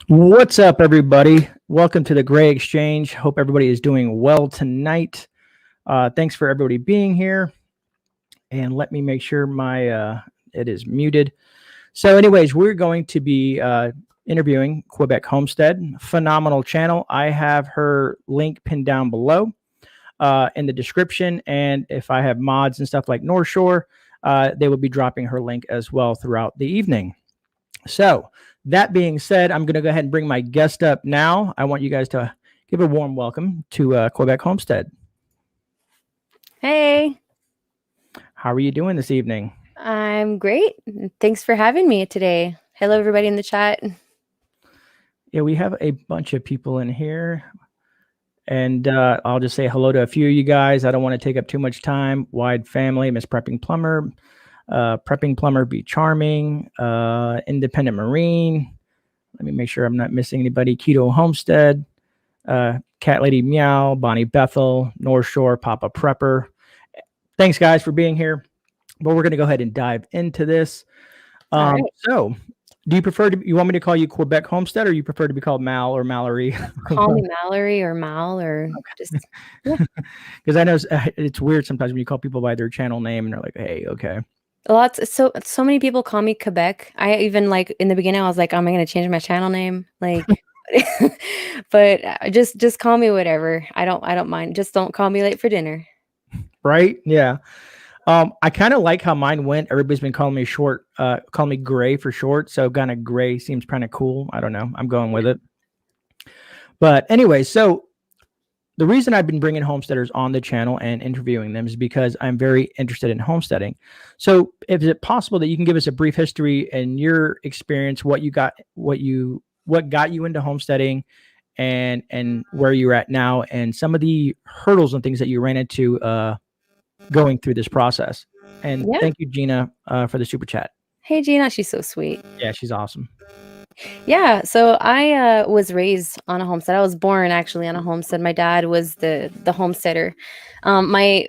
What's up, everybody? Welcome to the Grey Exchange. Hope everybody is doing well tonight. Thanks for everybody being here. And let me make sure my it is muted. So anyways, we're going to be interviewing Quebec Homestead. Phenomenal channel. I have her link pinned down below in the description. And if I have mods and stuff like North Shore, they will be dropping her link as well throughout the evening. So that being said, I'm going to go ahead and bring my guest up now. I want you guys to give a warm welcome to Quebec Homestead. Hey. How are you doing this evening? I'm great. Thanks for having me today. Hello, everybody in the chat. Yeah, we have a bunch of people in here. And I'll just say hello to a few of you guys. I don't want to take up too much time. Wide family, Miss Prepping Plumber. Prepping Plumber Be Charming, Independent Marine. Let me make sure I'm not missing anybody. Keto Homestead, Cat Lady Meow, Bonnie Bethel, North Shore, Papa Prepper. Thanks, guys, for being here. But we're going to go ahead and dive into this. Right. So, do you prefer to? You want me to call you Quebec Homestead, or you prefer to be called Mal or Mallory? Call me Mallory or Mal or just. Because I know it's weird sometimes when you call people by their channel name and they're like, "Hey, okay." So many people call me Quebec. I even like in the beginning I was like, am I going to change my channel name? Like, but just call me whatever. I don't mind. Just don't call me late for dinner. Right? Yeah. I kind of like how mine went. Everybody's been calling me short, calling me Gray for short. So kind of Gray seems kind of cool. I don't know. I'm going with it. But anyway, so the reason I've been bringing homesteaders on the channel and interviewing them is because I'm very interested in homesteading. So is it possible that you can give us a brief history and your experience, what got you into homesteading and where you're at now and some of the hurdles and things that you ran into going through this process? And Thank you, Gina, for the super chat. Hey, Gina, she's so sweet. Yeah, she's awesome. Yeah, so I was raised on a homestead. I was born actually on a homestead. My dad was the homesteader. My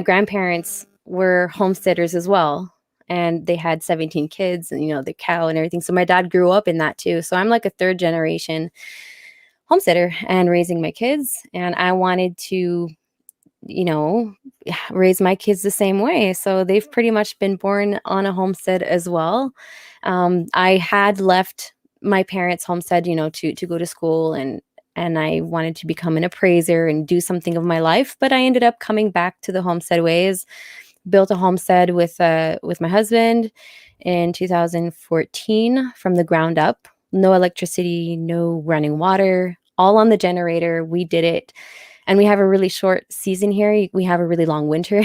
grandparents were homesteaders as well, and they had 17 kids and the cow and everything. So my dad grew up in that too. So I'm like a third generation homesteader and raising my kids, and I wanted to raise my kids the same way. So they've pretty much been born on a homestead as well. I had left my parents' homestead, to go to school and I wanted to become an appraiser and do something of my life, but I ended up coming back to the homestead ways, built a homestead with my husband in 2014 from the ground up. No electricity, no running water, all on the generator. We did it. And we have a really short season here. We have a really long winter.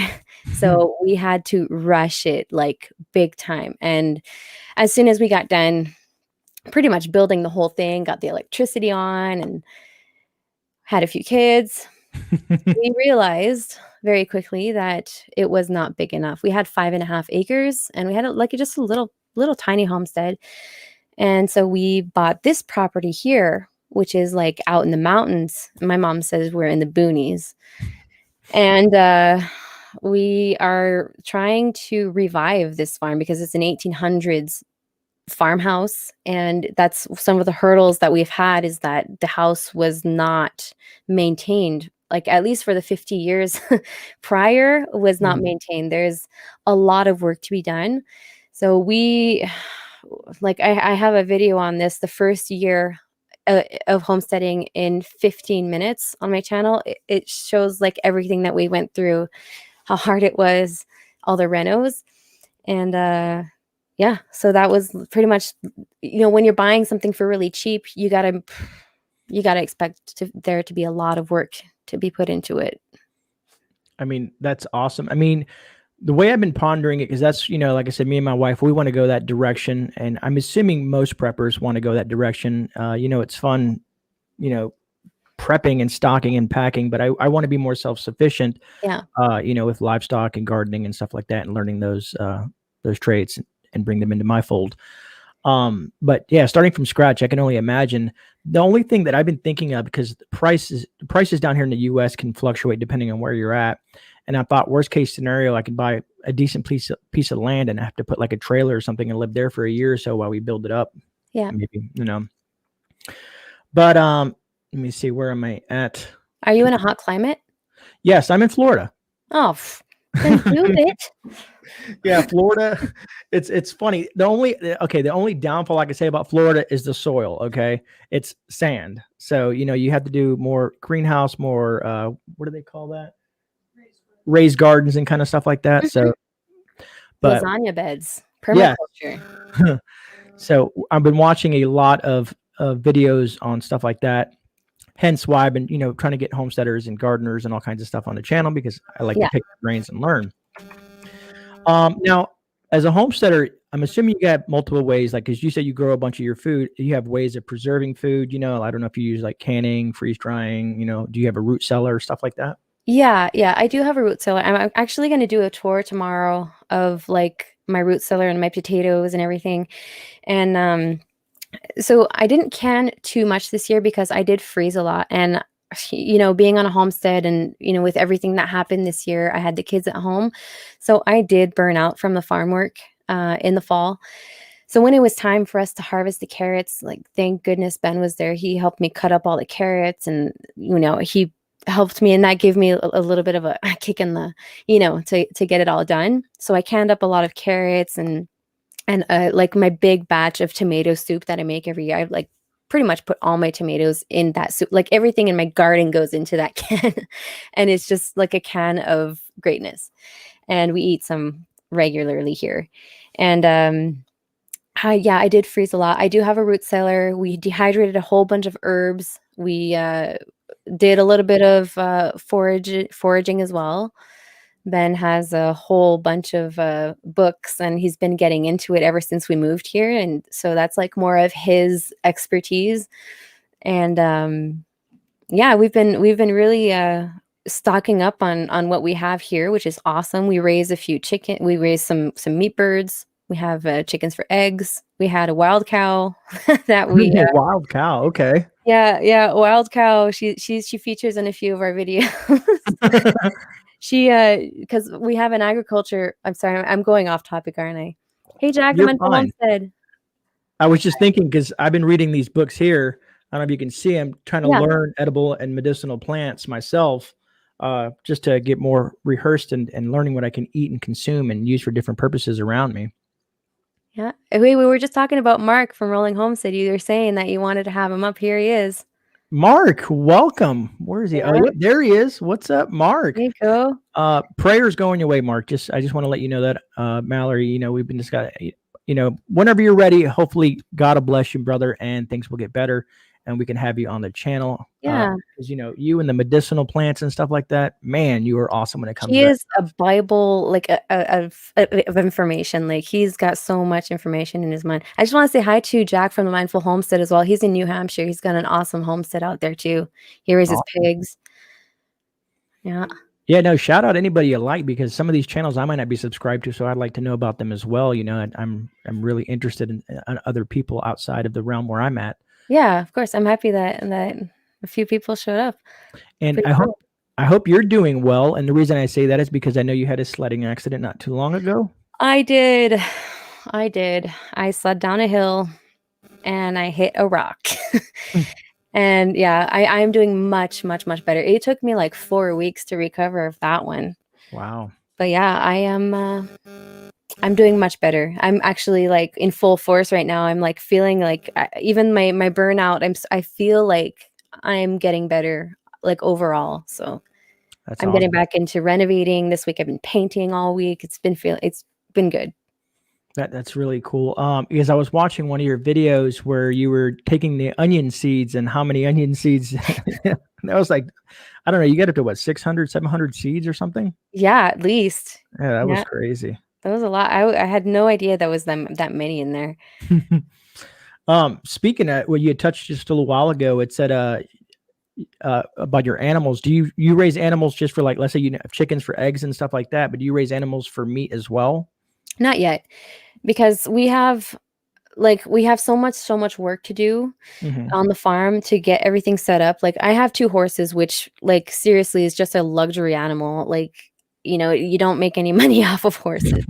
So we had to rush it like big time. And as soon as we got done pretty much building the whole thing, got the electricity on and had a few kids, we realized very quickly that it was not big enough. We had 5.5 acres and we had just a little tiny homestead. And so we bought this property here, which is like out in the mountains. My mom says we're in the boonies. And we are trying to revive this farm because it's an 1800s farmhouse. And that's some of the hurdles that we've had, is that the house was not maintained, like at least for the 50 years prior, was not maintained. There's a lot of work to be done. So I have a video on this, the first year of homesteading in 15 minutes on my channel. It shows like everything that we went through, how hard it was, all the renos. And yeah, so that was pretty much, when you're buying something for really cheap, you gotta expect there to be a lot of work to be put into it. I mean, that's awesome. I mean, the way I've been pondering it, because that's, like I said, me and my wife, we want to go that direction. And I'm assuming most preppers want to go that direction. It's fun, prepping and stocking and packing, but I want to be more self-sufficient, with livestock and gardening and stuff like that, and learning those trades and bring them into my fold. But yeah, starting from scratch, I can only imagine. The only thing that I've been thinking of, because the prices down here in the US can fluctuate depending on where you're at. And I thought worst case scenario, I could buy a decent piece of land and have to put like a trailer or something and live there for a year or so while we build it up. Yeah. Maybe, But let me see, where am I at? Are you in a hot climate? Yes, I'm in Florida. Oh, then do it. Yeah, Florida. It's funny. The only downfall I can say about Florida is the soil. Okay, it's sand. So you have to do more greenhouse, more what do they call that? Raised gardens and kind of stuff like that. So, but Lasagna beds, yeah. permaculture. So I've been watching a lot of videos on stuff like that. Hence why I've been trying to get homesteaders and gardeners and all kinds of stuff on the channel, because I like to pick the brains and learn. Now, as a homesteader, I'm assuming you got multiple ways, like, because you said you grow a bunch of your food, you have ways of preserving food. I don't know if you use like canning, freeze drying, do you have a root cellar, stuff like that? Yeah, I do have a root cellar. I'm actually going to do a tour tomorrow of like my root cellar and my potatoes and everything. And so I didn't can too much this year because I did freeze a lot. And being on a homestead and with everything that happened this year, I had the kids at home, so I did burn out from the farm work in the fall. So when it was time for us to harvest the carrots, like, thank goodness Ben was there. He helped me cut up all the carrots, and he helped me, and that gave me a little bit of a kick in the to get it all done. So I canned up a lot of carrots, and like my big batch of tomato soup that I make every year. I like pretty much put all my tomatoes in that soup. Like everything in my garden goes into that can, and it's just like a can of greatness. And we eat some regularly here. And I did freeze a lot. I do have a root cellar. We dehydrated a whole bunch of herbs. We did a little bit of foraging as well. Ben has a whole bunch of books, and he's been getting into it ever since we moved here. And so that's like more of his expertise. And we've been really stocking up on what we have here, which is awesome. We raise a few chicken. We raise some meat birds. We have chickens for eggs. We had a wild cow that we wild cow. Okay. Yeah, wild cow. She features in a few of our videos. She because we have an agriculture. I'm sorry, I'm going off topic, aren't I? Hey, Jack, I'm in Homestead. I was just thinking, because I've been reading these books here. I don't know if you can see. I'm trying to learn edible and medicinal plants myself, just to get more rehearsed and learning what I can eat and consume and use for different purposes around me. Yeah. We were just talking about Mark from Rolling Homestead. You were saying that you wanted to have him up. Here he is. Mark, welcome. Where is he? Yeah. Oh, there he is. What's up, Mark? There you go. Prayers going your way, Mark. I just want to let you know that, Mallory, we've been discussing, whenever you're ready, hopefully God will bless you, brother, and things will get better, and we can have you on the channel. Yeah. Because, you and the medicinal plants and stuff like that, man, you are awesome when it comes to He is a Bible, like, of information. Like, he's got so much information in his mind. I just want to say hi to Jack from the Mindful Homestead as well. He's in New Hampshire. He's got an awesome homestead out there too. He raises pigs. Yeah. Yeah, no, shout out anybody you like, because some of these channels I might not be subscribed to, so I'd like to know about them as well. I'm really interested in other people outside of the realm where I'm at. Yeah, of course. I'm happy that a few people showed up. And I hope you're doing well. And the reason I say that is because I know you had a sledding accident not too long ago. I did. I slid down a hill and I hit a rock. And yeah, I'm doing much, much, much better. It took me like 4 weeks to recover of that one. Wow. But yeah, I'm doing much better. I'm actually like in full force right now. I'm like feeling like even my burnout, I feel like I'm getting better, like, overall. So I'm getting back into renovating. This week I've been painting all week. It's been good. That's really cool. Because I was watching one of your videos where you were taking the onion seeds, and how many onion seeds that was, like, I don't know, you get up to what, 600, 700 seeds or something? Yeah, at least. Yeah, that was crazy. That was a lot. I had no idea that was that many in there. Speaking of what you had touched just a little while ago, it said about your animals. Do you raise animals just for, like, let's say you have chickens for eggs and stuff like that, but do you raise animals for meat as well? Not yet, because we have like we have so much work to do Hmm. on the farm to get everything set up. Like I have 2 horses, which like seriously is just a luxury animal. Like, you don't make any money off of horses.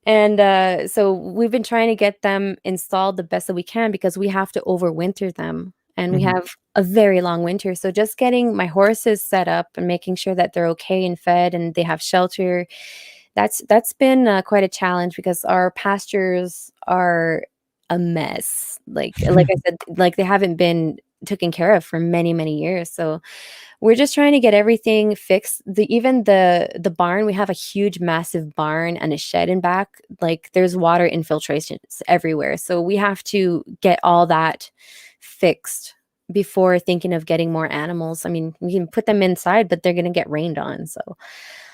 And so we've been trying to get them installed the best that we can because we have to overwinter them and we Hmm. have a very long winter. So just getting my horses set up and making sure that they're okay and fed and they have shelter, that's been quite a challenge because our pastures are a mess. Like I said, like they haven't been taken care of for many, many years. So we're just trying to get everything fixed. Even the barn, we have a huge, massive barn and a shed in back. Like there's water infiltrations everywhere. So we have to get all that fixed before thinking of getting more animals. I mean, we can put them inside, but they're gonna get rained on. So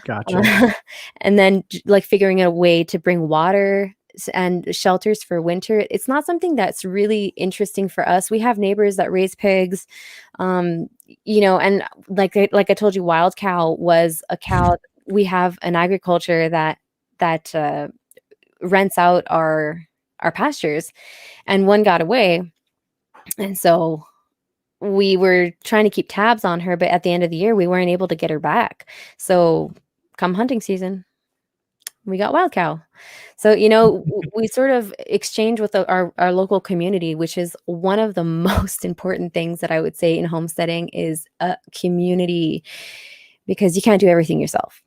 Gotcha. and then like figuring out a way to bring water and shelters for winter. It's not something that's really interesting for us. We have neighbors that raise pigs, and like I told you, wild cow was a cow. We have an agriculture that rents out our pastures, and one got away, and so we were trying to keep tabs on her, but at the end of the year, we weren't able to get her back. So come hunting season, we got wild cow. So, we sort of exchange with our local community, which is one of the most important things that I would say in homesteading is a community because you can't do everything yourself.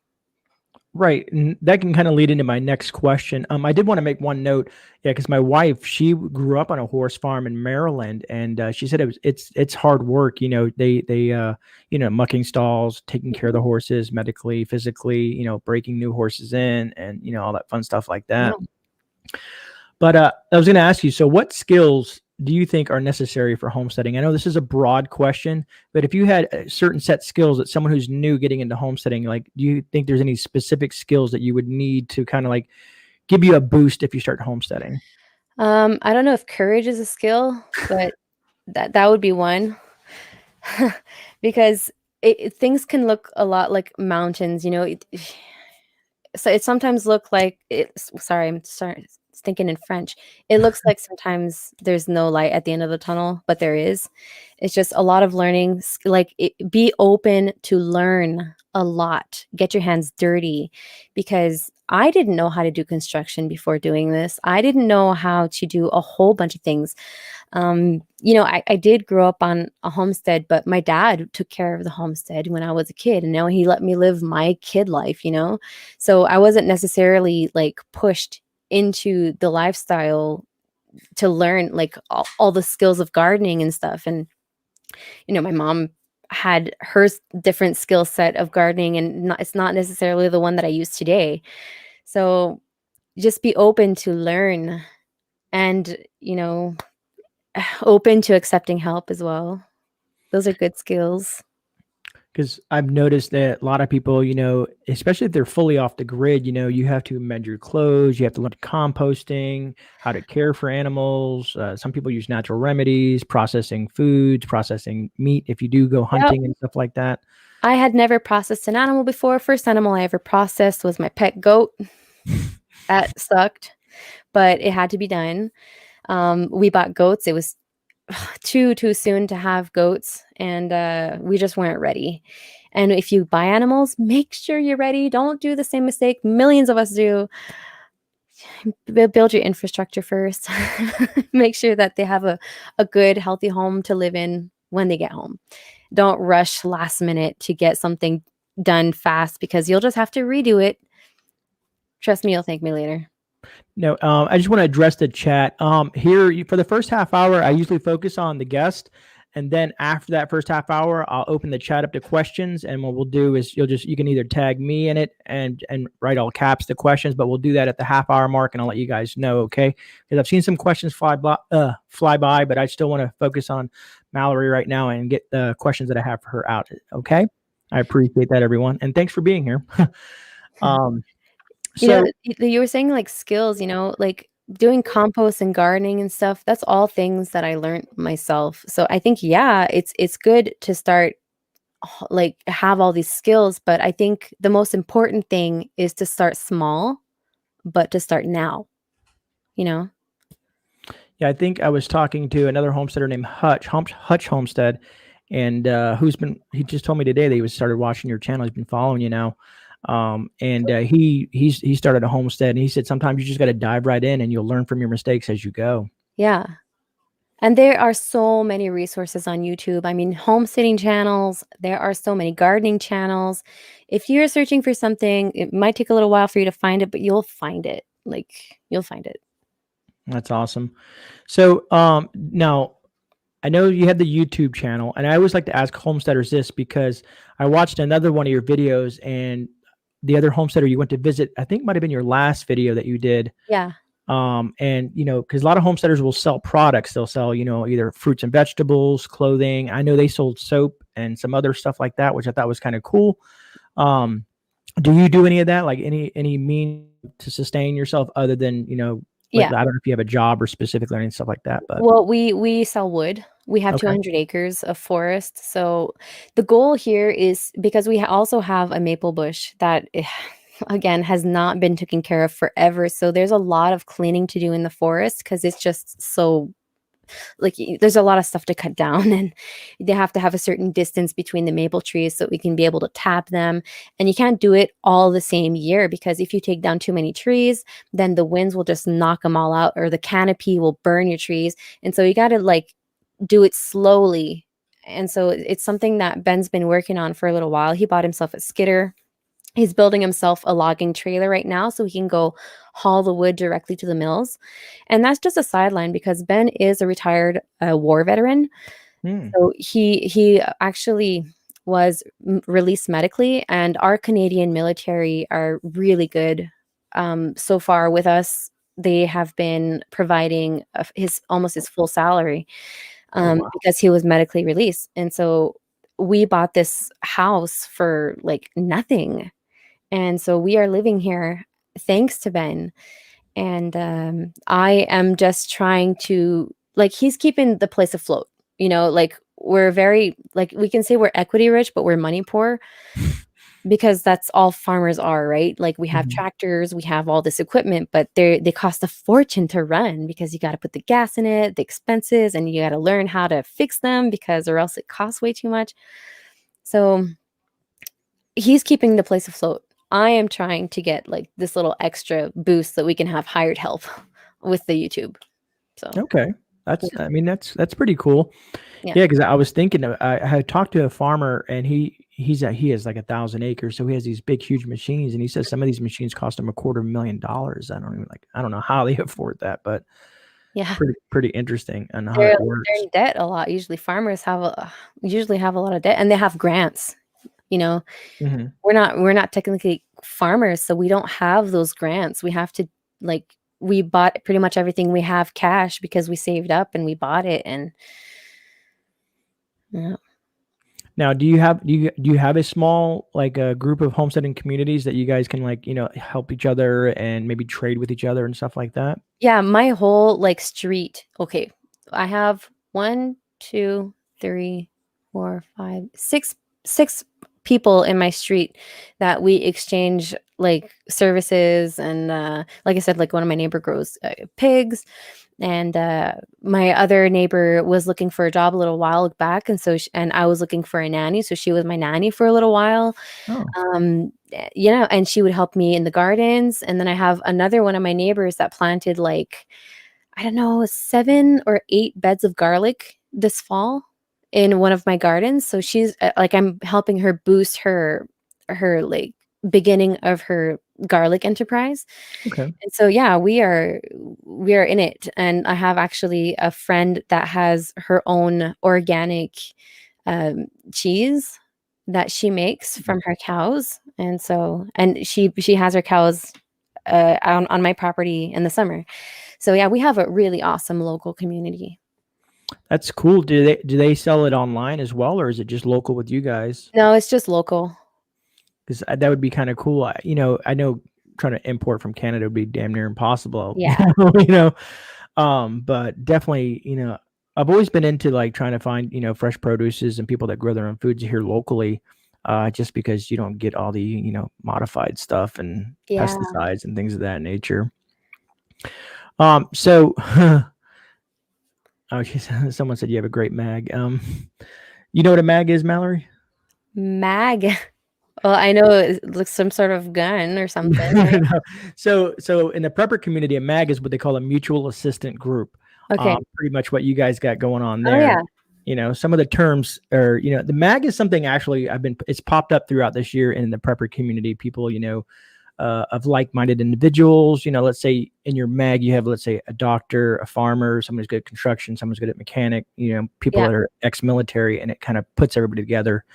Right. And that can kind of lead into my next question. I did want to make one note. Yeah, because my wife, she grew up on a horse farm in Maryland, and she said it's hard work. They mucking stalls, taking care of the Mhm. horses medically, physically, breaking new horses in, and all that fun stuff like Yeah. that. But I was going to ask you, so what skills do you think are necessary for homesteading? I know this is a broad question, but if you had a certain set skills that someone who's new getting into homesteading, like, do you think there's any specific skills that you would need to kind of like give you a boost if you start homesteading? I don't know if courage is a skill, but that would be one. Because things can look a lot like mountains, so it sometimes look like sorry, I'm sorry, thinking in French. It looks like sometimes there's no light at the end of the tunnel, but there is. It's just a lot of learning. Be open to learn a lot. Get your hands dirty, because I didn't know how to do construction before doing this. I didn't know how to do a whole bunch of things. I did grow up on a homestead, but my dad took care of the homestead when I was a kid, and now he let me live my kid life. So I wasn't necessarily like pushed into the lifestyle to learn like all the skills of gardening and stuff. And, my mom had her different skill set of gardening, and it's not necessarily the one that I use today. So just be open to learn and, open to accepting help as well. Those are good skills. Because I've noticed that a lot of people, especially if they're fully off the grid, you have to mend your clothes, you have to learn composting, how to care for animals. Some people use natural remedies, processing foods, processing meat if you do go Yep. hunting and stuff like that. I had never processed an animal before. First animal I ever processed was my pet goat. That sucked, but it had to be done. We bought goats. It was too soon to have goats, and we just weren't ready. And if you buy animals, make sure you're ready. Don't do the same mistake millions of us do. Build your infrastructure first. Make sure that they have a good, healthy home to live in when they get home. Don't rush last minute to get something done fast because you'll just have to redo it. Trust me, you'll thank me later. No, I just want to address the chat. Here for the first half hour, I usually focus on the guest, and then after that first half hour, I'll open the chat up to questions. And what we'll do is you can either tag me in it and write all caps the questions, but we'll do that at the half hour mark, and I'll let you guys know, okay? Because I've seen some questions fly by, but I still want to focus on Mallory right now and get the questions that I have for her out. Okay, I appreciate that, everyone, and thanks for being here. um, so. You were saying like skills, like doing compost and gardening and stuff. That's all things that I learned myself. So I think, yeah, it's good to start like have all these skills, but I think the most important thing is to start small, but to start now, you know? Yeah, I think I was talking to another homesteader named Hutch Homestead, and he just told me today that he was started watching your channel. He's been following you now, and he started a homestead, and he said sometimes you just got to dive right in, and you'll learn from your mistakes as you go. Yeah. And there are so many resources on YouTube. I mean, homesteading channels, there are so many gardening channels. If you're searching for something, it might take a little while for you to find it, but you'll find it. Like, you'll find it. That's awesome. So now I know you had the YouTube channel, and I always like to ask homesteaders this because I watched another one of your videos, and the other homesteader you went to visit, I think might have been your last video that you did. Yeah. And because a lot of homesteaders will sell products, they'll sell, either fruits and vegetables, clothing. I know they sold soap and some other stuff like that, which I thought was kind of cool. Do you do any of that? Like any mean to sustain yourself other than, like, Yeah. I don't know if you have a job or specific learning stuff like that, but Well, we sell wood. We have okay. 200 acres of forest. So the goal here is because we also have a maple bush that again has not been taken care of forever. So there's a lot of cleaning to do in the forest because it's just so like there's a lot of stuff to cut down and they have to have a certain distance between the maple trees so we can be able to tap them, and you can't do it all the same year because if you take down too many trees then the winds will just knock them all out or the canopy will burn your trees, and so you got to like do it slowly. And so it's something that Ben's been working on for a little while. He bought himself a skidder. He's building himself a logging trailer right now so he can go haul the wood directly to the mills. And that's just a sideline because Ben is a retired war veteran. Hmm. So he actually was released medically, and our Canadian military are really good so far with us. They have been providing his almost his full salary Oh, wow. because he was medically released. And so we bought this house for like nothing, and so we are living here thanks to Ben. And I am just trying to like he's keeping the place afloat. Like we're very like we can say we're equity rich, but we're money poor because that's all farmers are, right? Like we have Mhm. tractors, we have all this equipment, but they cost a fortune to run because you got to put the gas in it, the expenses, and you got to learn how to fix them because or else it costs way too much. So he's keeping the place afloat. I am trying to get like this little extra boost so we can have hired help with the YouTube. So Okay. yeah, I mean, that's pretty cool. yeah, Yeah, because I was thinking, I had talked to a farmer, and he has like 1,000 acres, so he has these big, huge machines, and he says some of these machines cost him $250,000. I don't know how they afford that, but yeah. pretty interesting on how They're that they're works. in debt a lot. Usually farmers usually have a lot of debt, and they have grants. You know, Hmm. we're not technically farmers, so we don't have those grants. We have to like we bought pretty much everything we have cash because we saved up and we bought it. And yeah. Now, do you have a small like a group of homesteading communities that you guys can like help each other and maybe trade with each other and stuff like that? Yeah, my whole like street. Okay. I have one, two, three, four, five, six people in my street that we exchange like services. And like I said, like one of my neighbor grows pigs, and my other neighbor was looking for a job a little while back, and so and I was looking for a nanny, so she was my nanny for a little while. Oh, And she would help me in the gardens. And then I have another one of my neighbors that planted like, I don't know, 7 or 8 beds of garlic this fall in one of my gardens. So she's like, I'm helping her boost her like beginning of her garlic enterprise. okay. And so yeah, we are in it. And I have actually a friend that has her own organic cheese that she makes from her cows. And so and she has her cows on my property in the summer. So yeah, we have a really awesome local community. That's cool. Do they sell it online as well, or is it just local with you guys? No, it's just local. Because that would be kind of cool. I know trying to import from Canada would be damn near impossible. Yeah. But definitely, I've always been into like trying to find fresh produces and people that grow their own foods here locally, just because you don't get all the modified stuff and Yeah. pesticides and things of that nature. So Oh, someone said you have a great mag. You know what a mag is, Mallory? Mag. Well, I know it looks some sort of gun or something, right? No. So in the prepper community, a mag is what they call a mutual assistant group. Okay. Pretty much what you guys got going on Oh there. yeah. Some of the terms are, the mag is something actually it's popped up throughout this year in the prepper community. People, of like-minded individuals. Let's say in your mag you have, let's say, a doctor, a farmer, someone who's good at construction, someone's good at mechanic. People Yeah. that are ex-military, and it kind of puts everybody together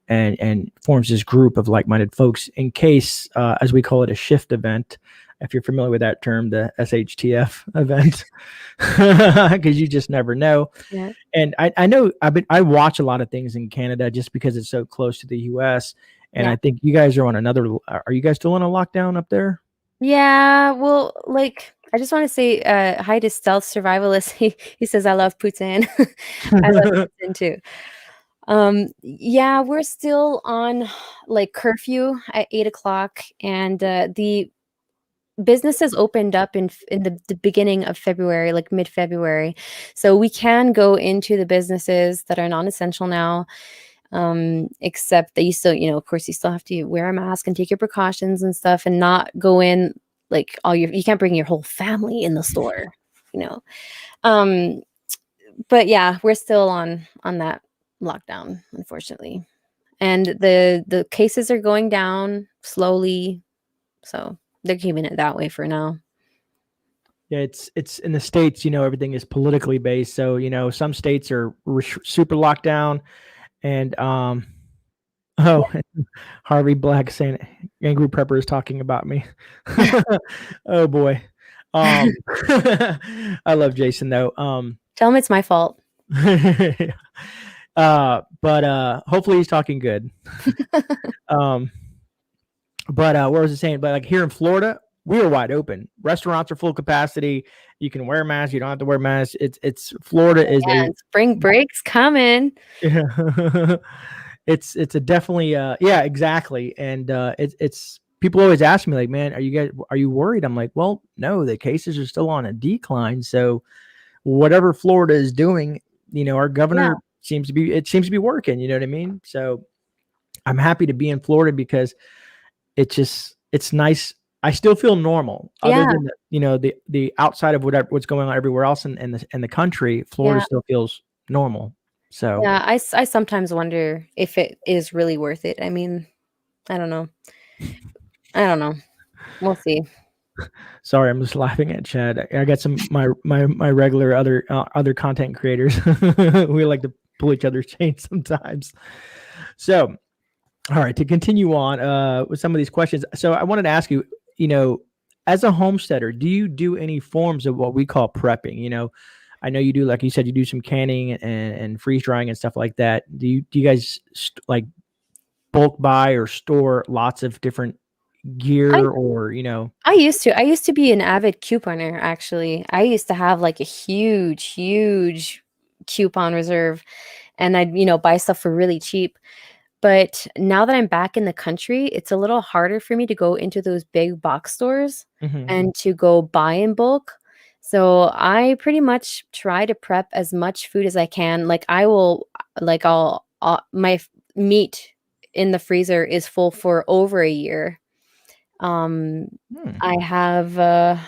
and forms this group of like-minded folks in case, as we call it, a shift event. If you're familiar with that term, the SHTF event, because you just never know. Yeah. And I know I watch a lot of things in Canada just because it's so close to the US. And Yeah. I think you guys are on another. Are you guys still on a lockdown up there? Yeah, well, like, I just want to say hi to Stealth Survivalist. He says I love Putin. I love Putin too. Yeah, we're still on like curfew at 8 o'clock, and the businesses opened up in the beginning of February, like mid-February. So we can go into the businesses that are non-essential now. Except that you still, of course, you still have to wear a mask and take your precautions and stuff, and not go in like you can't bring your whole family in the store, you know. Um, but yeah, we're still on that lockdown, unfortunately, and the cases are going down slowly, so they're keeping it that way for now. Yeah, it's in the States. Everything is politically based. So some states are super locked down, and oh, Harvey Black saying angry prepper is talking about me. Oh boy. I love Jason though. Tell them it's my fault. But hopefully he's talking good. But what was I saying? But like here in Florida, we are wide open. Restaurants are full capacity. You can wear masks. You don't have to wear masks. It's Florida is Yeah, spring break's coming. yeah. It's a definitely yeah, exactly. And it's people always ask me like, man, are you worried? I'm like, well, no, the cases are still on a decline. So whatever Florida is doing, our governor seems to be working, you know what I mean? So I'm happy to be in Florida because it's nice. I still feel normal other than the outside of what's going on everywhere else in the country. Florida still feels normal. So yeah, I sometimes wonder if it is really worth it. I mean, I don't know. We'll see. sorry, I'm just laughing at Chad. I got some my regular other content creators. We like to pull each other's chains sometimes. So, all right, to continue on with some of these questions. So I wanted to ask you, as a homesteader, do you do any forms of what we call prepping? I know you do, like you said, you do some canning and freeze drying and stuff like that. Do you guys like bulk buy or store lots of different gear or? I used to be an avid couponer, actually. I used to have like a huge coupon reserve, and I'd, buy stuff for really cheap. But now that I'm back in the country, it's a little harder for me to go into those big box stores and to go buy in bulk. So I pretty much try to prep as much food as I can. Like my meat in the freezer is full for over a year. I have a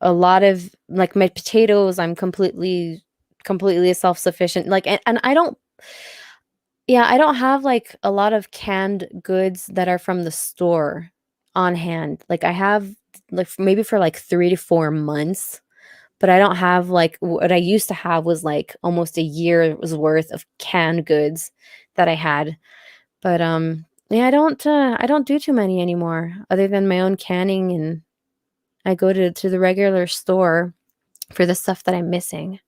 lot of like my potatoes. I'm completely self-sufficient. Like, and I don't. Yeah, I don't have like a lot of canned goods that are from the store on hand. Like I have like maybe for like 3 to 4 months, but I don't have like what I used to have was like almost a year's worth of canned goods that I had. But yeah, I don't do too many anymore other than my own canning, and I go to the regular store for the stuff that I'm missing.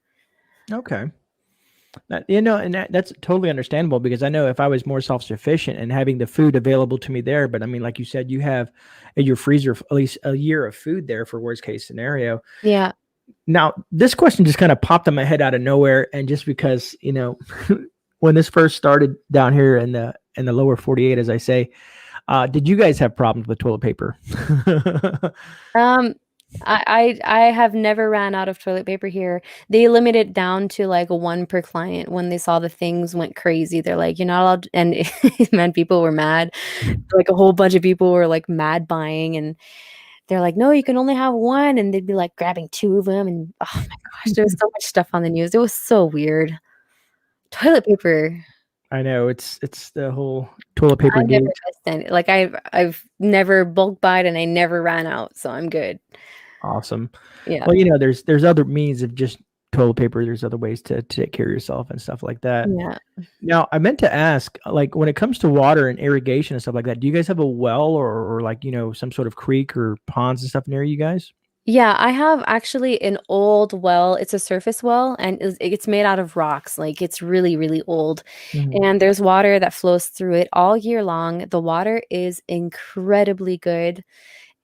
Okay. And that's totally understandable because I know if I was more self-sufficient and having the food available to me there, but I mean, like you said, you have in your freezer at least a year of food there for worst case scenario. Yeah. Now, this question just kind of popped in my head out of nowhere, and just because when this first started down here in the lower 48, as I say, did you guys have problems with toilet paper? Um I have never ran out of toilet paper here. They limit it down to like one per client. When they saw the things went crazy, they're like, "You're not allowed." And man, people were mad. Like a whole bunch of people were like mad buying, and they're like, "No, you can only have one." And they'd be like grabbing two of them. And oh my gosh, there was so much stuff on the news. It was so weird. Toilet paper. I know it's the whole toilet paper I never gate. missed any. Like I've never bulk buyed and I never ran out, so I'm good. Awesome. Yeah. Well, there's other means of just toilet paper. There's other ways to take care of yourself and stuff like that. Yeah. Now, I meant to ask, like, when it comes to water and irrigation and stuff like that, do you guys have a well or like, some sort of creek or ponds and stuff near you guys? Yeah, I have actually an old well. It's a surface well, and it's made out of rocks. Like it's really, really old. Mhm. And there's water that flows through it all year long. The water is incredibly good.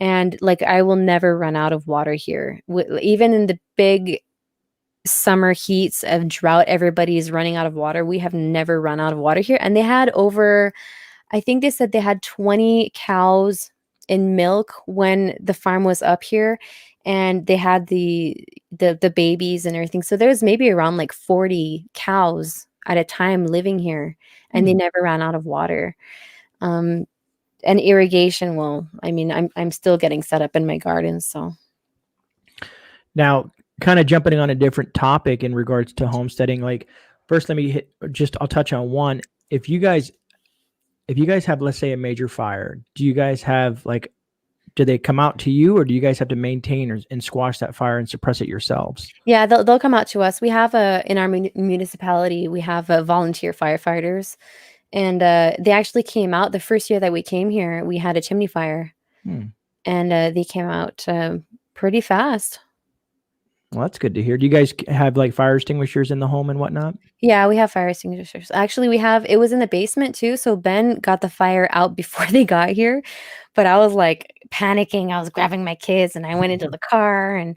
And like I will never run out of water here. Even in the big summer heats of drought, everybody's running out of water. We have never run out of water here. And they had over, I think they said they had 20 cows in milk when the farm was up here, and they had the babies and everything. So there's maybe around like 40 cows at a time living here, and they Hmm. never ran out of water. Um, and irrigation, well, I mean, I'm still getting set up in my garden, so Now, kind of jumping on a different topic in regards to homesteading, like first let me I'll touch on one. If you guys have, let's say, a major fire, do you guys have like, do they come out to you, or do you guys have to maintain and squash that fire and suppress it yourselves? yeah, they'll come out to us. We have a in our municipality, we have volunteer firefighters, and they actually came out the first year that we came here. We had a chimney fire, Hmm. and they came out pretty fast. Well, that's good to hear. Do you guys have like fire extinguishers in the home and whatnot? Yeah, we have fire extinguishers. Actually, we have it was in the basement too, so Ben got the fire out before they got here, but I was, like, panicking. I was grabbing my kids, and I went into the car, and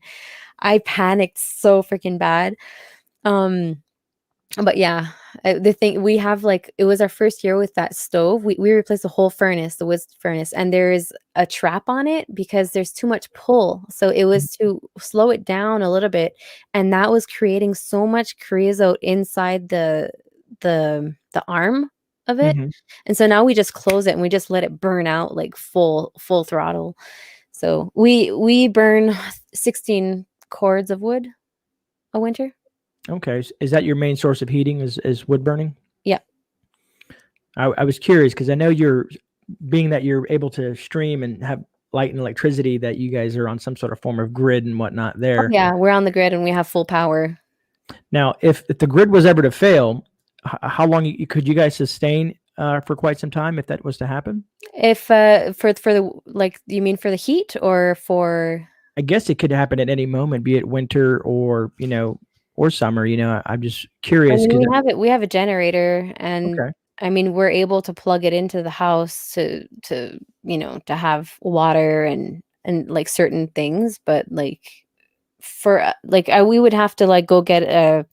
I panicked so freaking bad. Um, but yeah, the thing we have, like it was our first year with that stove. We replaced the whole furnace, the wood furnace, and there's a trap on it because there's too much pull. So it was to slow it down a little bit, and that was creating so much creosote inside the arm of it. Mhm. And so now we just close it and we just let it burn out like full throttle. So we burn 16 cords of wood a winter. Okay. Is that your main source of heating is wood burning? Yeah. I was curious because I know being that you're able to stream and have light and electricity, that you guys are on some sort of form of grid and whatnot Oh, there. yeah, we're on the grid and we have full power. Now, if the grid was ever to fail, how long could you guys sustain for quite some time if that was to happen? If, for the like, you mean for the heat or for I guess it could happen at any moment, be it winter or summer. I'm just I curious mean, because we have a generator, and, okay, I mean, we're able to plug it into the house to have water and, like, certain things, but, like, for, we would have to, like, go get a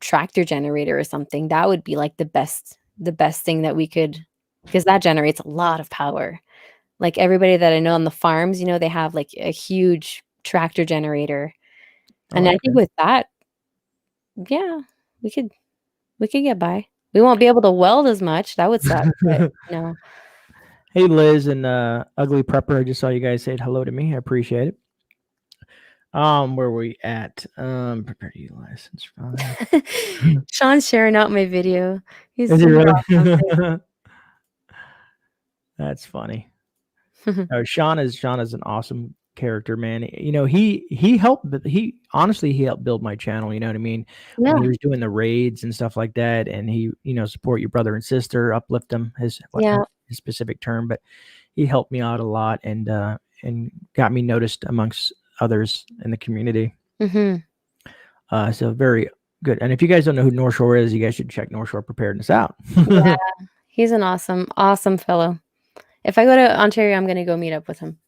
tractor generator or something. That would be, like, the best thing that we could, because that generates a lot of power. Like, everybody that I know on the farms, they have, like, a huge tractor generator, oh, and I think okay. with that, yeah, we could we could get by. We won't be able to weld as much, that would suck, but, no. Hey, Liz and Ugly Prepper, I just saw you guys say hello to me. I appreciate it. Where were we at? Prepare to utilize. It's fine. Sean's sharing out my video. Is He's it he's really? awesome. That's funny. No, Sean is an awesome character, man. He helped build my channel. You know what I mean? When he Yeah, was doing the raids and stuff like that, and he, support your brother and sister, uplift them, yeah, his specific term, but he helped me out a lot and got me noticed amongst others in the community. mhm, So very good. And if you guys don't know who North Shore is, you guys should check North Shore Preparedness out. yeah, he's an awesome, awesome fellow. If I go to Ontario, I'm gonna go meet up with him.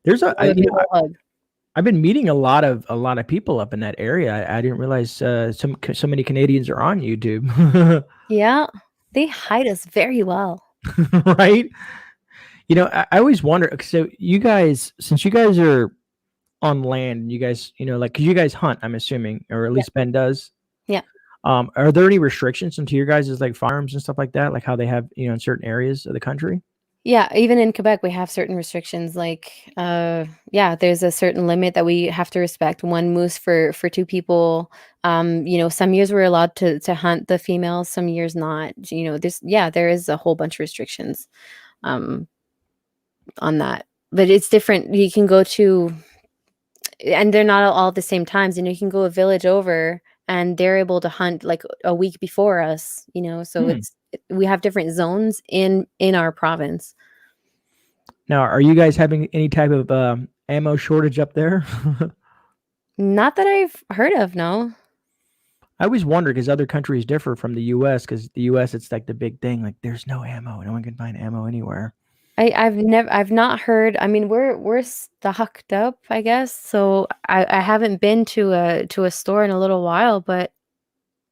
There's Give him a big ol' hug. I've been meeting a lot of people up in that area. I didn't realize so many Canadians are on YouTube. Yeah, they hide us very well. Right? I always wonder. So you guys, since you guys are on land, you guys, like, because you guys hunt, I'm assuming, or at Yeah. least Ben does. Yeah. Are there any restrictions into your guys' like farms and stuff like that, like how they have, in certain areas of the country? Yeah, even in Quebec, we have certain restrictions. Like, yeah, there's a certain limit that we have to respect. One moose for two people. Some years we're allowed to hunt the females, some years not. There is a whole bunch of restrictions um, on that. But it's different. You can go to, and they're not all at the same times. You can go a village over, and they're able to hunt like a week before us. So Hmm. we have different zones in our province. Now, are you guys having any type of ammo shortage up there? Not that I've heard of, no. I always wonder because other countries differ from the U.S. Because the U.S. it's like the big thing, like there's no ammo, no one can find ammo anywhere. I've not heard. I mean, we're stocked up, I guess. So I haven't been to a store in a little while, but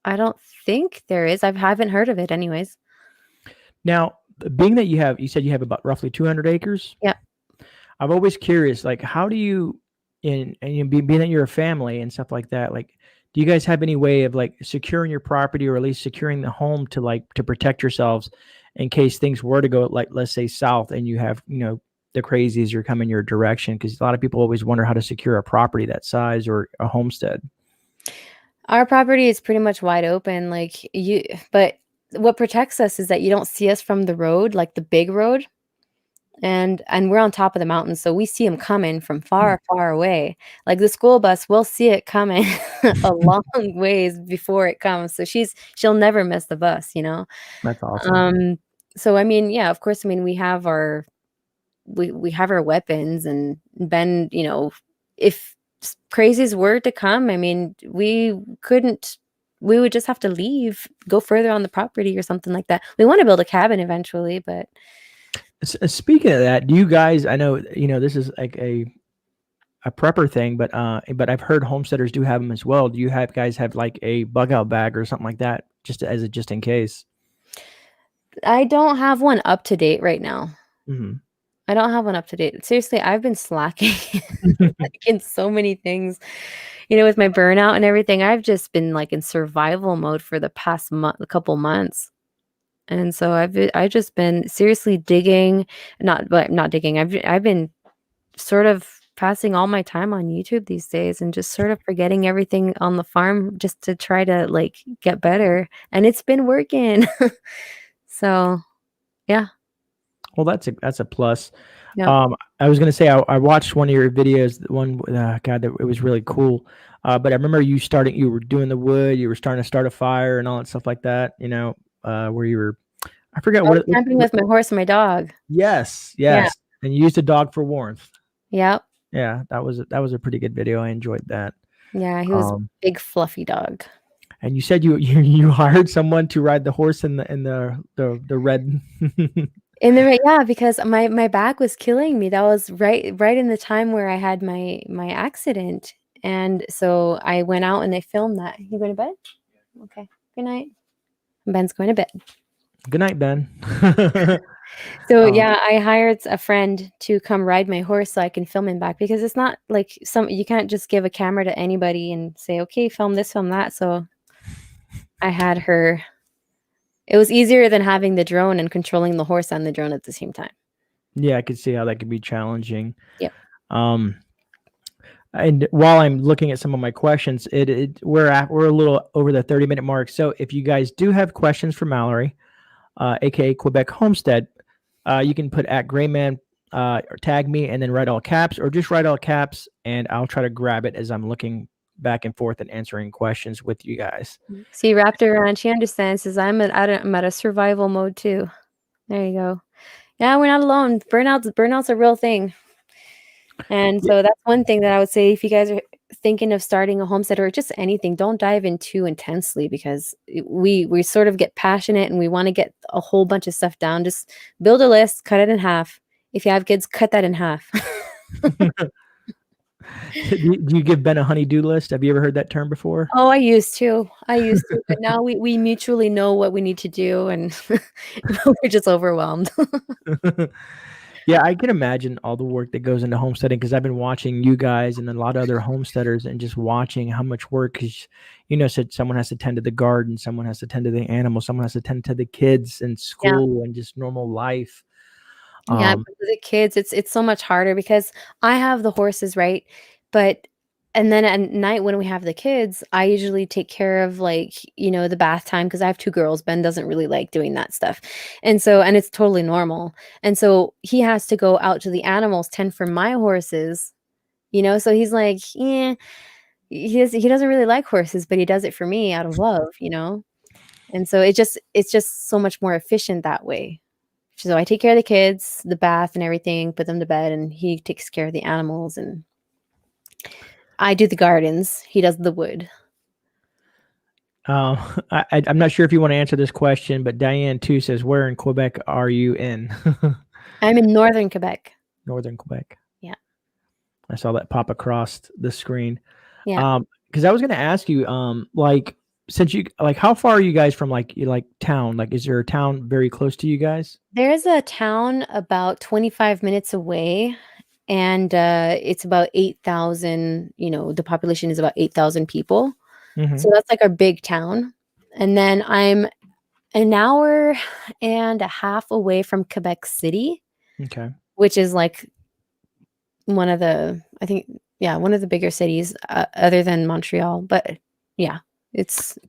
I don't think there is. I haven't heard of it anyways. Now, being that you said you have about roughly 200 acres. Yeah. I'm always curious, like, how do you, being that you're a family and stuff like that, like, do you guys have any way of like securing your property or at least securing the home to to protect yourselves in case things were to go, like, let's say south and you have, the crazies are coming your direction? Because a lot of people always wonder how to secure a property that size or a homestead. Our property is pretty much wide open, but what protects us is that you don't see us from the road, like the big road. And we're on top of the mountain, so we see them coming from Hmm. far, far away. Like the school bus, we'll see it coming a long ways before it comes. So she'll never miss the bus. That's awesome. Um, so I mean, yeah, of course, I mean we have our weapons, and Ben, if crazies were to come, I mean, we would just have to leave, go further on the property or something like that. We want to build a cabin eventually, but Speaking of that, do you guys? I know this is like a prepper thing, but I've heard homesteaders do have them as well. Do you have guys have like a bug out bag or something like that, just in case? I don't have one up to date right now. Hmm. I don't have one up to date. Seriously, I've been slacking like in so many things. With my burnout and everything, I've just been like in survival mode for the past couple months. And so I've just been seriously digging, not digging. I've been sort of passing all my time on YouTube these days and just sort of forgetting everything on the farm just to try to like get better. And it's been working. So, yeah. Well, that's a plus. Yeah. I was gonna say I watched one of your videos. One, God, it was really cool. But I remember you were doing the wood, you were starting to start a fire and all that stuff like that. Where you were, I forget I was what, camping with my horse and my dog. yes, Yeah. yes, and you used a dog for warmth. Yep. Yeah, that was a pretty good video. I enjoyed that. Yeah, he was a Um, big fluffy dog. and you said you hired someone to ride the horse in the red. Yeah, because my back was killing me. That was right in the time where I had my accident. And so I went out and I filmed that. You going to bed? Okay. Good night. Ben's going to bed. Good night, Ben. So Um, yeah, I hired a friend to come ride my horse so I can film him back, because it's not like you can't just give a camera to anybody and say, okay, film this, film that. So I had her. It was easier than having the drone and controlling the horse and the drone at the same time. yeah, I could see how that could be challenging. Yep. Um, and while I'm looking at some of my questions, we're a little over the 30-minute mark. So if you guys do have questions for Mallory, aka Quebec Homestead, you can put at GreyMan, or tag me and then write all caps, or just write all caps, and I'll try to grab it as I'm looking back and forth and answering questions with you guys. See, wrapped her around. She understands. Says I'm at a survival mode too. There you go. Yeah, we're not alone. Burnout's a real thing. And so that's one thing that I would say, if you guys are thinking of starting a homestead or just anything, don't dive in too intensely, because we sort of get passionate and we want to get a whole bunch of stuff down. Just build a list, cut it in half. If you have kids, cut that in half. Do you give Ben a honey-do list? Have you ever heard that term before? Oh, I used to, but now we mutually know what we need to do, and we're just overwhelmed. Yeah, I can imagine all the work that goes into homesteading because I've been watching you guys and a lot of other homesteaders and just watching how much work because said someone has to tend to the garden, someone has to tend to the animals, someone has to tend to the kids and Yeah. school and just normal life. Yeah, Um, but with the kids, it's so much harder because I have the horses, right? But and then at night when we have the kids, I usually take care of like, the bath time because I have 2 girls. Ben doesn't really like doing that stuff. And it's totally normal. And so he has to go out to the animals, tend for my horses, so he's like, yeah, he doesn't really like horses, but he does it for me out of love. And so it's just so much more efficient that way. So I take care of the kids, the bath and everything, put them to bed, and he takes care of the animals, and I do the gardens. He does the wood. I'm not sure if you want to answer this question, but Diane too says, "Where in Quebec are you in?" I'm in northern Quebec. Northern Quebec. Yeah. I saw that pop across the screen. Yeah. Because I was going to ask you, like, since you like, how far are you guys from like town? Like, is there a town very close to you guys? There's a town about 25 minutes away, and it's about 8,000, the population is about 8,000 people. Mm-hmm. So that's like our big town. And then I'm an hour and a half away from Quebec City, Okay. which is like one of the, I think, yeah, one of the bigger cities other than Montreal. But yeah,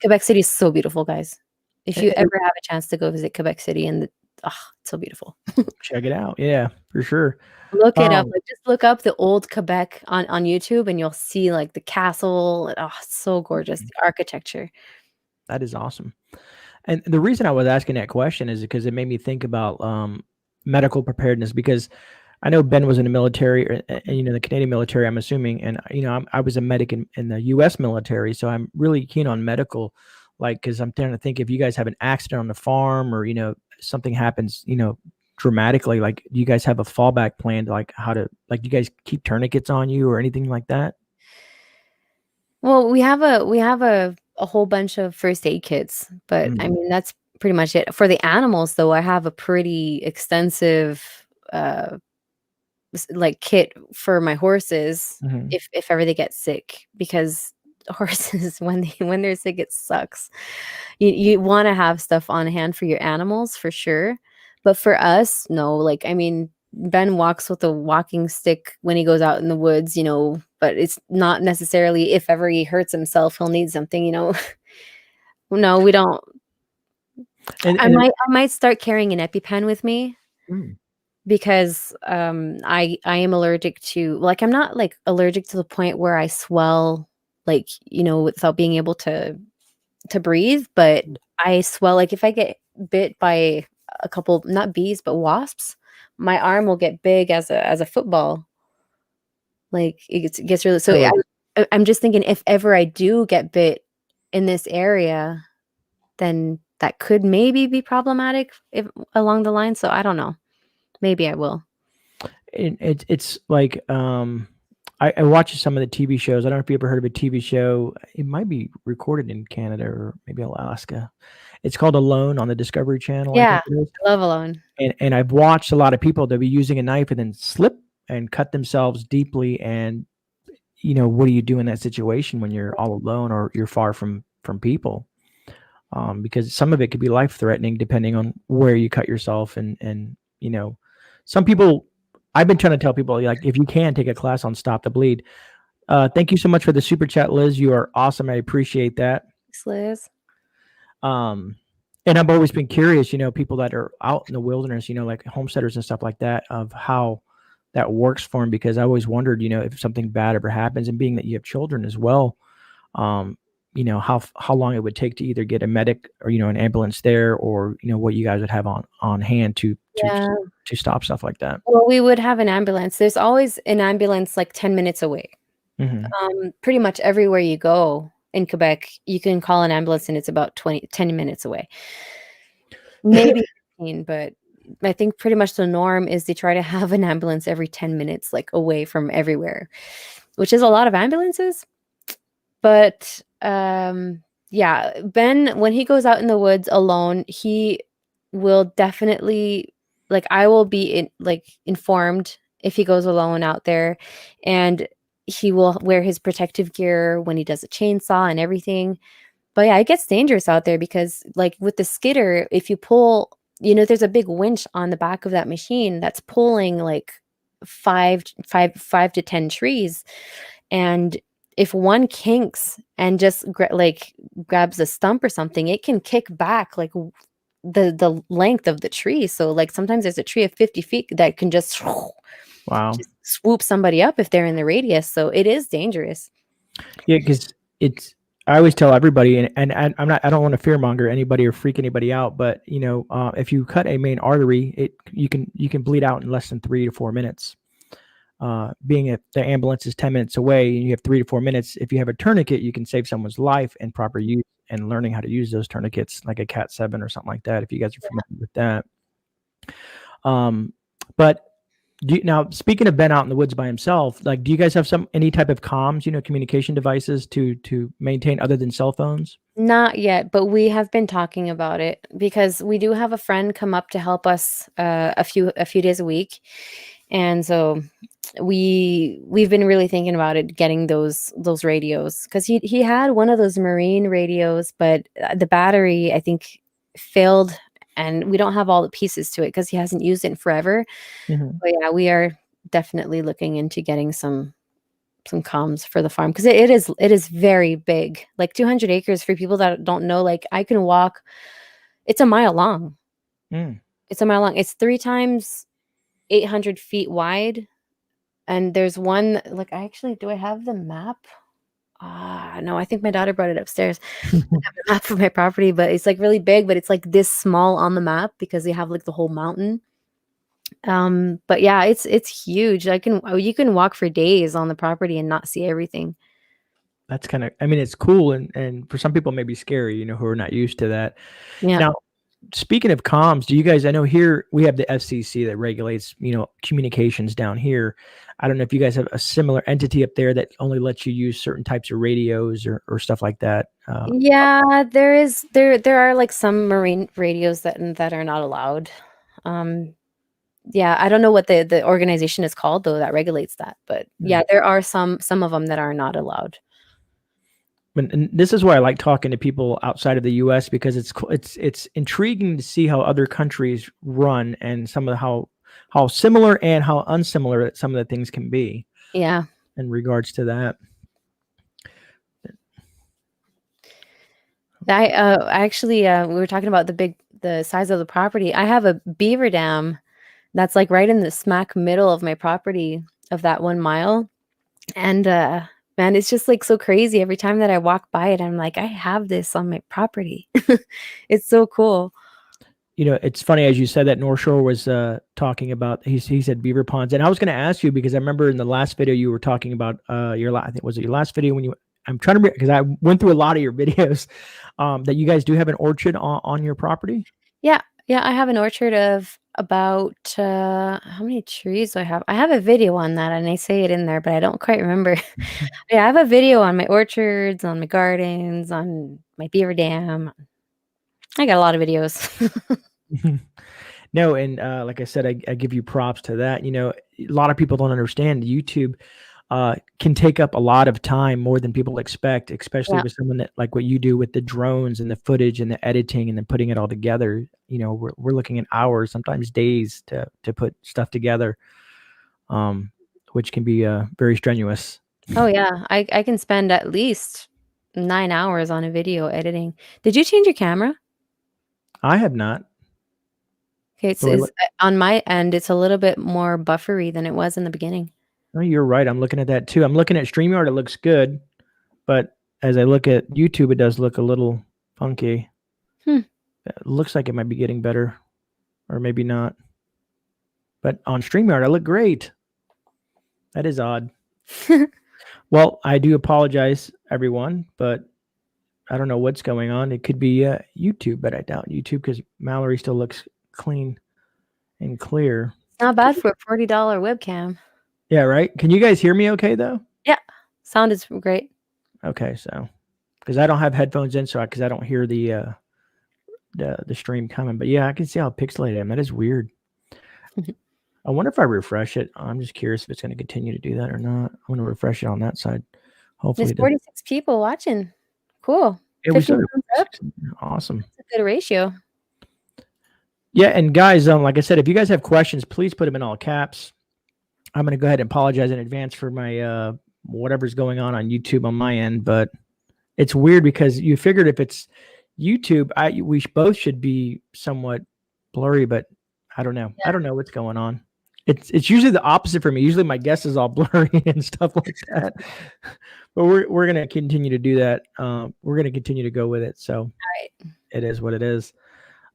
Quebec City is so beautiful, guys. If And- you and ever have a chance to go visit Quebec City, it's so beautiful. check it out. Yeah, for sure. Look it up. Um, Like, just look up the old Quebec on YouTube, and you'll see like the castle. Oh, it's so gorgeous, the architecture. that is awesome. And the reason I was asking that question is because it made me think about medical preparedness because I know Ben was in the military, the Canadian military, I'm assuming, and I was a medic in the U.S. military, so I'm really keen on medical, like because I'm trying to think if you guys have an accident on the farm or something happens, dramatically, like do you guys have a fallback plan to like how to like do you guys keep tourniquets on you or anything like that? Well, we have a whole bunch of first aid kits, but I Mm, mean that's pretty much it. For the animals, though, I have a pretty extensive uh like kit for my horses mhm. if ever they get sick, because horses when they're sick, it sucks. You want to have stuff on hand for your animals for sure, but for us, no. Like, I mean, Ben walks with a walking stick when he goes out in the woods, but it's not necessarily if ever he hurts himself, he'll need something. No, we don't. And I and then, might start carrying an EpiPen with me mm, because I am allergic to, like, I'm not like allergic to the point where I swell, like, without being able to breathe, but I swell, like, if I get bit by a couple, not bees, but wasps, my arm will get big as a football. Like, it gets really, so so it's I'm just thinking if ever I do get bit in this area, then that could maybe be problematic if along the line, so I don't know. Maybe I will. it's like I watch some of the TV shows. I don't know if you ever heard of a TV show. It might be recorded in Canada or maybe Alaska. It's called Alone on the Discovery Channel, I Yeah, think it is. I love Alone. And I've watched a lot of people that be using a knife and then slip and cut themselves deeply. And what do you do in that situation when you're all alone or you're far from people? Because some of it could be life threatening depending on where you cut yourself and some people. I've been trying to tell people like if you can take a class on Stop the Bleed. Thank you so much for the super chat, Liz. You are awesome. I appreciate that. Thanks, Liz. Um, and I've always been curious, people that are out in the wilderness, like homesteaders and stuff like that, of how that works for them. Because I always wondered, if something bad ever happens, and being that you have children as well, um, how long it would take to either get a medic or an ambulance there, or what you guys would have on hand Yeah. to stop stuff like that. Well, we would have an ambulance. There's always an ambulance like 10 minutes away. Hmm. Pretty much everywhere you go in Quebec, you can call an ambulance and it's about 10 minutes away. Maybe 15, but I think pretty much the norm is they try to have an ambulance every 10 minutes, like away from everywhere, which is a lot of ambulances. But yeah, Ben, when he goes out in the woods alone, he will definitely like I will be informed if he goes alone out there, and he will wear his protective gear when he does a chainsaw and everything. But yeah, it gets dangerous out there because like with the skidder, if you pull, there's a big winch on the back of that machine that's pulling like five to 10 trees. And if one kinks and just grabs a stump or something, it can kick back like the length of the tree. So like sometimes there's a tree of 50 feet that can just Wow. just swoop somebody up if they're in the radius. So it is dangerous. Yeah, because I always tell everybody, and I don't want to fearmonger anybody or freak anybody out, but if you cut a main artery, you can bleed out in less than 3 to 4 minutes. Being if the ambulance is 10 minutes away and you have 3 to 4 minutes, if you have a tourniquet, you can save someone's life in proper use and learning how to use those tourniquets, like a Cat 7 or something like that, if you guys are familiar with that. But now, speaking of Ben out in the woods by himself, like, do you guys have any type of comms, communication devices to maintain other than cell phones? Not yet, but we have been talking about it because we do have a friend come up to help us a few days a week, and so we've been really thinking about it, getting those radios because he had one of those marine radios, but the battery I think failed, and we don't have all the pieces to it because he hasn't used it in forever. Mhm. But yeah, we are definitely looking into getting some comms for the farm because it is very big. Like 200 acres for people that don't know, like I can walk, it's a mile long. Mm. It's a mile long. It's 3 times 800 feet wide. And there's one, like do I have the map? No, I think my daughter brought it upstairs. I have the map for my property, but it's like really big, but it's like this small on the map because they have like the whole mountain. But yeah, it's huge. You can walk for days on the property and not see everything. That's kind of, I mean, it's cool, and for some people it may be scary, who are not used to that. Yeah. Now, speaking of comms, do you guys? I know here we have the FCC that regulates, communications down here. I don't know if you guys have a similar entity up there that only lets you use certain types of radios or stuff like that. Yeah, there are like some marine radios that are not allowed. Um, yeah, I don't know what the organization is called though that regulates that, but yeah, there are some of them that are not allowed. And this is why I like talking to people outside of the U.S. because it's intriguing to see how other countries run and some of how similar and how unsimilar some of the things can be. Yeah. In regards to that. I actually we were talking about the size of the property. I have a beaver dam that's like right in the smack middle of my property of that 1 mile. And man, it's just like so crazy every time that I walk by it. I'm like, I have this on my property. It's so cool. It's funny as you said that North Shore was talking about he said beaver ponds, and I was going to ask you because I remember in the last video you were talking about I think was it your last video when you I'm trying to because I went through a lot of your videos that you guys do have an orchard on your property. Yeah, I have an orchard of about how many trees do I have? I have a video on that, and I say it in there, but I don't quite remember. Yeah, I have a video on my orchards, on my gardens, on my beaver dam. I got a lot of videos. No, and like I said, I give you props to that. A lot of people don't understand YouTube can take up a lot of time more than people expect, especially Yeah. with someone that like what you do with the drones and the footage and the editing and then putting it all together. We're looking at hours, sometimes days to put stuff together, which can be very strenuous. Oh yeah, I can spend at least 9 hours on a video editing. Did you change your camera? I have not. Okay, it's on my end, it's a little bit more buffery than it was in the beginning. Oh, you're right. I'm looking at that too. I'm looking at StreamYard. It looks good, but as I look at YouTube, it does look a little funky. It looks like it might be getting better, or maybe not. But on StreamYard, I look great. That is odd. Well, I do apologize, everyone, but I don't know what's going on. It could be YouTube, but I doubt YouTube because Mallory still looks clean and clear. Not bad for a $40 webcam. Yeah, right? Can you guys hear me okay, though? Yeah, sound is great. Okay, so because I don't have headphones in, so because I don't hear the stream coming. But yeah, I can see how pixelated I am. That is weird. I wonder if I refresh it. I'm just curious if it's going to continue to do that or not. I'm going to refresh it on that side. Hopefully There's it does. 46 people watching. Cool. It was 50 thumbs up. awesome. That's a good ratio. Yeah, and guys, like I said, if you guys have questions, please put them in all caps. I'm going to go ahead and apologize in advance for my whatever's going on YouTube on my end, but it's weird because you figured if it's YouTube, we both should be somewhat blurry, but I don't know. Yeah. I don't know what's going on. It's usually the opposite for me. Usually my guest is all blurry and stuff like that. But we're gonna continue to do that. We're gonna continue to go with it. So It is what it is.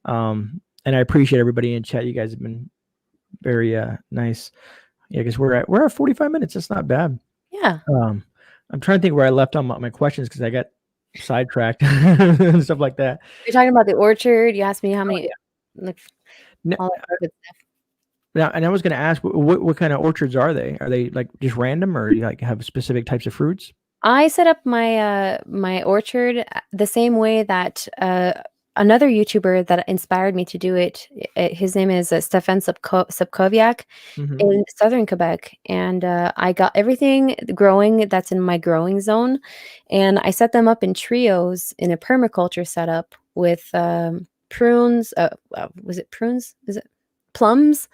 And I appreciate everybody in chat. You guys have been very nice. Yeah, because we're at 45 minutes. That's not bad. Yeah. I'm trying to think where I left on my questions because I got sidetracked and stuff like that. You're talking about the orchard. You asked me how many. Like, all that good stuff. Now, and I was going to ask, what kind of orchards are they? Are they like just random, or you like have specific types of fruits? I set up my my orchard the same way that another YouTuber that inspired me to do it. His name is Stefan Subkowiak in southern Quebec, and I got everything growing that's in my growing zone, and I set them up in trios in a permaculture setup with prunes. Was it prunes? Is it plums?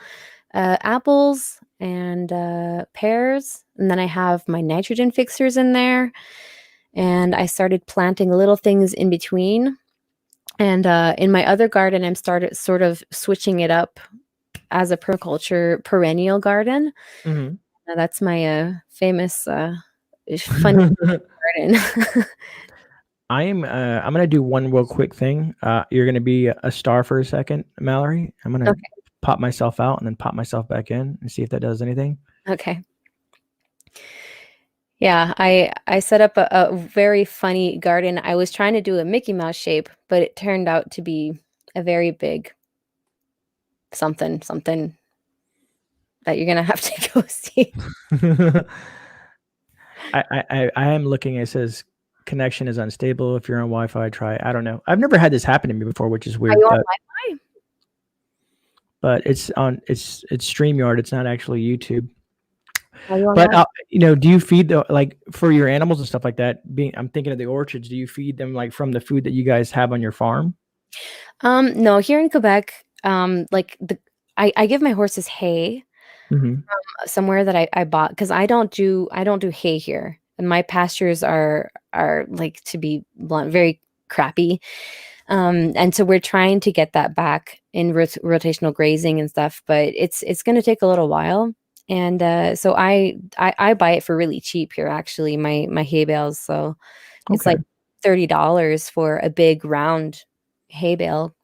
Apples and pears, and then I have my nitrogen fixers in there, and I started planting little things in between. And in my other garden, I'm started sort of switching it up as a permaculture perennial garden. Now, that's my famous funny garden. I'm gonna do one real quick thing. You're gonna be a star for a second, Mallory. I'm gonna pop myself out and then pop myself back in and see if that does anything. Okay. Yeah, I set up a very funny garden. I was trying to do a Mickey Mouse shape, but it turned out to be a very big something that you're gonna have to go see. I am looking. It says connection is unstable. If you're on Wi-Fi, try. I don't know. I've never had this happen to me before, which is weird. Are you on Wi-Fi? But it's StreamYard. It's not actually YouTube. But do you feed like for your animals and stuff like that? I'm thinking of the orchards. Do you feed them like from the food that you guys have on your farm? No, here in Quebec, like I give my horses hay from somewhere that I bought because I don't do hay here, and my pastures are like, to be blunt, very crappy. And so we're trying to get that back in rotational grazing and stuff, but it's going to take a little while. And so I buy it for really cheap here, actually, my hay bales. So it's like $30 for a big round hay bale.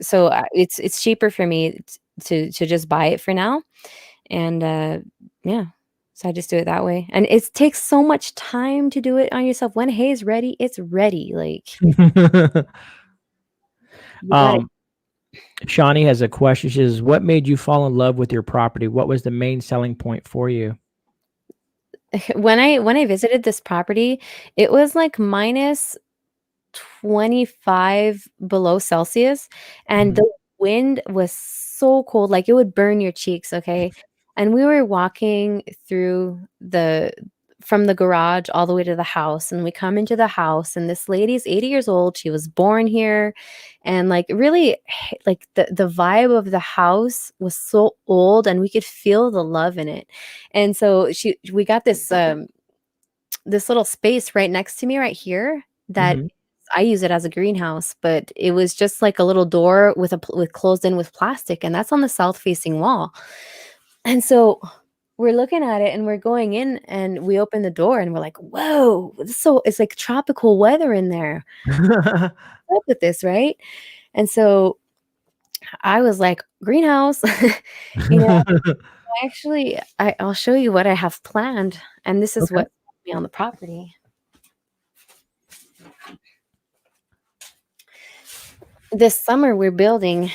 So it's cheaper for me to just buy it for now. And yeah, so I just do it that way. And it takes so much time to do it on yourself. When hay is ready, it's ready. Like Shawnee has a question. She says, what made you fall in love with your property? What was the main selling point for you? When I visited this property, it was like minus 25 below Celsius, and the wind was so cold, like it would burn your cheeks. Okay. And we were walking through from the garage all the way to the house, and we come into the house, and this lady's 80 years old. She was born here, and like really, like the vibe of the house was so old, and we could feel the love in it. And so we got this this little space right next to me right here that I use it as a greenhouse, but it was just like a little door with closed in with plastic, and that's on the south facing wall. And so we're looking at it, and we're going in, and we open the door, and we're like, whoa, it's like tropical weather in there. Look at this, right? And so I was like, greenhouse. Actually, I'll show you what I have planned, and this is what me on the property. This summer we're building.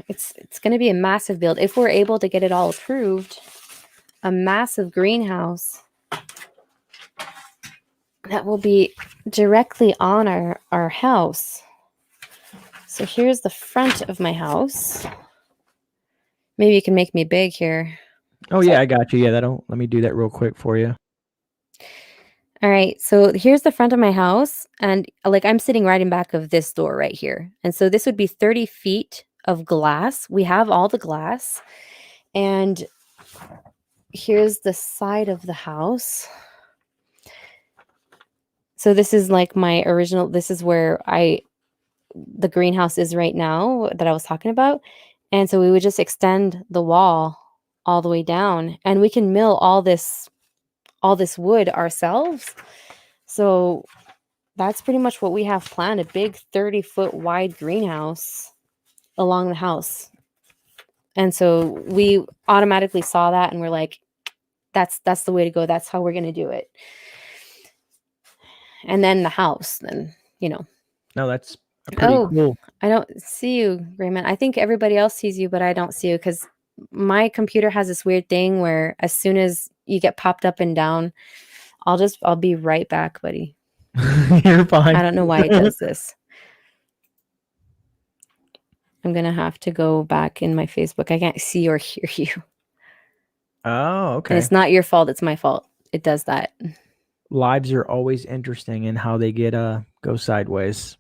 It's going to be a massive build if we're able to get it all approved. A massive greenhouse that will be directly on our house. So here's the front of my house. Maybe you can make me big here. Oh yeah, I got you. Yeah, let me do that real quick for you. All right, so here's the front of my house, and like I'm sitting right in back of this door right here. And so this would be 30 feet of glass. We have all the glass. And here's the side of the house. So this is like my original, this is where the greenhouse is right now that I was talking about. And so we would just extend the wall all the way down, and we can mill all this wood ourselves. So that's pretty much what we have planned, a big 30-foot wide greenhouse along the house. And so we automatically saw that and we're like, that's the way to go. That's how we're going to do it. And then the house, then, No, that's pretty cool. I don't see you, GreyMan. I think everybody else sees you, but I don't see you because my computer has this weird thing where as soon as you get popped up and down, I'll be right back, buddy. You're fine. I don't know why it does this. I'm going to have to go back in my Facebook. I can't see or hear you. Oh, okay. And it's not your fault. It's my fault. It does that. Lives are always interesting in how they get go sideways.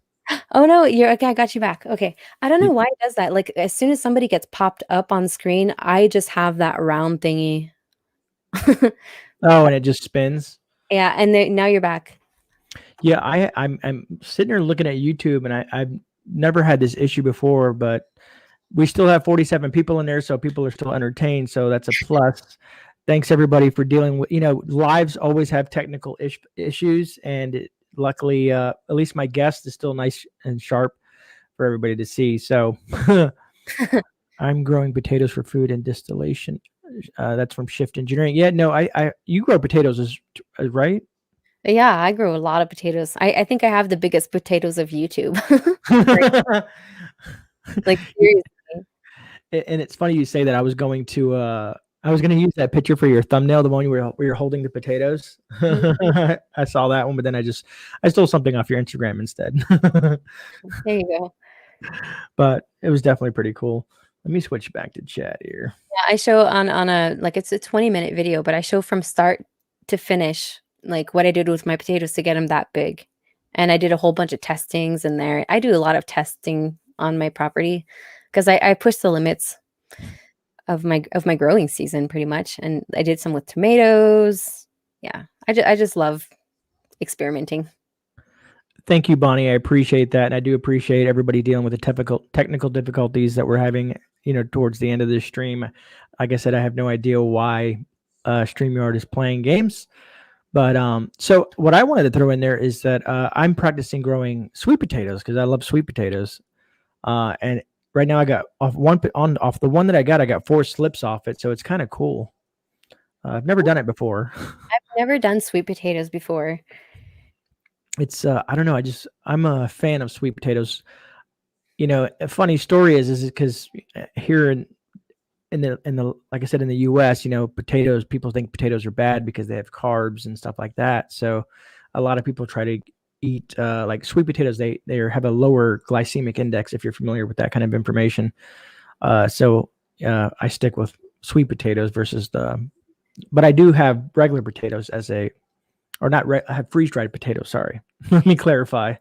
Oh no, you're okay. I got you back. Okay. I don't know why it does that. Like as soon as somebody gets popped up on screen, I just have that round thingy. Oh, and it just spins. Yeah, and now you're back. Yeah, I'm sitting here looking at YouTube, and I've never had this issue before, but we still have 47 people in there, so people are still entertained. So that's a plus. Thanks everybody for dealing with. Lives always have technical issues, and luckily, at least my guest is still nice and sharp for everybody to see. So I'm growing potatoes for food and distillation. That's from Shift Engineering. Yeah, no, you grow potatoes, right? Yeah, I grow a lot of potatoes. I think I have the biggest potatoes of YouTube. Like seriously. And it's funny you say that. I was going to use that picture for your thumbnail, the one where you're holding the potatoes. Mm-hmm. I saw that one, but then I stole something off your Instagram instead. There you go. But it was definitely pretty cool. Let me switch back to chat here. Yeah, I show on a like it's a 20-minute video, but I show from start to finish like what I did with my potatoes to get them that big. And I did a whole bunch of testings in there. I do a lot of testing on my property because I push the limits of my growing season pretty much. And I did some with tomatoes. Yeah, I just love experimenting. Thank you, Bonnie. I appreciate that. And I do appreciate everybody dealing with the technical difficulties that we're having, towards the end of this stream. Like I said, I have no idea why StreamYard is playing games. But so what I wanted to throw in there is that I'm practicing growing sweet potatoes because I love sweet potatoes. And right now I got off the one that I got 4 slips off it. So it's kind of cool. I've never done it before. I've never done sweet potatoes before. It's I don't know. I'm a fan of sweet potatoes. A funny story is because here in the like I said in the U.S., potatoes. People think potatoes are bad because they have carbs and stuff like that. So a lot of people try to eat like sweet potatoes. They have a lower glycemic index if you're familiar with that kind of information. So I stick with sweet potatoes versus but I do have regular potatoes I have freeze-dried potatoes. Sorry. Let me clarify.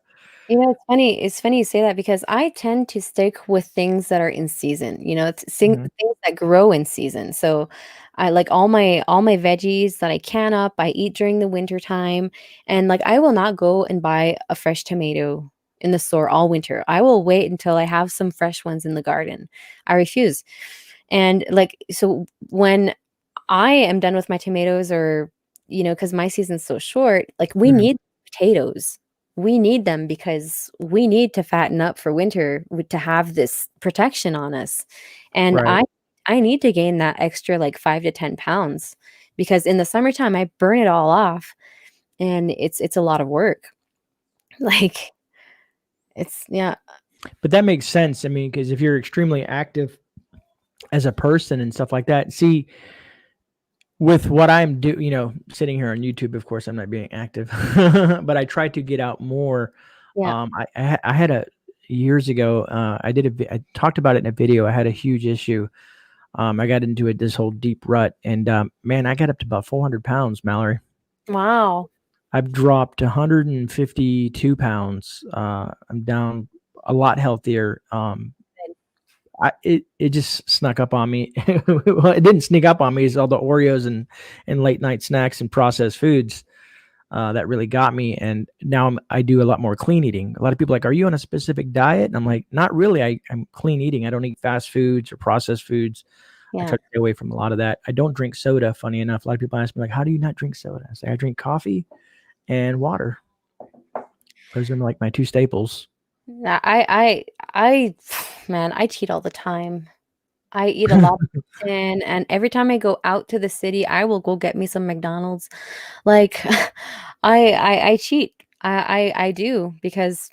It's funny. It's funny you say that because I tend to stick with things that are in season. It's things that grow in season. So I like all my veggies that I can up, I eat during the winter time. And like I will not go and buy a fresh tomato in the store all winter. I will wait until I have some fresh ones in the garden. I refuse. And like so when I am done with my tomatoes or because my season's so short, like we need potatoes. We need them because we need to fatten up for winter to have this protection on us. And Right. I need to gain that extra like 5 to 10 pounds because in the summertime I burn it all off and it's a lot of work. Like yeah. But that makes sense. I mean, because if you're extremely active as a person and stuff like that, see, with what I'm sitting here on YouTube, of course, I'm not being active, but I try to get out more. Yeah. I had years ago, I talked about it in a video. I had a huge issue I got into it this whole deep rut, and man, I got up to about 400 pounds, Mallory. Wow. I've dropped 152 pounds. I'm down a lot healthier. It just snuck up on me. Well, it didn't sneak up on me. It's all the Oreos and late night snacks and processed foods that really got me. And now I do a lot more clean eating. A lot of people are like, are you on a specific diet? And I'm like, not really. I'm clean eating. I don't eat fast foods or processed foods. I Yeah. try to stay away from a lot of that. I don't drink soda. Funny enough, a lot of people ask me like, how do you not drink soda? I say I drink coffee and water. Those are like my two staples. Yeah, man, I cheat all the time. I eat a lot of chicken, and every time I go out to the city, I will go get me some McDonald's. Like, I cheat. I do because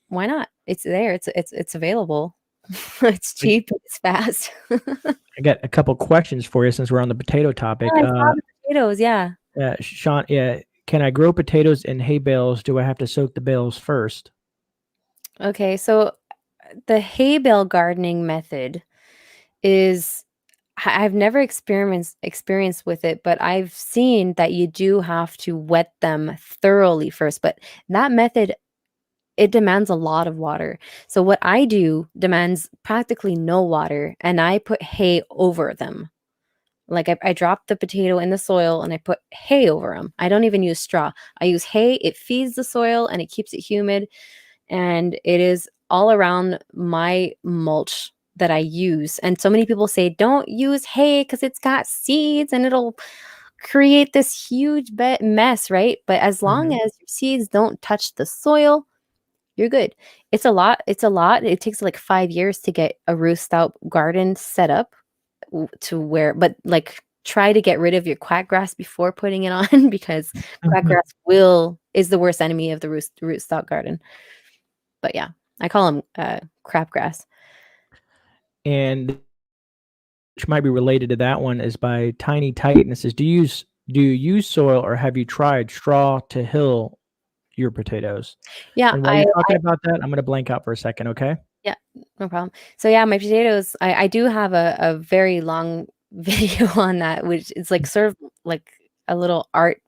why not? It's there. It's available. It's I cheap. It's fast. I got a couple questions for you since we're on the potato topic. I saw the potatoes. Yeah. Sean, yeah, can I grow potatoes in hay bales? Do I have to soak the bales first? Okay. So the hay bale gardening method is I've never experienced with it, but I've seen that you do have to wet them thoroughly first, but that method, it demands a lot of water. So what I do demands practically no water, and I put hay over them. Like I drop the potato in the soil and I put hay over them. I don't even use straw. I use hay. It feeds the soil and it keeps it humid, and it is all around my mulch that I use. And so many people say, don't use hay because it's got seeds and it'll create this huge mess, right? But as long Mhm. as your seeds don't touch the soil, you're good. It's a lot. It's a lot. It takes like 5 years to get a roost out garden set up to where, but like try to get rid of your quackgrass before putting it on because quackgrass is the worst enemy of the root stock garden. But yeah, I call them crapgrass. And which might be related to that one is by Tiny Titan. It says, do you use soil or have you tried straw to hill your potatoes? Yeah, And while you're talking about that, I'm going to blank out for a second, okay? yeah, no problem. So yeah, my potatoes, I do have a very long video on that, which is like sort of like a little art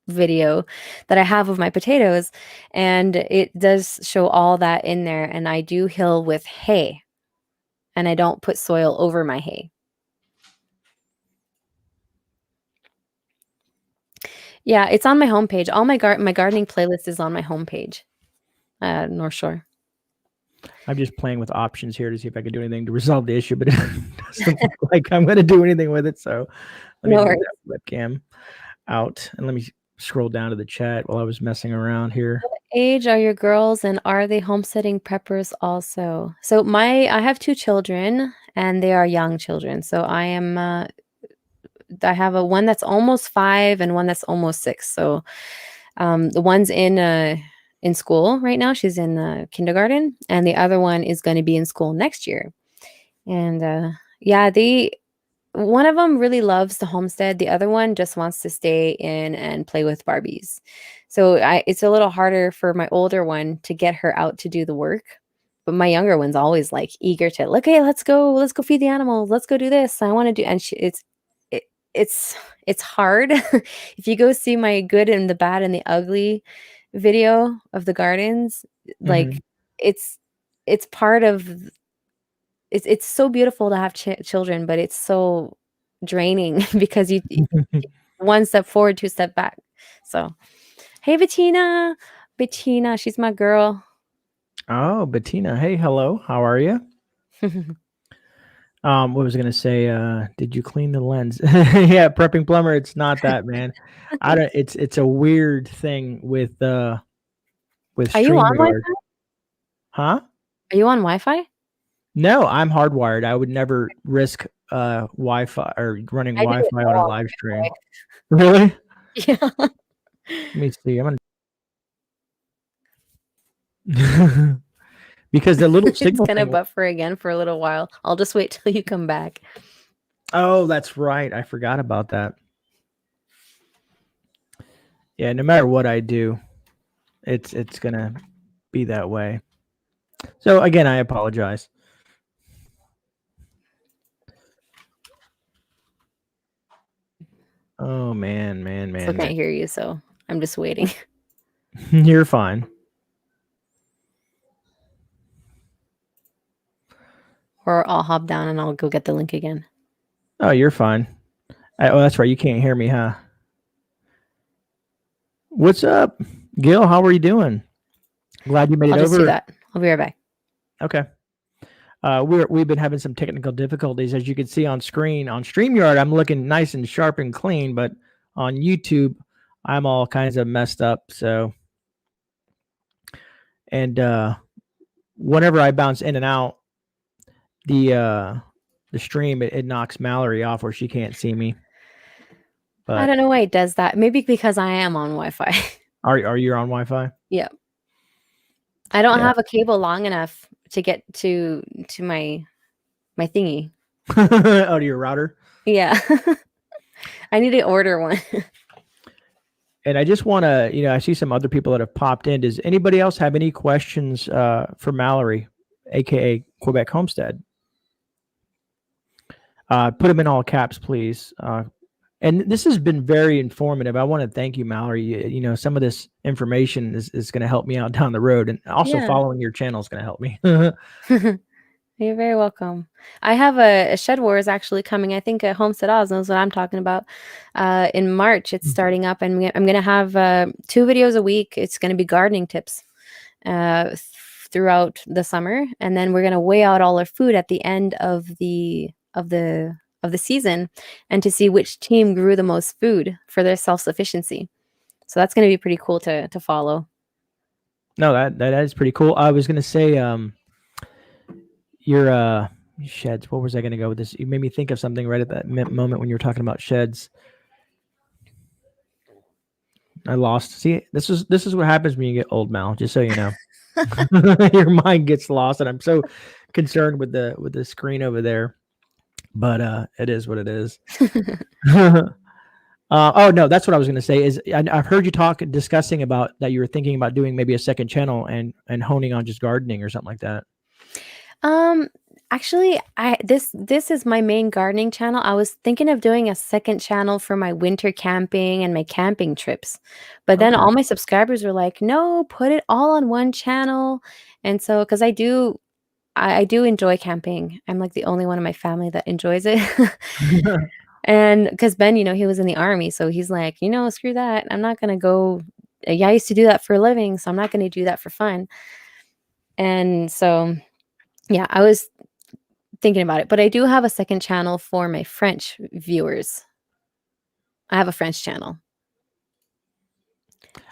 video that I have of my potatoes, and it does show all that in there. And I do hill with hay, and I don't put soil over my hay. Yeah, it's on my homepage. All my gardening playlist is on my homepage, North Shore. I'm just playing with options here to see if I can do anything to resolve the issue, but it doesn't look like I'm going to do anything with it. So let me No move worries. that webcam out and let me scroll down to the chat while I was messing around here. What age are your girls, and are they homesteading preppers also? So I have 2 children, and they are young children. So I have a one that's almost 5 and one that's almost 6. So the one's in school right now. She's in kindergarten, and the other one is going to be in school next year. And yeah, one of them really loves the homestead. The other one just wants to stay in and play with Barbies. So it's a little harder for my older one to get her out to do the work. But my younger one's always like eager to, look, hey, let's go feed the animals. Let's go do this. I want to do, and it, it's hard. If you go see my good and the bad and the ugly video of the gardens, like Mhm. it's it's part of it's so beautiful to have children, but it's so draining because you one step forward, two step back. So, hey, Bettina, she's my girl. Oh, Bettina. Hey, hello. How are you? What was I gonna say? Did you clean the lens? Yeah, prepping plumber. It's not that, man. I don't. It's a weird thing with Are you on StreamYard. Wi-Fi? Huh? Are you on Wi-Fi? No, I'm hardwired. I would never risk Wi-Fi or running I do it Wi-Fi on a all live stream. the Really? time. Yeah. Let me see. I'm gonna because the little It's signal gonna thing. buffer again for a little while. I'll just wait till you come back. Oh, that's right. I forgot about that. Yeah, no matter what I do, it's gonna be that way. So again, I apologize. Oh man, Still can't man. hear you, so I'm just waiting. You're fine. Or I'll hop down and I'll go get the link again. Oh, you're fine. Oh, that's right. You can't hear me, huh? What's up, Gil? How are you doing? Glad you made I'll it just do over. that. I'll be right back. Okay. We've been having some technical difficulties, as you can see on screen. On StreamYard, I'm looking nice and sharp and clean, but on YouTube, I'm all kinds of messed up. So, and whenever I bounce in and out, the stream it knocks Mallory off where she can't see me. I But don't know why it does that. Maybe because I am on Wi-Fi. are you on Wi-Fi? Yeah. I don't Yeah. have a cable long enough to get to my thingy. Oh, to your router. Yeah. I need to order one. And I just want to, I see some other people that have popped in. Does anybody else have any questions for Mallory, aka Quebec Homestead? Put them in all caps, please. And this has been very informative. I want to thank you, Mallory. Some of this information is going to help me out down the road, and also Yeah. following your channel is going to help me. You're very welcome. I have a Shed Wars actually coming. I think Homestead Oz knows what I'm talking about. In March, it's starting up, and I'm going to have 2 videos a week. It's going to be gardening tips throughout the summer, and then we're going to weigh out all our food at the end of the season, and to see which team grew the most food for their self-sufficiency. So that's going to be pretty cool to follow. No, that is pretty cool. I was going to say, your sheds. What was I going to go with this? You made me think of something right at that moment when you were talking about sheds. I lost. See, this is what happens when you get old, Mal. Just so you know, your mind gets lost, and I'm so concerned with the screen over there. But it is what it is. Oh no, that's what I was going to say. Is I've heard you discussing about that you were thinking about doing maybe a second channel and honing on just gardening or something like that. Actually, this is my main gardening channel. I was thinking of doing a second channel for my winter camping and my camping trips. But then Okay. all my subscribers were like, "No, put it all on one channel." And so cuz I do enjoy camping. I'm like the only one in my family that enjoys it. And cuz Ben, he was in the army, so he's like, "Screw that. I'm not going to go yeah, I used to do that for a living, so I'm not going to do that for fun." And so yeah, I was thinking about it, but I do have a second channel for my French viewers. I have a French channel.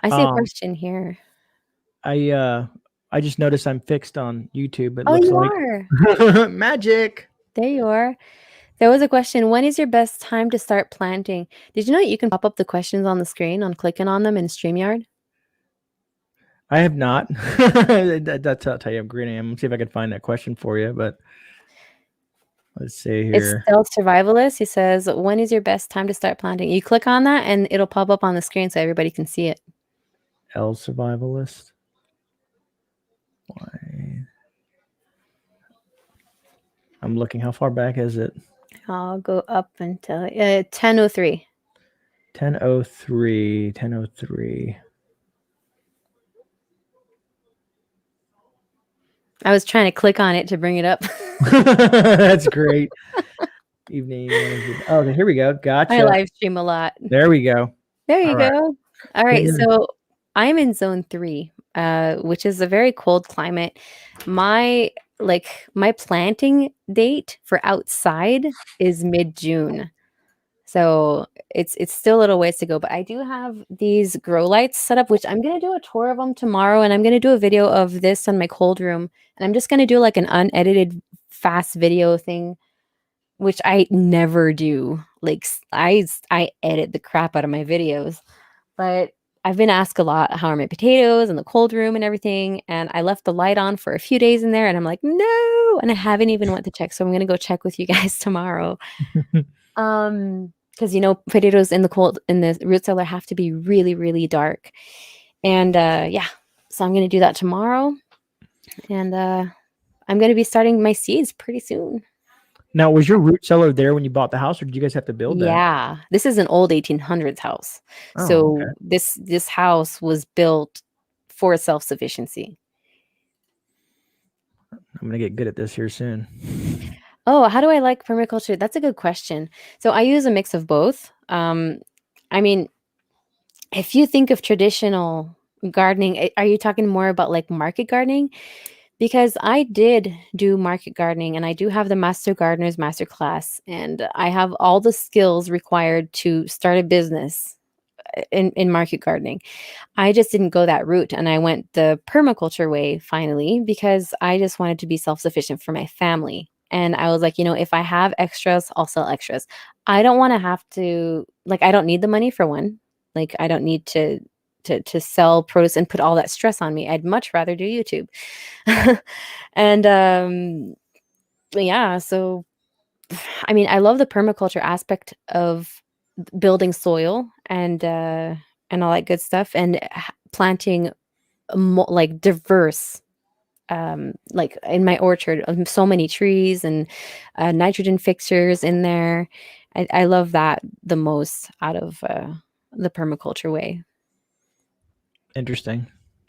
I see a um, question here. I just noticed I'm fixed on YouTube. It Oh, looks you like are. magic. There you are. There was a question. When is your best time to start planting? Did you know that you can pop up the questions on the screen on clicking on them in StreamYard? I have not. That's how tell you how green I am. Let's see if I can find that question for you. But let's see It's here. still survivalist. He says, when is your best time to start planting? You click on that and it'll pop up on the screen so everybody can see it. L survivalist. Why? I'm looking. How far back is it? I'll go up until 10:03. 10:03. 10:03. I was trying to click on it to bring it up. That's great. Evening. Oh, here we go. Gotcha. I live stream a lot. There we go. There you All go. All right, Yeah. so I'm in zone 3, which is a very cold climate. My planting date for outside is mid-June. So it's still a little ways to go, but I do have these grow lights set up, which I'm gonna do a tour of them tomorrow, and I'm gonna do a video of this on my cold room, and I'm just gonna do like an unedited fast video thing, which I never do. Like I edit the crap out of my videos. But I've been asked a lot, how are my potatoes and the cold room and everything, and I left the light on for a few days in there, and I'm like, "No," and I haven't even went to check, so I'm gonna go check with you guys tomorrow. Because potatoes in the root cellar have to be really, really dark. And, yeah, so I'm gonna do that tomorrow, and, I'm gonna be starting my seeds pretty soon. Now, was your root cellar there when you bought the house, or did you guys have to build that? Yeah, this is an old 1800s house. Oh, okay. So this house was built for self-sufficiency. I'm gonna get good at this here soon. Oh, how do I like permaculture? That's a good question. So I use a mix of both. I mean, if you think of traditional gardening, are you talking more about like market gardening? Because I did do market gardening and I do have the Master Gardener's Master Class, and I have all the skills required to start a business in market gardening. I just didn't go that route and I went the permaculture way finally because I just wanted to be self-sufficient for my family. And I was like, if I have extras, I'll sell extras. I don't want to have to, like, I don't need the money for one. Like, I don't need to sell produce and put all that stress on me. I'd much rather do YouTube. And yeah, so I mean, I love the permaculture aspect of building soil and all that good stuff, and planting like diverse, like in my orchard, so many trees and nitrogen fixtures in there. I love that the most out of the permaculture way. Interesting.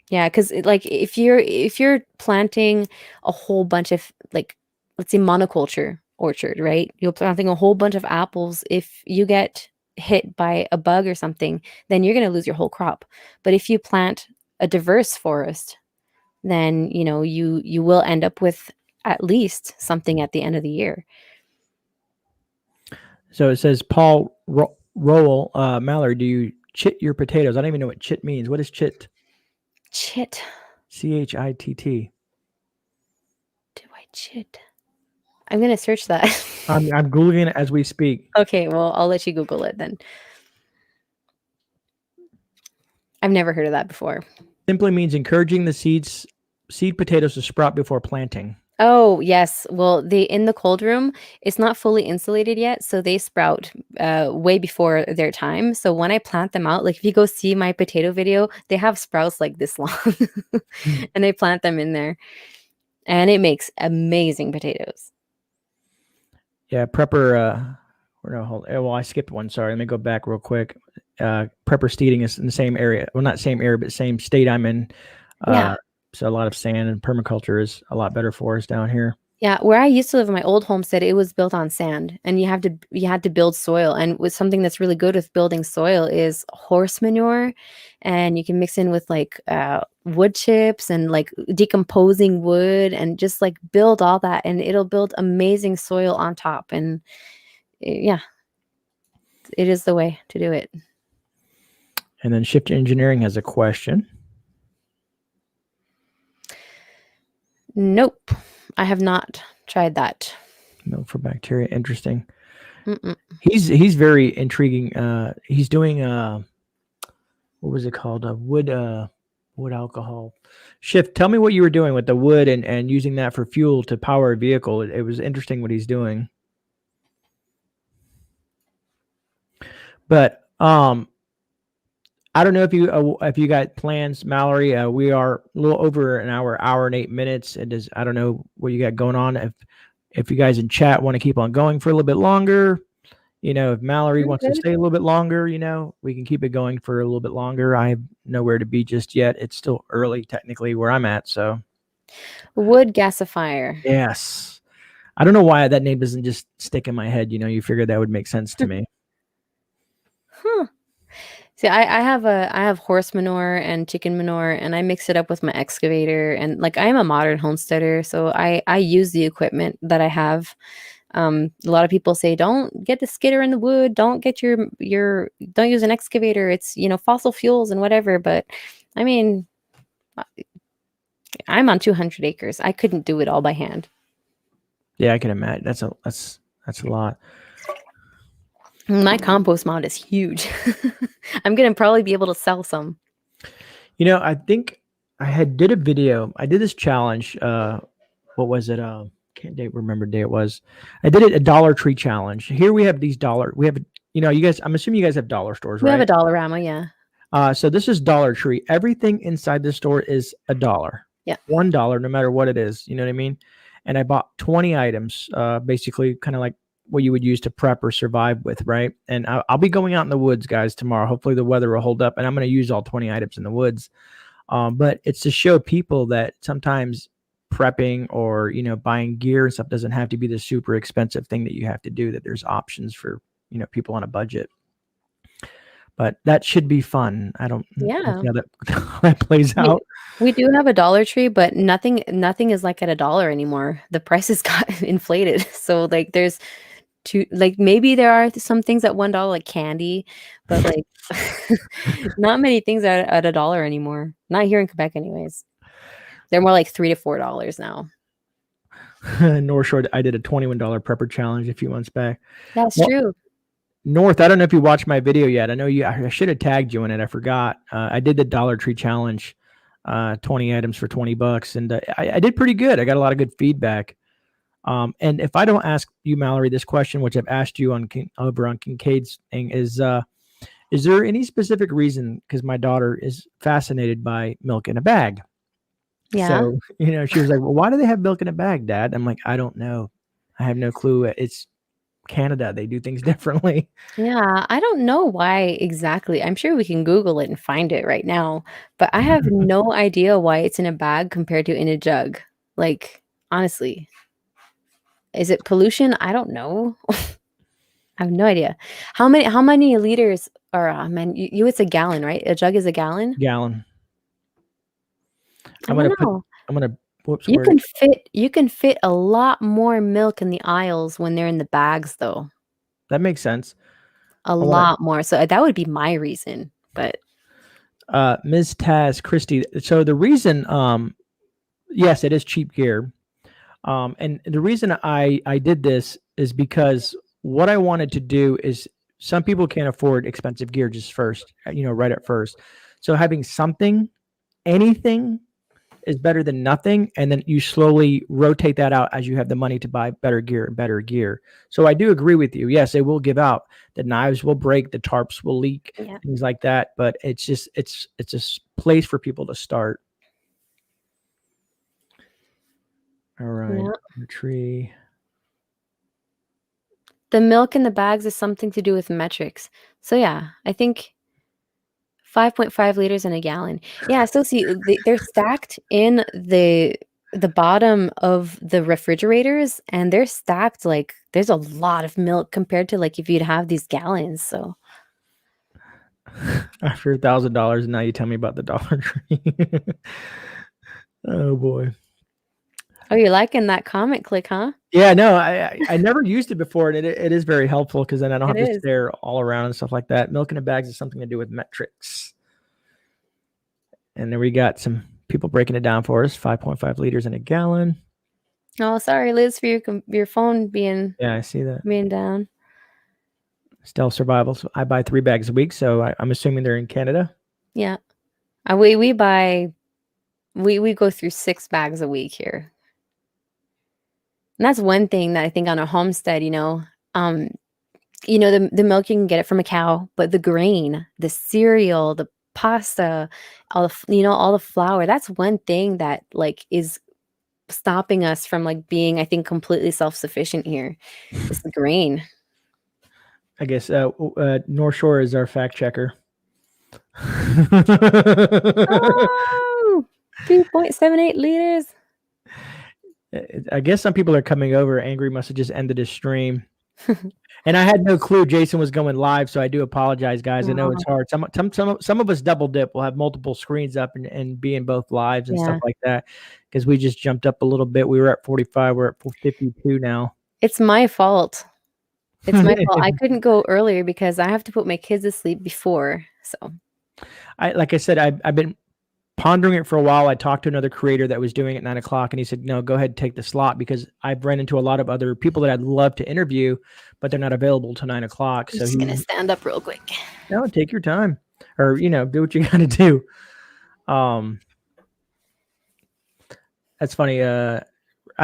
Yeah, because like if you're planting a whole bunch of, like, let's say monoculture orchard, right? You're planting a whole bunch of apples. If you get hit by a bug or something, then you're going to lose your whole crop. But if you plant a diverse forest, then you will end up with at least something at the end of the year. So it says Paul Rowell, Mallory, do you chit your potatoes? I don't even know what chit means. What is chit? Chit. CHITT. Do I chit? I'm going to search that. I'm Googling it as we speak. Okay, well, I'll let you Google it then. I've never heard of that before. Simply means encouraging the seed potatoes to sprout before planting. Oh, yes. Well, in the cold room, it's not fully insulated yet, so they sprout way before their time. So when I plant them out, like if you go see my potato video, they have sprouts like this long, and I plant them in there, and it makes amazing potatoes. Yeah, prepper. Well, I skipped one. Sorry, let me go back real quick. Prepper steeding is in the same area. Well, not same area, but same state I'm in. Yeah. So a lot of sand, and permaculture is a lot better for us down here. Yeah, where I used to live in my old homestead, it was built on sand, and you had to build soil. And with something that's really good with building soil is horse manure, and you can mix in with like wood chips and like decomposing wood, and just like build all that, and it'll build amazing soil on top. And yeah, it is the way to do it. And then Shift Engineering has a question. Nope, I have not tried that. Milk for bacteria. Interesting. He's very intriguing. He's doing what was it called? Wood alcohol. Shift. Tell me what you were doing with the wood and using that for fuel to power a vehicle. It was interesting what he's doing. But I don't know if you got plans, Mallory. We are a little over an hour and 8 minutes. I don't know what you got going on. If you guys in chat want to keep on going for a little bit longer, if Mallory wants to stay a little bit longer, we can keep it going for a little bit longer. I have nowhere to be just yet. It's still early technically where I'm at. So wood gasifier. Yes. I don't know why that name doesn't just stick in my head. You figured that would make sense to me. Huh. See, I have horse manure and chicken manure, and I mix it up with my excavator. And like, I'm a modern homesteader, so I use the equipment that I have. A lot of people say, don't get the skidder in the wood, don't get don't use an excavator. It's, fossil fuels and whatever. But I mean, I'm on 200 acres. I couldn't do it all by hand. Yeah, I can imagine. That's a lot. My compost mound is huge. I'm going to probably be able to sell some. I think I did a video. I did this challenge. What was it? Can't remember the day it was. I did it a Dollar Tree challenge. Here we have these we have, you guys, I'm assuming you guys have dollar stores, right? We have a Dollarama, yeah. So this is Dollar Tree. Everything inside the store is $1. Yeah. $1, no matter what it is. You know what I mean? and I bought 20 items, basically kind of like what you would use to prep or survive with, right? And I'll be going out in the woods, guys, tomorrow. Hopefully the weather will hold up, and I'm going to use all 20 items in the woods. But it's to show people that sometimes prepping or buying gear and stuff doesn't have to be the super expensive thing that you have to do. That there's options for people on a budget. But that should be fun. I don't we'll Yeah. see how that, how that plays We out. we do have a Dollar Tree, but nothing is like at $1 anymore. The prices got inflated. So like there's two like maybe there are some things at $1 like candy, but like not many things are at $1 anymore. Not here in Quebec anyways. They're more like $3 to $4 now. North Shore, I did a $21 prepper challenge a few months back. That's Well, true. North, I don't know if you watched my video yet. I know I should have tagged you in it. I forgot. I did the Dollar Tree challenge, 20 items for $20, and I did pretty good. I got a lot of good feedback. And if I don't ask you, Mallory, this question, which I've asked you on over on Kincaid's thing, is there any specific reason? Because my daughter is fascinated by milk in a bag. Yeah. So she was like, "Well, why do they have milk in a bag, Dad?" I'm like, "I don't know. I have no clue. It's Canada. They do things differently." Yeah, I don't know why exactly. I'm sure we can Google it and find it right now, but I have no idea why it's in a bag compared to in a jug. Like, honestly, is it pollution? I don't know. I have no idea. How many liters are man, it's a gallon, right? A jug is a gallon? Gallon. I don't know. I'm gonna whoops, You where can fit a lot more milk in the aisles when they're in the bags though. that makes sense. A I want lot more. So that would be my reason. But to Ms. Taz Christie. So the reason, yes, it is cheap gear. And the reason I did this is because what I wanted to do is some people can't afford expensive gear just first, right at first. So having something, anything is better than nothing. And then you slowly rotate that out as you have the money to buy better gear and better gear. So I do agree with you. Yes, it will give out. The knives will break, the tarps will leak, yeah. things like that. But it's just, it's a place for people to start. All right. Yeah. The tree. The milk in the bags is something to do with metrics. So yeah, I think 5.5 liters in a gallon. Yeah, so see, they're stacked in the bottom of the refrigerators, and they're stacked like there's a lot of milk compared to like if you'd have these gallons. So After $1,000, and now you tell me about the Dollar Tree. Oh boy. oh, you're liking that comment click, huh? Yeah, no, I never used it before, and it is very helpful because then I don't It have to is. stare all around and stuff like that. Milk in the bags is something to do with metrics. And then we got some people breaking it down for us. 5.5 liters in a gallon. Oh, sorry, Liz, for your phone being Yeah, I see that. down. Stealth survival. So I buy 3 bags a week, so I'm assuming they're in Canada. Yeah. We buy we go through 6 bags a week here. And that's one thing that I think on a homestead, the milk you can get it from a cow, but the grain, the cereal, the pasta, all the flour, that's one thing that like is stopping us from like being, I think, completely self-sufficient here. It's the grain. I guess North Shore is our fact checker. Oh, 3.78 liters. I guess some people are coming over angry. Must have just ended his stream. And I had no clue Jason was going live, so I do apologize, guys. I know it's hard. Some of us double dip. We'll have multiple screens up and be in both lives and stuff Yeah. like that because we just jumped up a little bit. We were at 45. We're at 52 now. It's my fault. It's my fault. I couldn't go earlier because I have to put my kids to sleep before. So Like I said, I've been pondering it for a while. I talked to another creator that was doing it at 9 o'clock, and he said, "No, go ahead and take the slot," because I've run into a lot of other people that I'd love to interview, but they're not available till 9 o'clock. I'm So just gonna stand up real quick. no, take your time, or do what you got to do. That's funny. I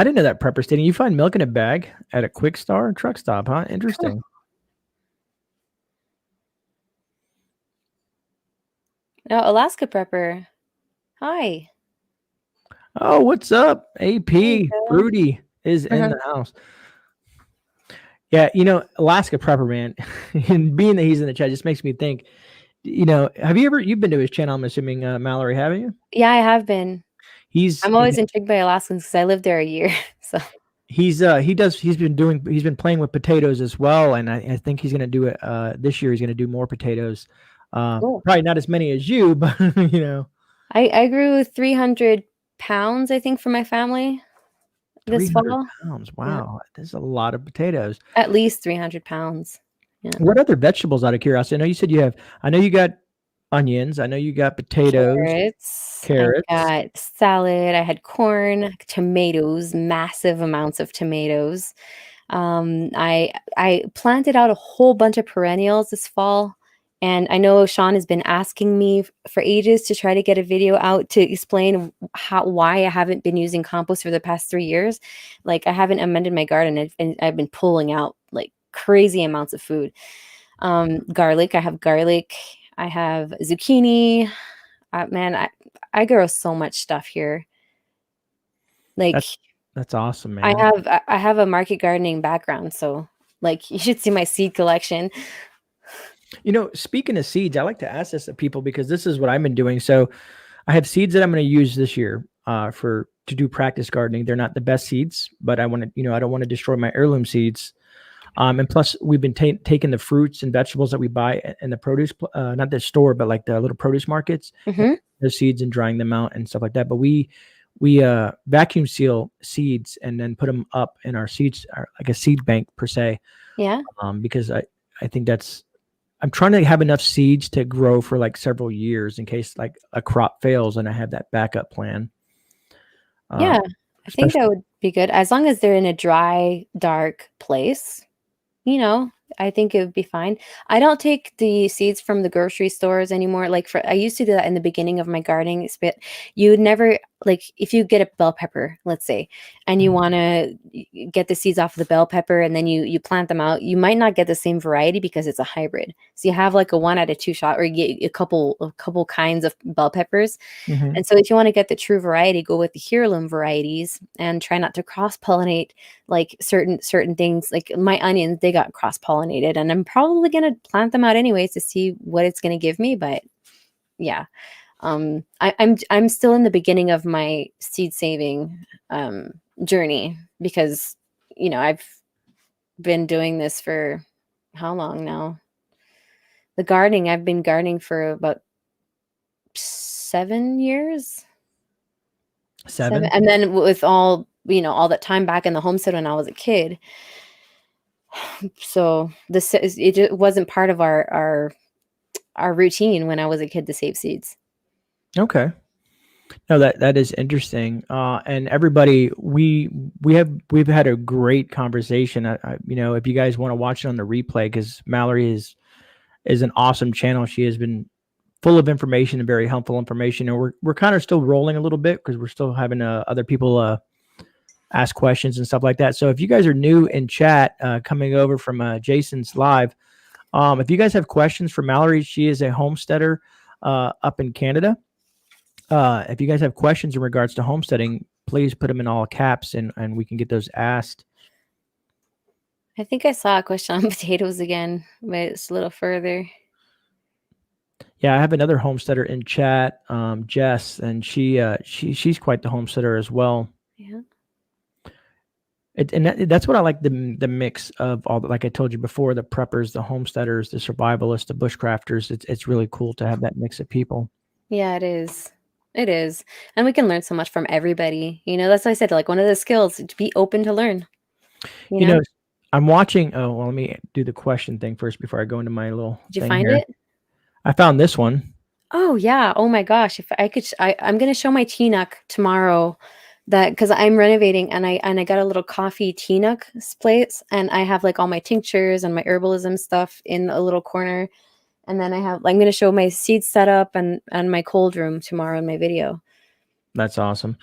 didn't know that prepper stating you find milk in a bag at a quick star truck stop, huh? Interesting. Now, Alaska Prepper. Hi. Oh, what's up? There you AP go. Fruity is in Uh-huh. the house. Yeah, Alaska Prepper Man, and being that he's in the chat just makes me think. Have you've been to his channel? I'm assuming, Mallory, haven't you? Yeah, I have been. He's I'm always intrigued by Alaskans because I lived there a year. So he's been playing with potatoes as well, and I think he's gonna do it this year. He's gonna do more potatoes. cool. Probably not as many as you, but I grew 300 pounds, I think, for my family this 300 fall. pounds. Yeah, Wow, there's a lot of potatoes. at least 300 pounds. Yeah. What other vegetables, out of curiosity? I know you said you have. I know you got onions. I know you got potatoes, Carrots, I carrots. got salad, I had corn, tomatoes, massive amounts of tomatoes. I planted out a whole bunch of perennials this fall, and I know Sean has been asking me for ages to try to get a video out to explain why I haven't been using compost for the past 3 years. Like I haven't amended my garden, and I've been pulling out like crazy amounts of food. Garlic, I have garlic, I have zucchini. Man, I grow so much stuff here. Like That's that's awesome, I man. have I have a market gardening background, so like you should see my seed collection. Speaking of seeds, I like to ask this of people because this is what I've been doing. So I have seeds that I'm going to use this year for to do practice gardening. They're not the best seeds, but I want to, I don't want to destroy my heirloom seeds. And plus, we've been taking the fruits and vegetables that we buy in the produce, not the store, but like the little produce markets, and Mhm. the seeds and drying them out and stuff like that. But we vacuum seal seeds and then put them up in our seeds, like a seed bank per se, Yeah. because I think I'm trying to have enough seeds to grow for like several years in case like a crop fails and I have that backup plan. Yeah. I think Especially that would be good as long as they're in a dry, dark place. You know, I think it would be fine. I don't take the seeds from the grocery stores anymore. Like I used to do that in the beginning of my gardening. But you would never like if you get a bell pepper, let's say, and you want to get the seeds off of the bell pepper, and then you plant them out. You might not get the same variety because it's a hybrid. So you have like a 1 out of 2 shot, or you get a couple kinds of bell peppers. Mhm. And so if you want to get the true variety, go with the heirloom varieties and try not to cross pollinate like certain things. Like my onions, they got cross pollinated, and I'm probably gonna plant them out anyways to see what it's gonna give me. But yeah, I'm still in the beginning of my seed saving journey because I've been doing this for how long now? The gardening, I've been gardening for about 7 years. Seven, 7. and then with all that time back in the homestead when I was a kid. So it just wasn't part of our routine when I was a kid to save seeds. Okay. No, that is interesting. And everybody, we've had a great conversation. If you guys want to watch it on the replay, because Mallory is an awesome channel. She has been full of information and very helpful information. And we're kind of still rolling a little bit because we're still having other people ask questions and stuff like that. So if you guys are new in chat, coming over from Jason's live, if you guys have questions for Mallory, she is a homesteader up in Canada. If you guys have questions in regards to homesteading, please put them in all caps and we can get those asked. I think I saw a question on potatoes again, but it's a little further. Yeah, I have another homesteader in chat, Jess, and she's quite the homesteader as well. Yeah. That's what I like, the mix of all the, like I told you before, the preppers, the homesteaders, the survivalists, the bushcrafters. It's really cool to have that mix of people. Yeah, it is. It is. And we can learn so much from everybody. That's why I said, like, one of the skills to be open to learn, you You know? know, I'm watching. Oh, well, let me do the question thing first before I go into my little Did you thing find here. it? I found this one. Oh, yeah. Oh my gosh. If I could, I'm going to show my tea nook tomorrow because I'm renovating and I got a little coffee tea nook place and I have like all my tinctures and my herbalism stuff in a little corner. And then I'm going to show my seed setup and my cold room tomorrow in my video. That's awesome.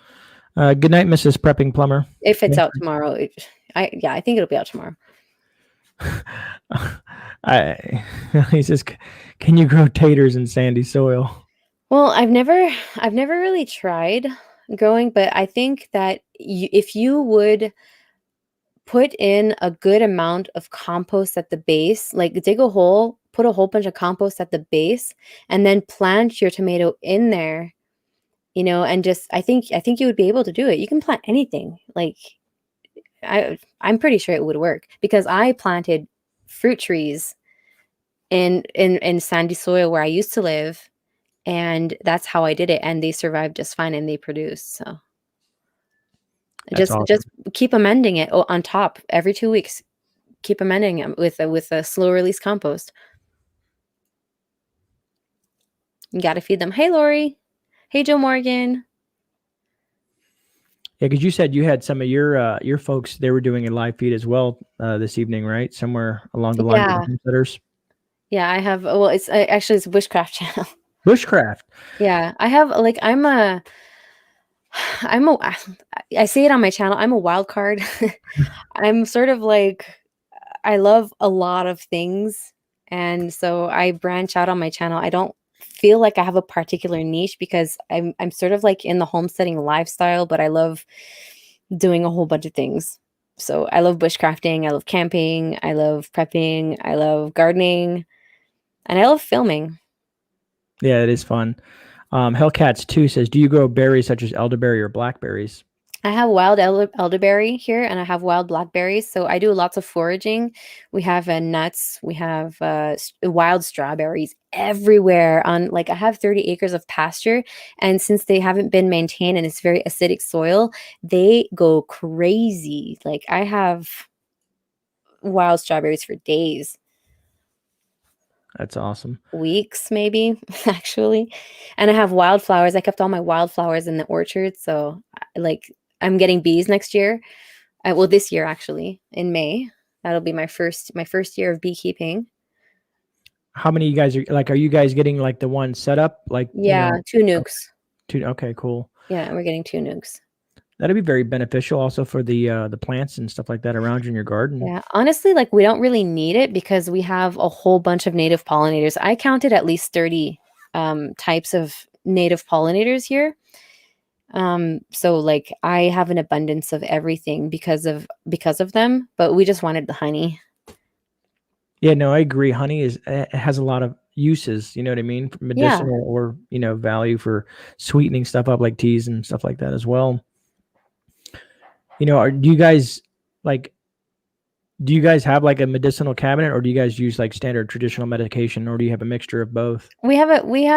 Good night, Mrs. Prepping Plumber. If it's out tomorrow. I think it'll be out tomorrow. He says, "Can you grow taters in sandy soil?" Well, I've never really tried growing, but I think that if you would put in a good amount of compost at the base, like dig a hole, put a whole bunch of compost at the base, and then plant your tomato in there, and just I think you would be able to do it. You can plant anything. Like I'm pretty sure it would work because I planted fruit trees in sandy soil where I used to live, and that's how I did it, and they survived just fine and they produced. So That's just awesome. keep amending it on top every 2 weeks. Keep amending it with a slow release compost. You got to feed them. Hey, Lori. Hey, Joe Morgan. Yeah, because you said you had some of your folks, they were doing a live feed as well this evening, right? Somewhere along the lines of the Yeah. homesteaders. Yeah, I have. Well, it's a bushcraft channel. Bushcraft. Yeah, I have like I'm a I say it on my channel. I'm a wild card. I'm sort of like I love a lot of things, and so I branch out on my channel. I don't feel like I have a particular niche because I'm sort of like in the homesteading lifestyle, but I love doing a whole bunch of things. So I love bushcrafting, I love camping, I love prepping, I love gardening, and I love filming. Yeah, it is fun. Hellcats 2 says, do you grow berries such as elderberry or blackberries? I have wild elderberry here, and I have wild blackberries. So I do lots of foraging. We have nuts. We have wild strawberries everywhere. On like I have 30 acres of pasture, and since they haven't been maintained and it's very acidic soil, they go crazy. Like I have wild strawberries for days, That's awesome. weeks maybe actually. And I have wildflowers. I kept all my wildflowers in the orchard, so like I'm getting bees next year. Well, this year actually in May. That'll be my first year of beekeeping. How many of you guys are you guys getting like the one set up? Like, Yeah, two okay, nukes. okay, cool. Yeah, we're getting two nukes. That'd be very beneficial also for the plants and stuff like that around you in your garden. Yeah, honestly, like we don't really need it because we have a whole bunch of native pollinators. I counted at least 30 types of native pollinators here. So like I have an abundance of everything because of them, but we just wanted the honey. Yeah, no, I agree. Honey it has a lot of uses, you know what I mean? For Yeah. medicinal or, value for sweetening stuff up like teas and stuff like that as well. Do you guys like do you guys have like a medicinal cabinet, or do you guys use like standard traditional medication, or do you have a mixture of both? We have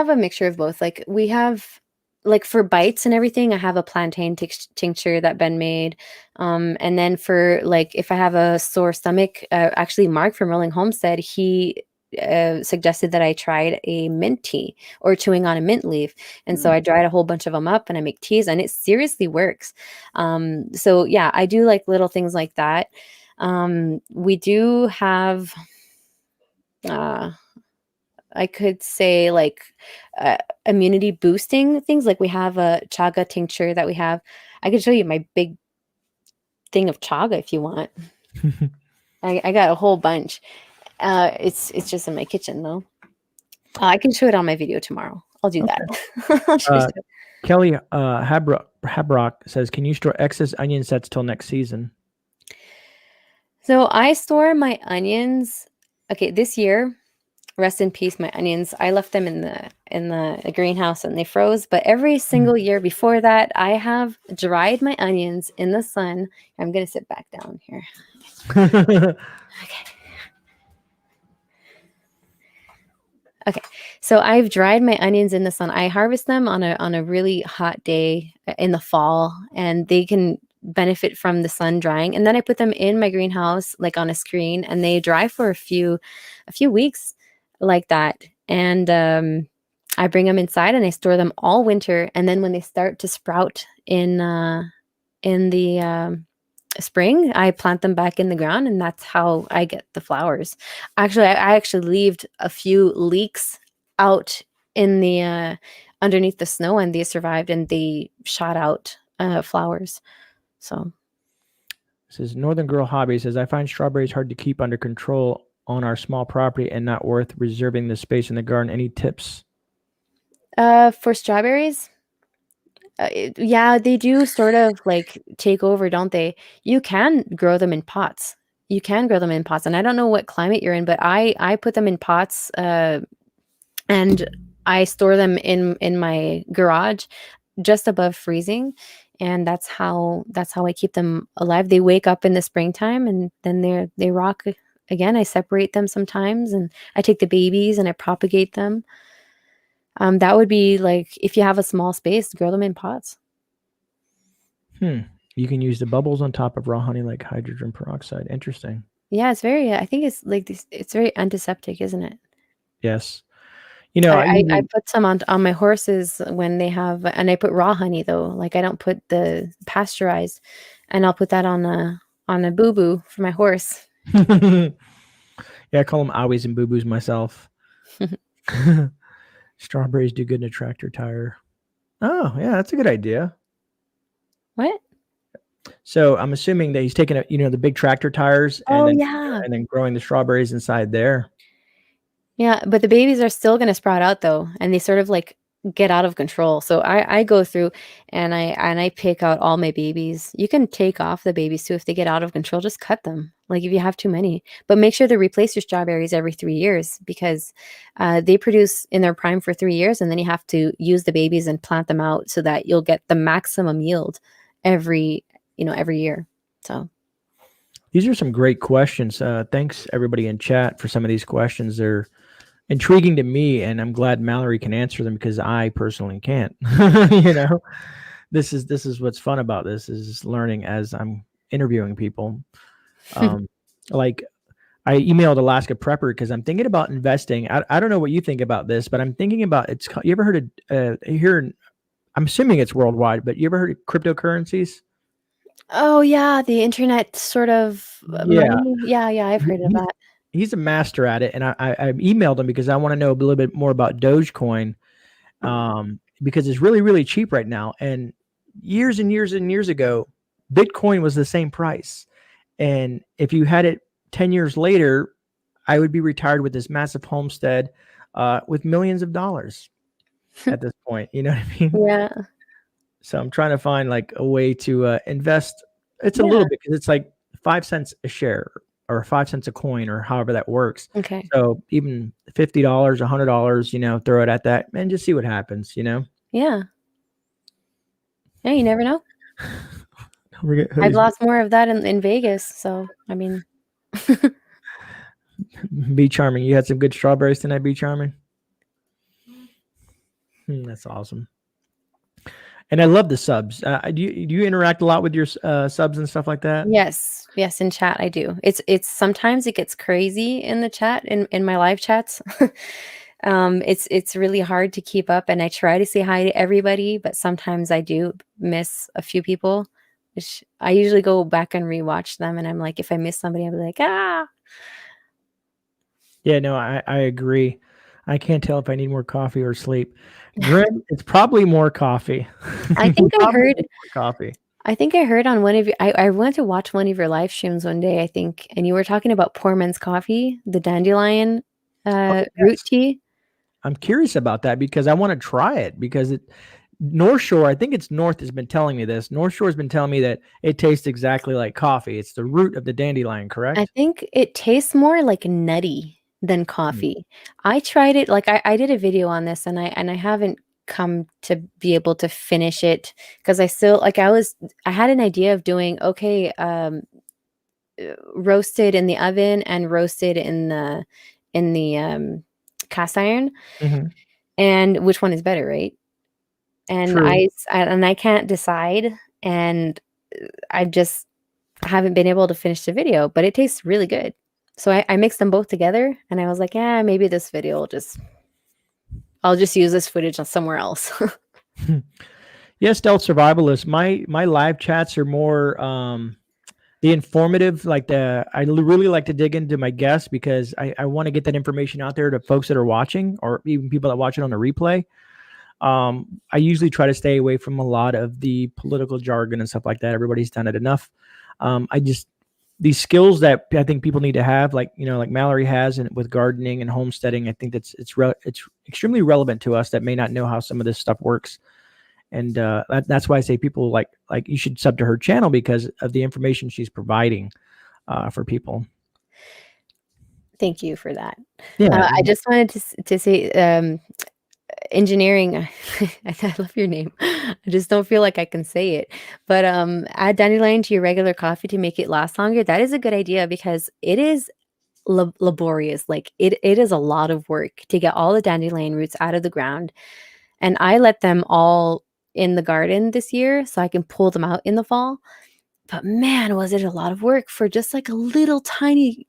a mixture of both. Like we have like for bites and everything, I have a plantain tincture that Ben made. And then for like if I have a sore stomach, actually Mark from Rolling Homestead, he suggested that I tried a mint tea or chewing on a mint leaf. And so I dried a whole bunch of them up and I make teas and it seriously works. So yeah, I do like little things like that. We do have uh I could say like immunity boosting things. Like we have a chaga tincture that we have. I could show you my big thing of chaga if you want. I got a whole bunch. It's just in my kitchen though. I can show it on my video tomorrow. I'll do that. Okay. I'll just- Kelly Habrock says, can you store excess onion sets till next season? so I store my onions. Okay, this year, rest in peace, my onions. I left them in the greenhouse and they froze. But every single year before that, I have dried my onions in the sun. I'm gonna sit back down here. Okay. So I've dried my onions in the sun. I harvest them on a really hot day in the fall, and they can benefit from the sun drying. And then I put them in my greenhouse, like on a screen, and they dry for a few weeks like that. And I bring them inside and I store them all winter. And then when they start to sprout in the spring, I plant them back in the ground, and that's how I get the flowers. Actually, I actually left a few leeks out in the underneath the snow, and they survived, and they shot out flowers. So Says Northern Girl Hobby says, I find strawberries hard to keep under control on our small property and not worth reserving the space in the garden. Any tips? for strawberries, Yeah, they do sort of like take over, don't they? You can grow them in pots. You can grow them in pots, and I don't know what climate you're in, but I put them in pots, and I store them in my garage just above freezing, and that's how I keep them alive. They wake up in the springtime, and then they rock again. I separate them sometimes, and I take the babies and I propagate them. That would be like if you have a small space, grow them in pots. You can use the bubbles on top of raw honey like hydrogen peroxide. Interesting. Yeah, it's very I think it's like this it's very antiseptic, isn't it? Yes. You know, I put some on my horses when they have and I put raw honey though. Like I don't put the pasteurized, and I'll put that on a boo-boo for my horse. yeah, I call them owies and boo-boos myself. Strawberries do good in a tractor tire. Oh, yeah, that's a good idea. What? So I'm assuming that he's taking the big tractor tires Oh, yeah. and then growing the strawberries inside there. Yeah, but the babies are still gonna sprout out though, and they sort of like get out of control. So I go through and I pick out all my babies. You can take off the babies too if they get out of control. Just cut them. Like if you have too many, but make sure to replace your strawberries every 3 years because they produce in their prime for 3 years, and then you have to use the babies and plant them out so that you'll get the maximum yield every every year. So These are some great questions. Thanks everybody in chat for some of these questions. They're intriguing to me, and I'm glad Mallory can answer them because I personally can't. This is what's fun about this is learning as I'm interviewing people. Like I emailed Alaska Prepper because I'm thinking about investing. I don't know what you think about this, but I'm thinking about you ever heard of here? I'm assuming it's worldwide, but you ever heard of cryptocurrencies? oh yeah, the internet sort of Yeah, money. Yeah, I've heard of that. he's a master at it, and I emailed him because I want to know a little bit more about Dogecoin, because it's really really cheap right now. And years and years and years ago, Bitcoin was the same price, and if you had it 10 years later, I would be retired with this massive homestead, with millions of dollars at this point. You know what I mean? Yeah. So I'm trying to find like a way to invest. It's a Yeah. little bit because it's like 5 cents a share or 5 cents a coin or however that works. Okay. So even $50, $100, throw it at that and just see what happens. Yeah. Yeah, you never know. I've Who's lost more of that in Vegas, so I mean, Be Charming? You had some good strawberries tonight, Be Charming. That's awesome. And I love the subs. Do you interact a lot with your subs and stuff like that? yes, in chat I do. It's sometimes it gets crazy in the chat in my live chats. It's really hard to keep up, and I try to say hi to everybody, but sometimes I do miss a few people, which I usually go back and rewatch them, and I'm like, if I miss somebody, I'll be like, ah. Yeah, no, I agree. I can't tell if I need more coffee or sleep. Grim, it's probably more coffee. I think I heard coffee. I think I heard on one of your I went to watch one of your live streams one day, I think, and you were talking about poor man's coffee, the dandelion root Yes. tea. I'm curious about that because I want to try it because North Shore, I think it's North has been telling me this. North Shore has been telling me that it tastes exactly like coffee. It's the root of the dandelion, correct? I think it tastes more like nutty than coffee. I tried it, like I did a video on this, and I haven't come to be able to finish it because I still like I had an idea of doing roasted in the oven and roasted in the cast iron, and which one is better, right? And True. I can't decide, and I just haven't been able to finish the video, but it tastes really good. So I mixed them both together, and I was like, yeah, maybe this video I'll just use this footage on somewhere else. Yes, Stealth Survivalist. My live chats are more the informative, like I really like to dig into my guests because I want to get that information out there to folks that are watching or even people that watch it on the replay. I usually try to stay away from a lot of the political jargon and stuff like that. Everybody's done it enough. These skills that I think people need to have, like Mallory has, and with gardening and homesteading, I think it's extremely relevant to us that may not know how some of this stuff works. And that's why I say people like you should sub to her channel because of the information she's providing for people. Thank you for that. Yeah. I just wanted to say, engineering. I love your name. I just don't feel like I can say it. But add dandelion to your regular coffee to make it last longer. That is a good idea because it is laborious. Like it is a lot of work to get all the dandelion roots out of the ground. And I let them all in the garden this year so I can pull them out in the fall. But man, was it a lot of work for just like a little tiny.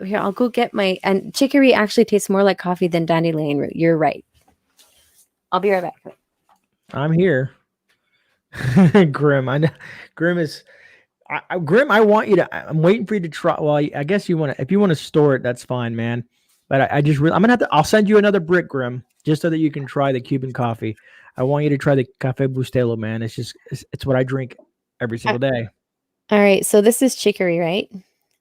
Here, I'll go get my. And chicory actually tastes more like coffee than dandelion root. You're right. I'll be right back. I'm here. Grim. I know. Grim is. Grim, I want you to. I'm waiting for you to try. Well, I guess you want to. If you want to store it, that's fine, man. But I just really, I'm gonna have to. I'll send you another brick, Grim, just so that you can try the Cuban coffee. I want you to try the Cafe Bustelo, man. It's just, it's what I drink every single day. All right, so this is chicory, right?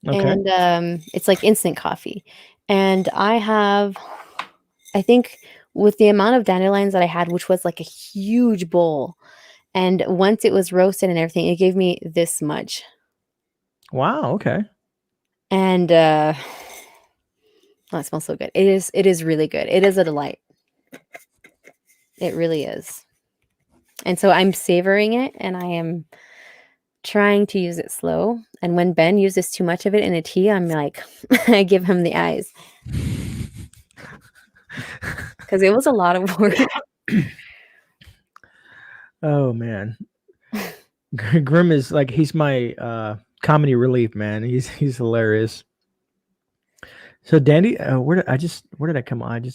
Okay. And it's like instant coffee. And I think with the amount of dandelions that I had, which was like a huge bowl, and once it was roasted and everything, it gave me this much. Wow. Okay. And oh, it smells so good. It is really good. It is a delight. It really is. And so I'm savoring it and I am trying to use it slow. And when Ben uses too much of it in a tea, I'm like, I give him the eyes. Because it was a lot of work. Oh man. Grim is like, he's my comedy relief, man. He's hilarious. So Dandy, where did I come on?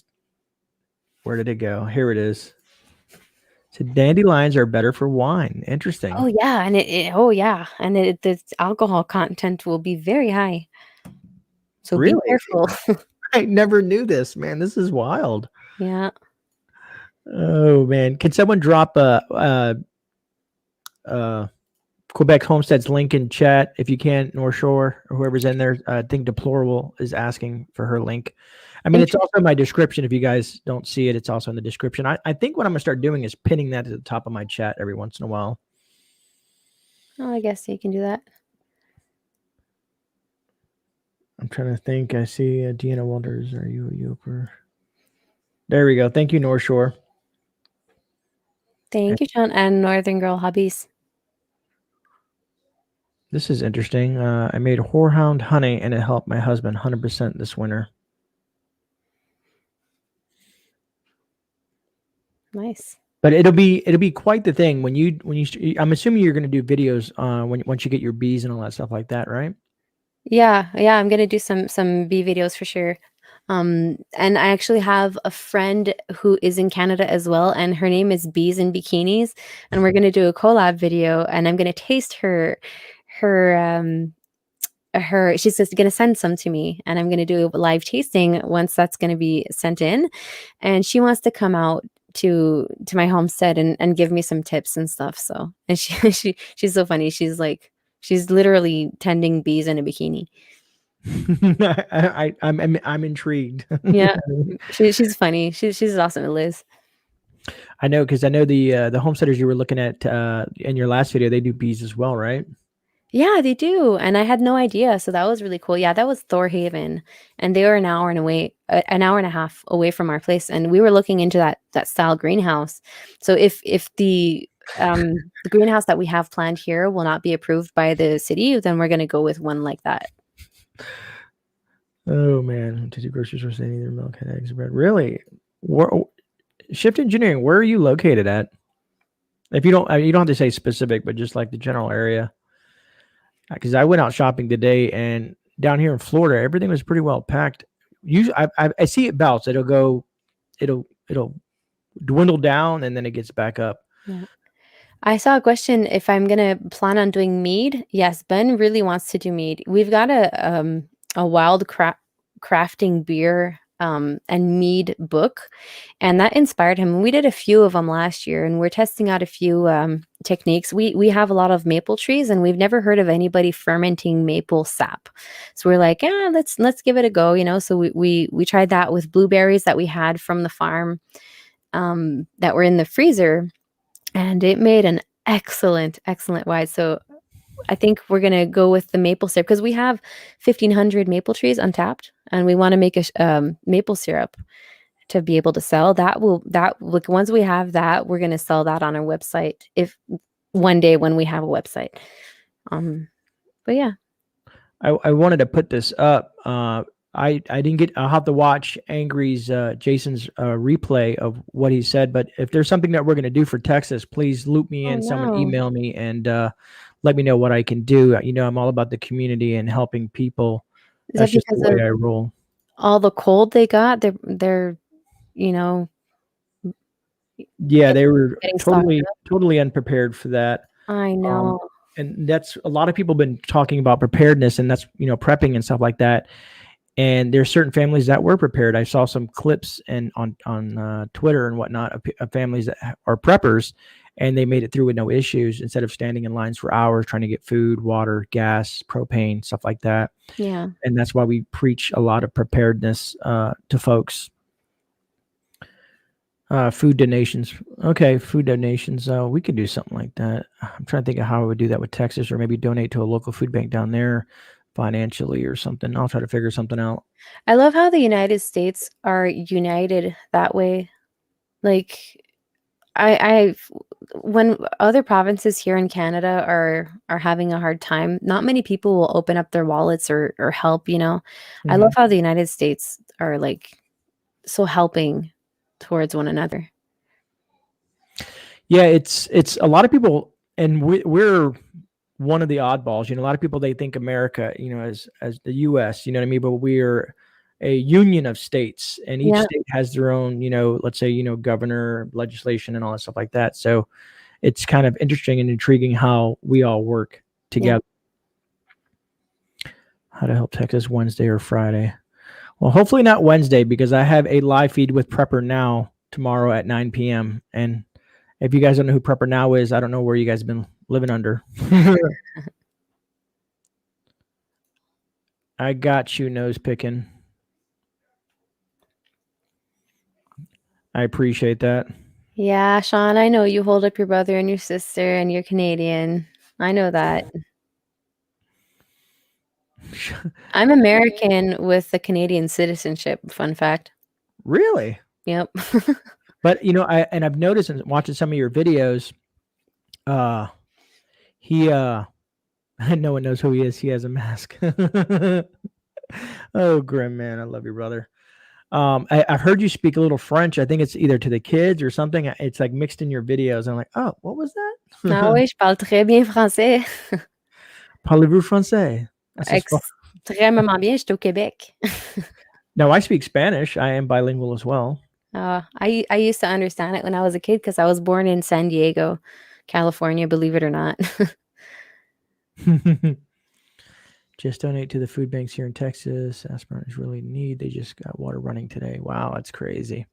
Where did it go? Here it is. So dandelions are better for wine. Interesting. Oh yeah, and the alcohol content will be very high. So Really? be careful. I never knew this, man. This is wild. Yeah. Oh man, can someone drop Quebec Homestead's link in chat if you can, North Shore or whoever's in there? I think Deplorable is asking for her link. I mean, it's also in my description. If you guys don't see it, it's also in the description. I think what I'm gonna start doing is pinning that to the top of my chat every once in a while. Oh, I guess you can do that. I'm trying to think. I see Deanna Walters. Are you a Yoper? There we go. Thank you, North Shore. Thank you, John, and Northern Girl Hobbies. This is interesting. I made horehound honey and it helped my husband 100% this winter. Nice. But it'll be quite the thing when you I'm assuming you're going to do videos once you get your bees and all that stuff like that, right? Yeah, I'm gonna do some bee videos for sure. And I actually have a friend who is in Canada as well, and her name is Bees in Bikinis, and we're gonna do a collab video, and I'm gonna taste her she's just gonna send some to me, and I'm gonna do a live tasting once that's gonna be sent in, and she wants to come out to my homestead and give me some tips and stuff. So, and she's so funny. She's literally tending bees in a bikini. I'm intrigued. Yeah, she's funny. She's awesome, Liz. I know, because I know the homesteaders you were looking at in your last video, they do bees as well, right? Yeah, they do, and I had no idea, so that was really cool. Yeah, that was Thorhaven, and they were an hour and a half away from our place, and we were looking into that style greenhouse. So if the greenhouse that we have planned here will not be approved by the city, then we're going to go with one like that. Oh man, to do grocery stores, they need their milk, eggs, bread. Really? Shift Engineering, where are you located at? If you don't have to say specific, but just like the general area. Because I went out shopping today, and down here in Florida, everything was pretty well packed. Usually, I see it bounce. It'll dwindle down, and then it gets back up. Yeah. I saw a question if I'm gonna plan on doing mead. Yes, Ben really wants to do mead. We've got a wild crafting beer and mead book, and that inspired him. We did a few of them last year, and we're testing out a few techniques. We have a lot of maple trees, and we've never heard of anybody fermenting maple sap. So we're like, yeah, let's give it a go, you know. So we tried that with blueberries that we had from the farm that were in the freezer. and it made an excellent, excellent wine. So I think we're gonna go with the maple syrup because we have 1,500 maple trees untapped, and we want to make a maple syrup to be able to sell. That like once we have that, we're gonna sell that on our website if one day when we have a website. Um, but yeah, I wanted to put this up. I didn't get. I'll have to watch Jason's replay of what he said. But if there's something that we're going to do for Texas, please loop me oh in. Someone no, email me and let me know what I can do. You know, I'm all about the community and helping people. is That's that just the because way of I roll. all the cold they got? They're you know Yeah, they were getting stocked up. totally unprepared for that. I Um, know. and that's a lot of people been talking about preparedness, and that's prepping and stuff like that. And there's certain families that were prepared. I saw some clips and on Twitter and whatnot of families that are preppers, and they made it through with no issues instead of standing in lines for hours trying to get food, water, gas, propane, stuff like that. Yeah. And that's why we preach a lot of preparedness to folks. Food donations. Okay, food donations. We could do something like that. I'm trying to think of how I would do that with Texas, or maybe donate to a local food bank down there financially or something. I'll try to figure something out. I love how the United States are united that way. Like I when other provinces here in Canada are having a hard time, not many people will open up their wallets or help, you know. I love Mhm. how the United States are like so helping towards one another. Yeah, it's a lot of people, and we're one of the oddballs. A lot of people, they think America, as the U.S. You know what I mean? But we're a union of states, and each Yeah, state has their own, let's say, governor, legislation, and all that stuff like that. So it's kind of interesting and intriguing how we all work yeah. together. How to help Texas Wednesday or Friday? Well, hopefully not Wednesday, because I have a live feed with Prepper Now tomorrow at 9 p.m. And if you guys don't know who Prepper Now is, I don't know where you guys have been living under. I got you, nose picking. I appreciate that. Yeah, Sean, I know you hold up your brother and your sister and you're Canadian. I know that. I'm American with a Canadian citizenship, fun fact. Really? Yep. But I've noticed in watching some of your videos, uh he no one knows who he is. He has a mask. Oh, grim man, I love you, brother. I've heard you speak a little French. I think it's either to the kids or something. It's like mixed in your videos. I'm like, oh, what was Ah that? oui, je parle très bien français. Parlez-vous français? That's just fun. Extrêmement bien, j'étais au Québec. Now I speak Spanish. I am bilingual as well. I used to understand it when I was a kid because I was born in San Diego, California, believe it or not. Just donate to the food banks here in Texas. Aspirants really need. They just got water running today. Wow, that's crazy.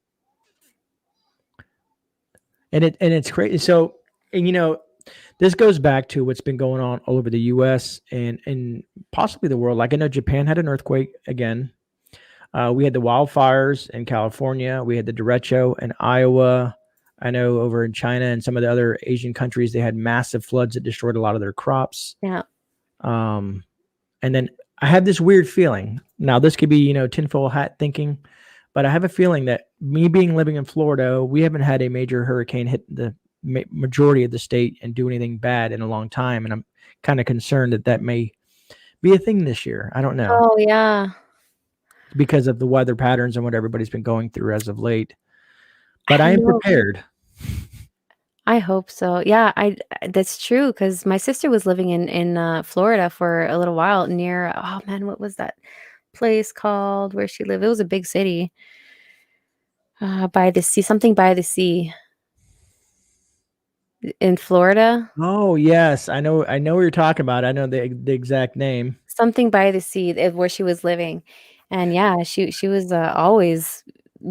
And it's crazy. So, and this goes back to what's been going on all over the U.S. and possibly the world. Like I know Japan had an earthquake again. We had the wildfires in California. We had the derecho in Iowa. I know over in China and some of the other Asian countries, they had massive floods that destroyed a lot of their crops. Yeah. Um, and then I have this weird feeling. Now, this could be, tinfoil hat thinking, but I have a feeling that me living in Florida, we haven't had a major hurricane hit the majority of the state and do anything bad in a long time. And I'm kind of concerned that may be a thing this year. I don't know, Oh, yeah. because of the weather patterns and what everybody's been going through as of late. But I I am know. prepared. I hope so. Yeah, that's true because my sister was living in Florida for a little while near oh man, what was that place called where she lived? It was a big city. By the sea, something by the sea in Florida. Oh yes, I know what you're talking about. I know the exact name. Something by the sea where she was living. And yeah, she was always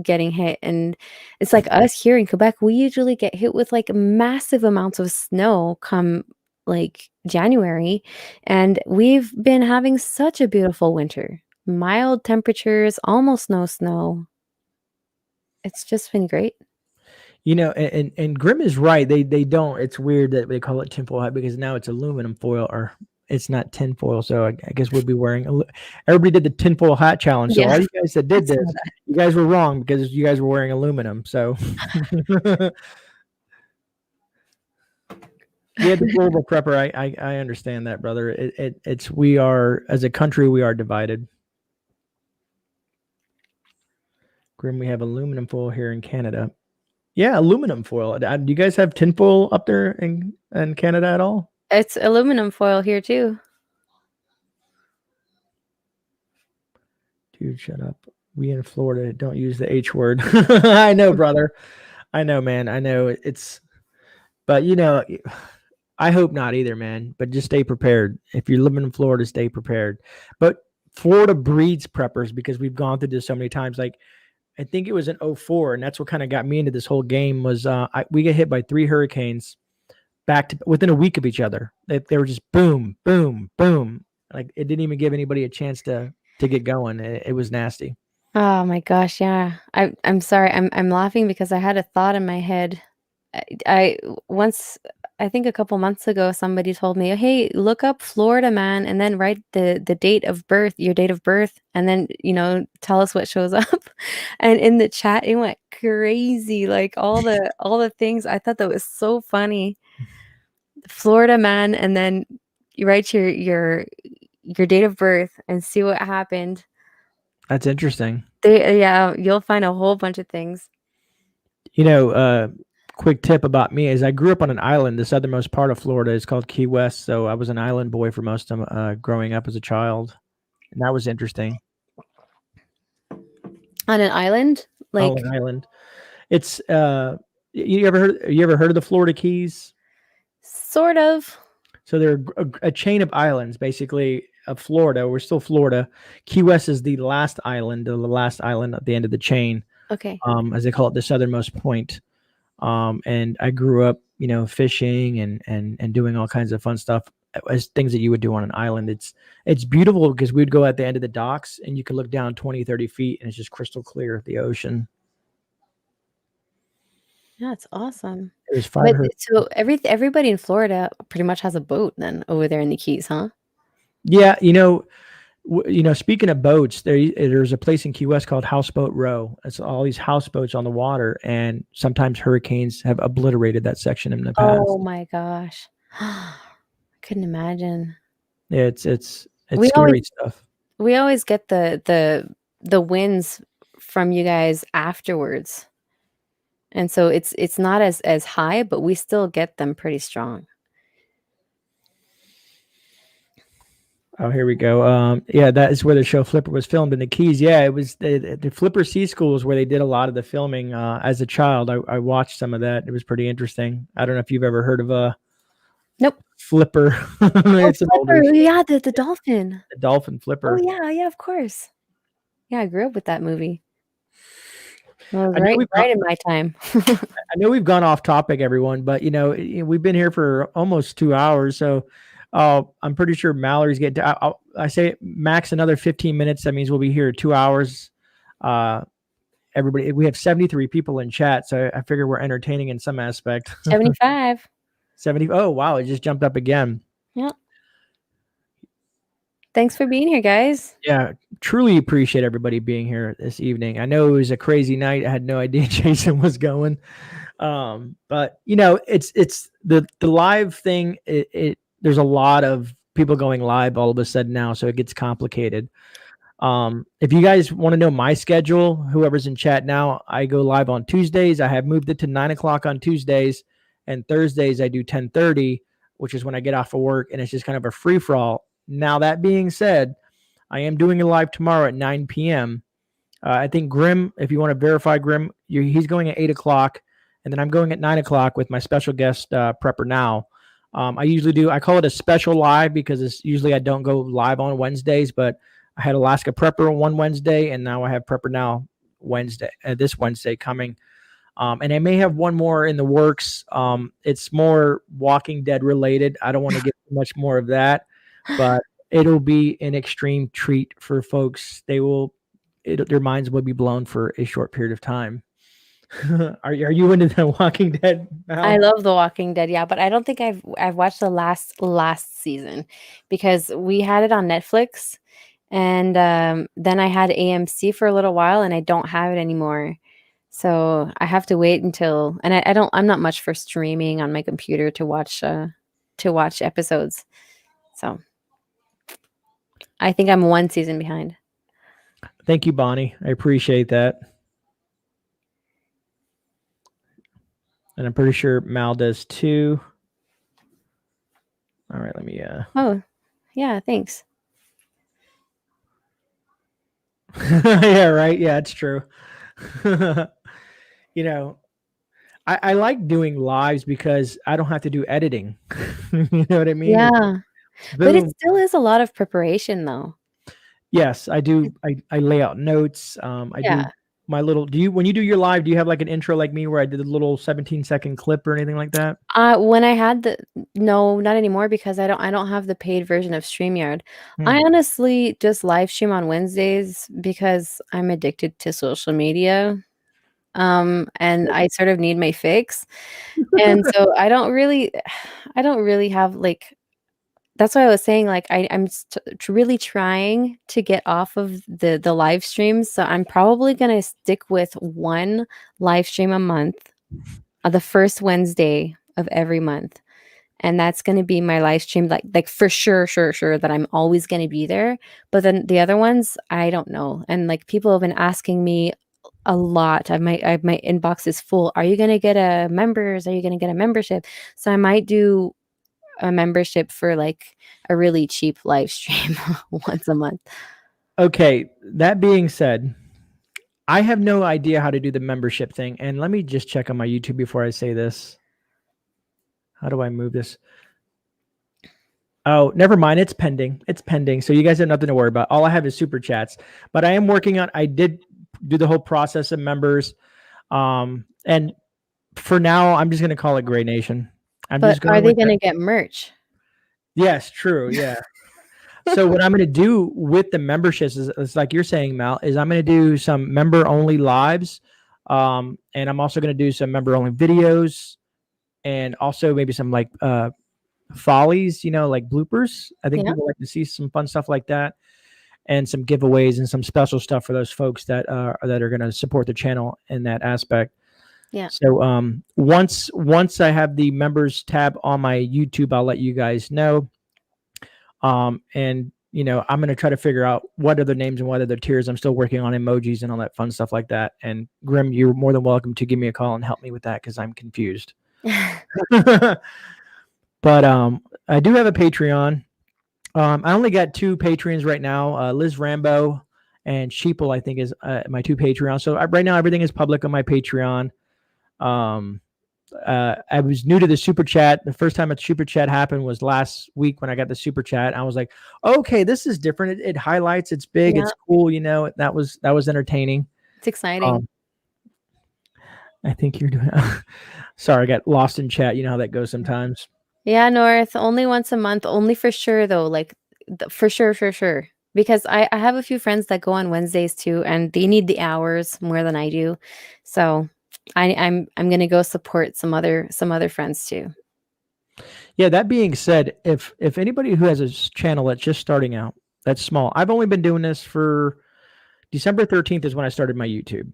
getting hit. And it's like us here in Quebec, we usually get hit with like massive amounts of snow come like January. And we've been having such a beautiful winter. Mild temperatures, almost no snow. It's just been great. And Grim is right. They don't. It's weird that they call it tinfoil hat because now it's aluminum foil, or it's not tinfoil. So I guess we'll be wearing. Everybody did the tinfoil hat challenge. So all Yeah, you guys that I did saw this, you guys were wrong because you guys were wearing aluminum. So yeah, the global prepper. I understand that, brother. It's we are, as a country, we are divided. Grim, we have aluminum foil here in Canada. Yeah, aluminum foil. Do you guys have tinfoil up there in Canada at all? It's aluminum foil here too. Dude, shut up. We in Florida don't use the H word. I know, brother. I know, man. I know but I hope not either, man. But just stay prepared. If you're living in Florida, stay prepared. But Florida breeds preppers because we've gone through this so many times. Like, I think it was in '04, and that's what kind of got me into this whole game was we get hit by 3 hurricanes back to within a week of each other. They were just boom, boom, boom. Like, it didn't even give anybody a chance to get going. It was nasty. Oh my gosh, yeah. I'm sorry. I'm laughing because I had a thought in my head. I once, I think a couple months ago, somebody told me, "Hey, look up Florida man and then write the date of birth, your date of birth, and then, tell us what shows up." And in the chat, it went crazy, like all the things. I thought that was so funny. Florida man, and then you write your date of birth and see what happened. That's interesting. Yeah, you'll find a whole bunch of things. Quick tip about me is I grew up on an island. The southernmost part of Florida is called Key West. So I was an island boy for most of growing up as a child. And that was interesting. On an island? Like, Oh, an island. It's you ever heard of the Florida Keys? sort of. So they're a chain of islands, basically, of Florida. We're still Florida. Key West is the last island at the end of the chain, Okay. as they call it, the southernmost point. And I grew up, fishing and doing all kinds of fun stuff as things that you would do on an island. It's beautiful because we'd go at the end of the docks and you could look down 20, 30 feet and it's just crystal clear, the ocean. Yeah, it's awesome. It was But 500. so everybody in Florida pretty much has a boat then over there in the Keys, huh? Yeah. Speaking of boats, there's a place in Key West called Houseboat Row. It's all these houseboats on the water, and sometimes hurricanes have obliterated that section in the past. Oh my gosh. I couldn't imagine. It's We scary stuff. we always get the winds from you guys afterwards. And so it's not as high, but we still get them pretty strong. Oh, here we go. Yeah, that is where the show Flipper was filmed in the Keys. Yeah, it was the Flipper Sea Schools where they did a lot of the filming. As a child, I watched some of that. It was pretty interesting. I don't know if you've ever heard of Nope. Flipper. Oh, It's an older Flipper. show. Yeah, the dolphin. The dolphin Oh Flipper. yeah, of course. Yeah, I grew up with that movie. It was I know we've right in my time. I know we've gone off topic, everyone, but we've been here for almost 2 hours, so I'm pretty sure Mallory's getting. I say max another 15 minutes. That means we'll be here 2 hours. Everybody, we have 73 people in chat, so I figure we're entertaining in some aspect. 75. 70. Oh wow, it just jumped up again. Yeah. Thanks for being here, guys. Yeah, truly appreciate everybody being here this evening. I know it was a crazy night. I had no idea Jason was going. But it's the live thing. There's a lot of people going live all of a sudden now, so it gets complicated. If you guys want to know my schedule, whoever's in chat now, I go live on Tuesdays. I have moved it to 9:00 on Tuesdays, and Thursdays I do 10:30, which is when I get off of work, and it's just kind of a free for all. Now that being said, I am doing a live tomorrow at 9 p.m. I think Grim, if you want to verify Grim, he's going at 8:00. And then I'm going at 9:00 with my special guest, Prepper Now. I call it a special live because it's usually I don't go live on Wednesdays, but I had Alaska Prepper one Wednesday, and now I have Prepper Now this Wednesday coming. And I may have one more in the works. It's more Walking Dead related. I don't want to get too much more of that, but it'll be an extreme treat for folks. Their minds will be blown for a short period of time. Are you into the Walking Dead I now? love The Walking Dead, yeah, but I don't think I've watched the last season because we had it on Netflix, and then I had AMC for a little while, and I don't have it anymore. So I have to wait until, and I don't, I'm not much for streaming on my computer to watch episodes. So I think I'm one season behind. Thank you, Bonnie. I appreciate that. And I'm pretty sure Mal does too. All right, let me Oh, yeah, thanks. yeah, right. Yeah, it's true. You know, I like doing lives because I don't have to do editing. You know what I mean? It's Yeah, but it boom. still is a lot of preparation though. Yes, I do. I lay out notes. I do Yeah. my little. Do you when you do your live? Do you have like an intro like me where I did a little 17-second clip or anything like that? When I had the no, not anymore because I don't have the paid version of StreamYard. I Hmm. honestly just live stream on Wednesdays because I'm addicted to social media. And I sort of need my fix. And so I don't really have like that's why I was saying like really trying to get off of the live streams. So I'm probably gonna stick with one live stream a month, the first Wednesday of every month, and that's gonna be my live stream, like for sure that I'm always gonna be there. But then the other ones, I don't know. And like people have been asking me a lot. My inbox is full. Are you gonna get a members? Are you gonna get a membership? So I might do a membership for like a really cheap live stream once a month. Okay. That being said, I have no idea how to do the membership thing. And let me just check on my YouTube before I say this. How do I move this? Oh, never mind. It's pending. It's pending. So you guys have nothing to worry about. All I have is super chats. But I am working on. I did do the whole process of members. And for now, I'm just gonna call it Grey Nation. I'm But just are going they with that. gonna get merch? Yes, true. Yeah. So what I'm going to do with the memberships is like you're saying, Mal, is I'm going to do some member only lives, and I'm also going to do some member only videos, and also maybe some like follies, like bloopers. I think Yeah, people like to see some fun stuff like that, and some giveaways and some special stuff for those folks that are going to support the channel in that aspect. yeah. So once I have the members tab on my YouTube, I'll let you guys know. And I'm going to try to figure out what are the names and what are the tiers. I'm still working on emojis and all that fun stuff like that. And Grim, you're more than welcome to give me a call and help me with that because I'm confused. But I do have a Patreon. I only got 2 Patreons right now. Liz Rambo and Sheeple, I think, is my 2 Patreons. So right now everything is public on my Patreon. I was new to the super chat. The first time a super chat happened was last week when I got the super chat. I was like, okay, this is different. It highlights, it's big, Yeah, it's cool. That was entertaining. it's exciting. Um, I think you're doing. Sorry, I got lost in chat. You know how that goes sometimes. Yeah, North, only once a month, only for sure though, like for sure. Because I have a few friends that go on Wednesdays too, and they need the hours more than I do. So I'm gonna go support some other friends too. Yeah. That being said, if anybody who has a channel that's just starting out, that's small. I've only been doing this for December 13th is when I started my YouTube.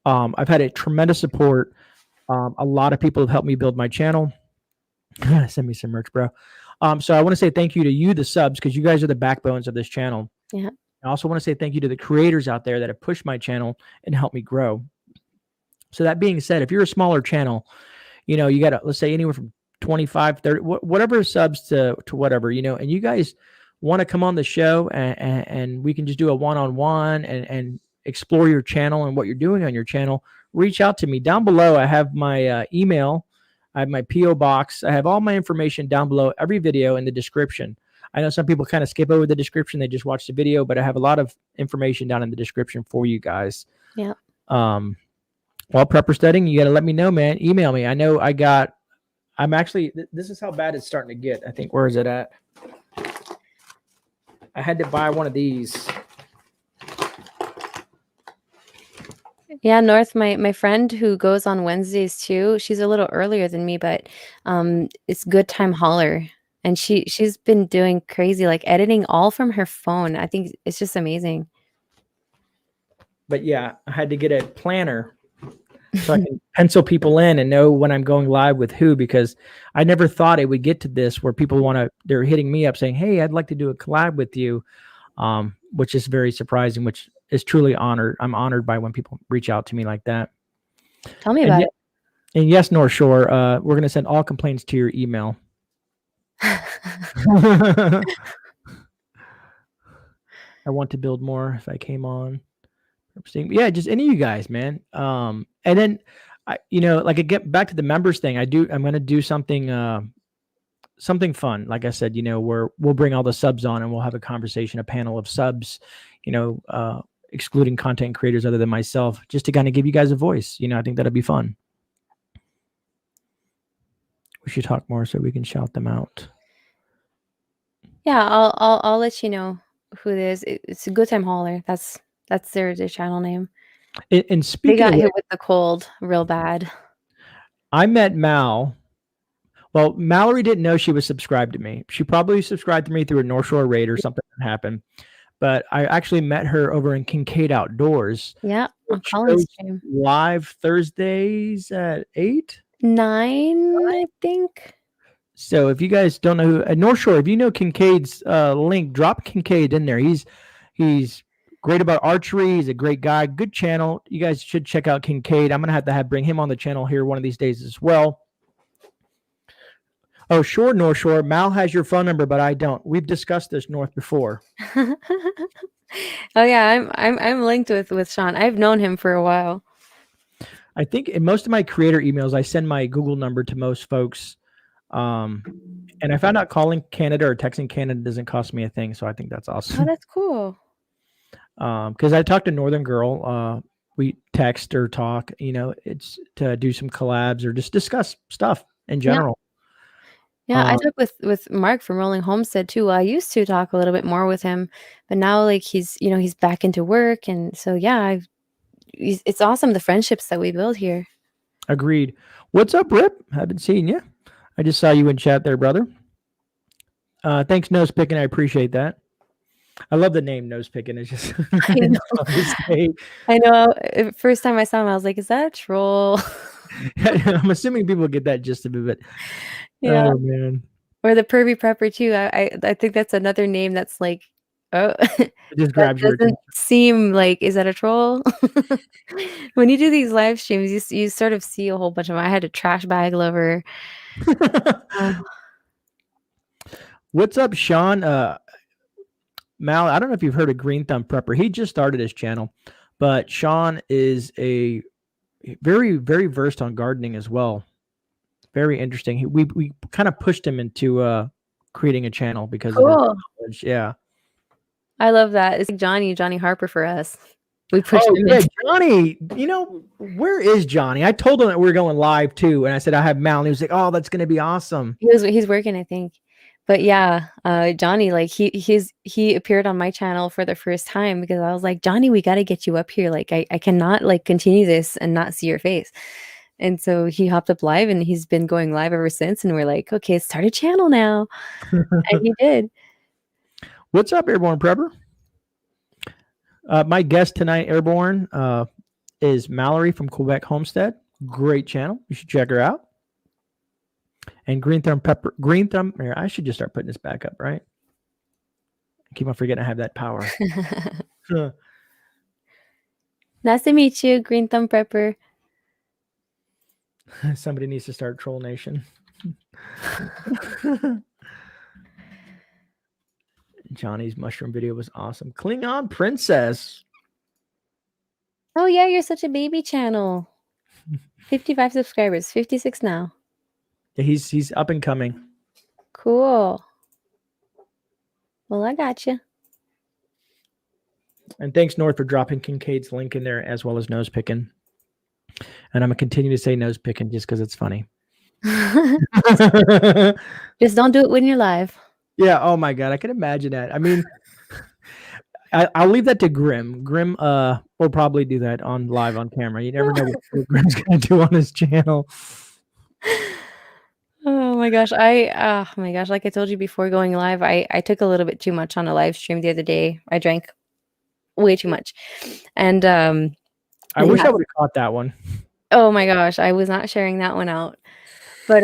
I've had a tremendous support. A lot of people have helped me build my channel. Send me some merch, bro. So I want to say thank you to you, the subs, because you guys are the backbones of this channel. Yeah. I also want to say thank you to the creators out there that have pushed my channel and helped me grow. So that being said, if you're a smaller channel, you got to, let's say anywhere from 25, 30, whatever subs to whatever, and you guys want to come on the show and we can just do a one-on-one and explore your channel and what you're doing on your channel, reach out to me. Down below, I have my email. I have my P.O Box. I have all my information down below every video in the description. I know some people kind of skip over the description. They just watch the video, but I have a lot of information down in the description for you guys. Yeah. While prepper studying, you got to let me know, man. Email me. I know I'm actually, this is how bad it's starting to get. I think, where is it at? I had to buy one of these. Yeah, North, my friend who goes on Wednesdays too, she's a little earlier than me, but it's Good Time Holler. And she's been doing crazy, like editing all from her phone. I think it's just amazing. But yeah, I had to get a planner so I can pencil people in and know when I'm going live with who, because I never thought it would get to this where people they're hitting me up saying, "Hey, I'd like to do a collab with you," which is very surprising, which is truly honored. I'm honored by when people reach out to me like that. Tell me And about yet, and yes, North Shore, we're going to send all complaints to your email. it. I want to build more if I came on. Yeah, just any of you guys, man. And then I get back to the members thing. I'm going to do something something fun. Like I said, where we'll bring all the subs on and we'll have a conversation, a panel of subs, excluding content creators other than myself, just to kind of give you guys a voice. I think that'll be fun. We should talk more so we can shout them out. Yeah, I'll let you know who it is. It's a Good Time Holler. That's their channel name. And They speaking got of hit with the cold real bad. I met Mal. Well, Mallory didn't know she was subscribed to me. She probably subscribed to me through a North Shore raid or something that happened. But I actually met her over in Kincaid Outdoors. Yeah, on She Colin's goes stream. live Thursdays at 8. 9, I think. So if you guys don't know who North Shore, if you know Kincaid's link, drop Kincaid in there. He's great about archery. He's a great guy. Good channel. You guys should check out Kincaid. I'm gonna have to bring him on the channel here one of these days as well. Oh, sure, North Shore. Mal has your phone number, but I don't. We've discussed this, North, before. Oh yeah, I'm linked with Sean. I've known him for a while. I think in most of my creator emails, I send my Google number to most folks. And I found out calling Canada or texting Canada doesn't cost me a thing, so I think that's awesome. Oh, that's cool. Because I talked to Northern Girl. We text or talk. It's to do some collabs or just discuss stuff in general. Yeah, I talked with Mark from Rolling Homestead too. I used to talk a little bit more with him, but now like he's back into work, and so yeah, it's awesome the friendships that we build here. Agreed. What's up, Rip? Haven't seen you. I just saw you in chat there, brother. Thanks, Nose Picking. I appreciate that. I love the name Nose Picking. It's just I know. First time I saw him, I was like, "Is that a troll?" I'm assuming people get that just a bit. Yeah. Oh man. Or the Pervy Prepper too. I think that's another name that's like, oh, it just grabs your attention. Seem like, is that a troll? When you do these live streams, you sort of see a whole bunch of them. I had a trash bag lover. What's up, Sean? Mal, I don't know if you've heard of Green Thumb Prepper. He just started his channel, but Sean is a very, very versed on gardening as well. Very interesting. We kind of pushed him into creating a channel because of his knowledge. Yeah. I love that. It's like Johnny Harper for us. We pushed him in. Johnny, where is Johnny? I told him that we were going live too, and I said I have Mal, and he was like, "Oh, that's going to be awesome." He's working, I think. But yeah, Johnny, like he appeared on my channel for the first time because I was like, "Johnny, we got to get you up here. Like I cannot like continue this and not see your face." And so he hopped up live, and he's been going live ever since. And we're like, "Okay, start a channel now." And he did. What's up, Airborne Prepper? My guest tonight, Airborne, is Mallory from Quebec Homestead. Great channel. You should check her out. And Green Thumb Pepper. Green Thumb. I should just start putting this back up, right? I keep on forgetting I have that power. Nice to meet you, Green Thumb Prepper. Somebody needs to start Troll Nation. Johnny's mushroom video was awesome. Klingon Princess. Oh yeah, you're such a baby channel. 55 subscribers, 56 now. Yeah, he's up and coming. Cool. Well, I got you. And thanks, North, for dropping Kincaid's link in there as well as Nose Picking. And I'm gonna continue to say Nose Picking just because it's funny. Just don't do it when you're live. Yeah. Oh my God, I can imagine that. I mean, I'll leave that to Grim. Grim will probably do that on live on camera. You never know what Grim's gonna do on his channel. Oh my gosh, like I told you before going live, I took a little bit too much on a live stream the other day. I drank way too much. And I wish yeah, I would have caught that one. oh my gosh, I was not sharing that one out. But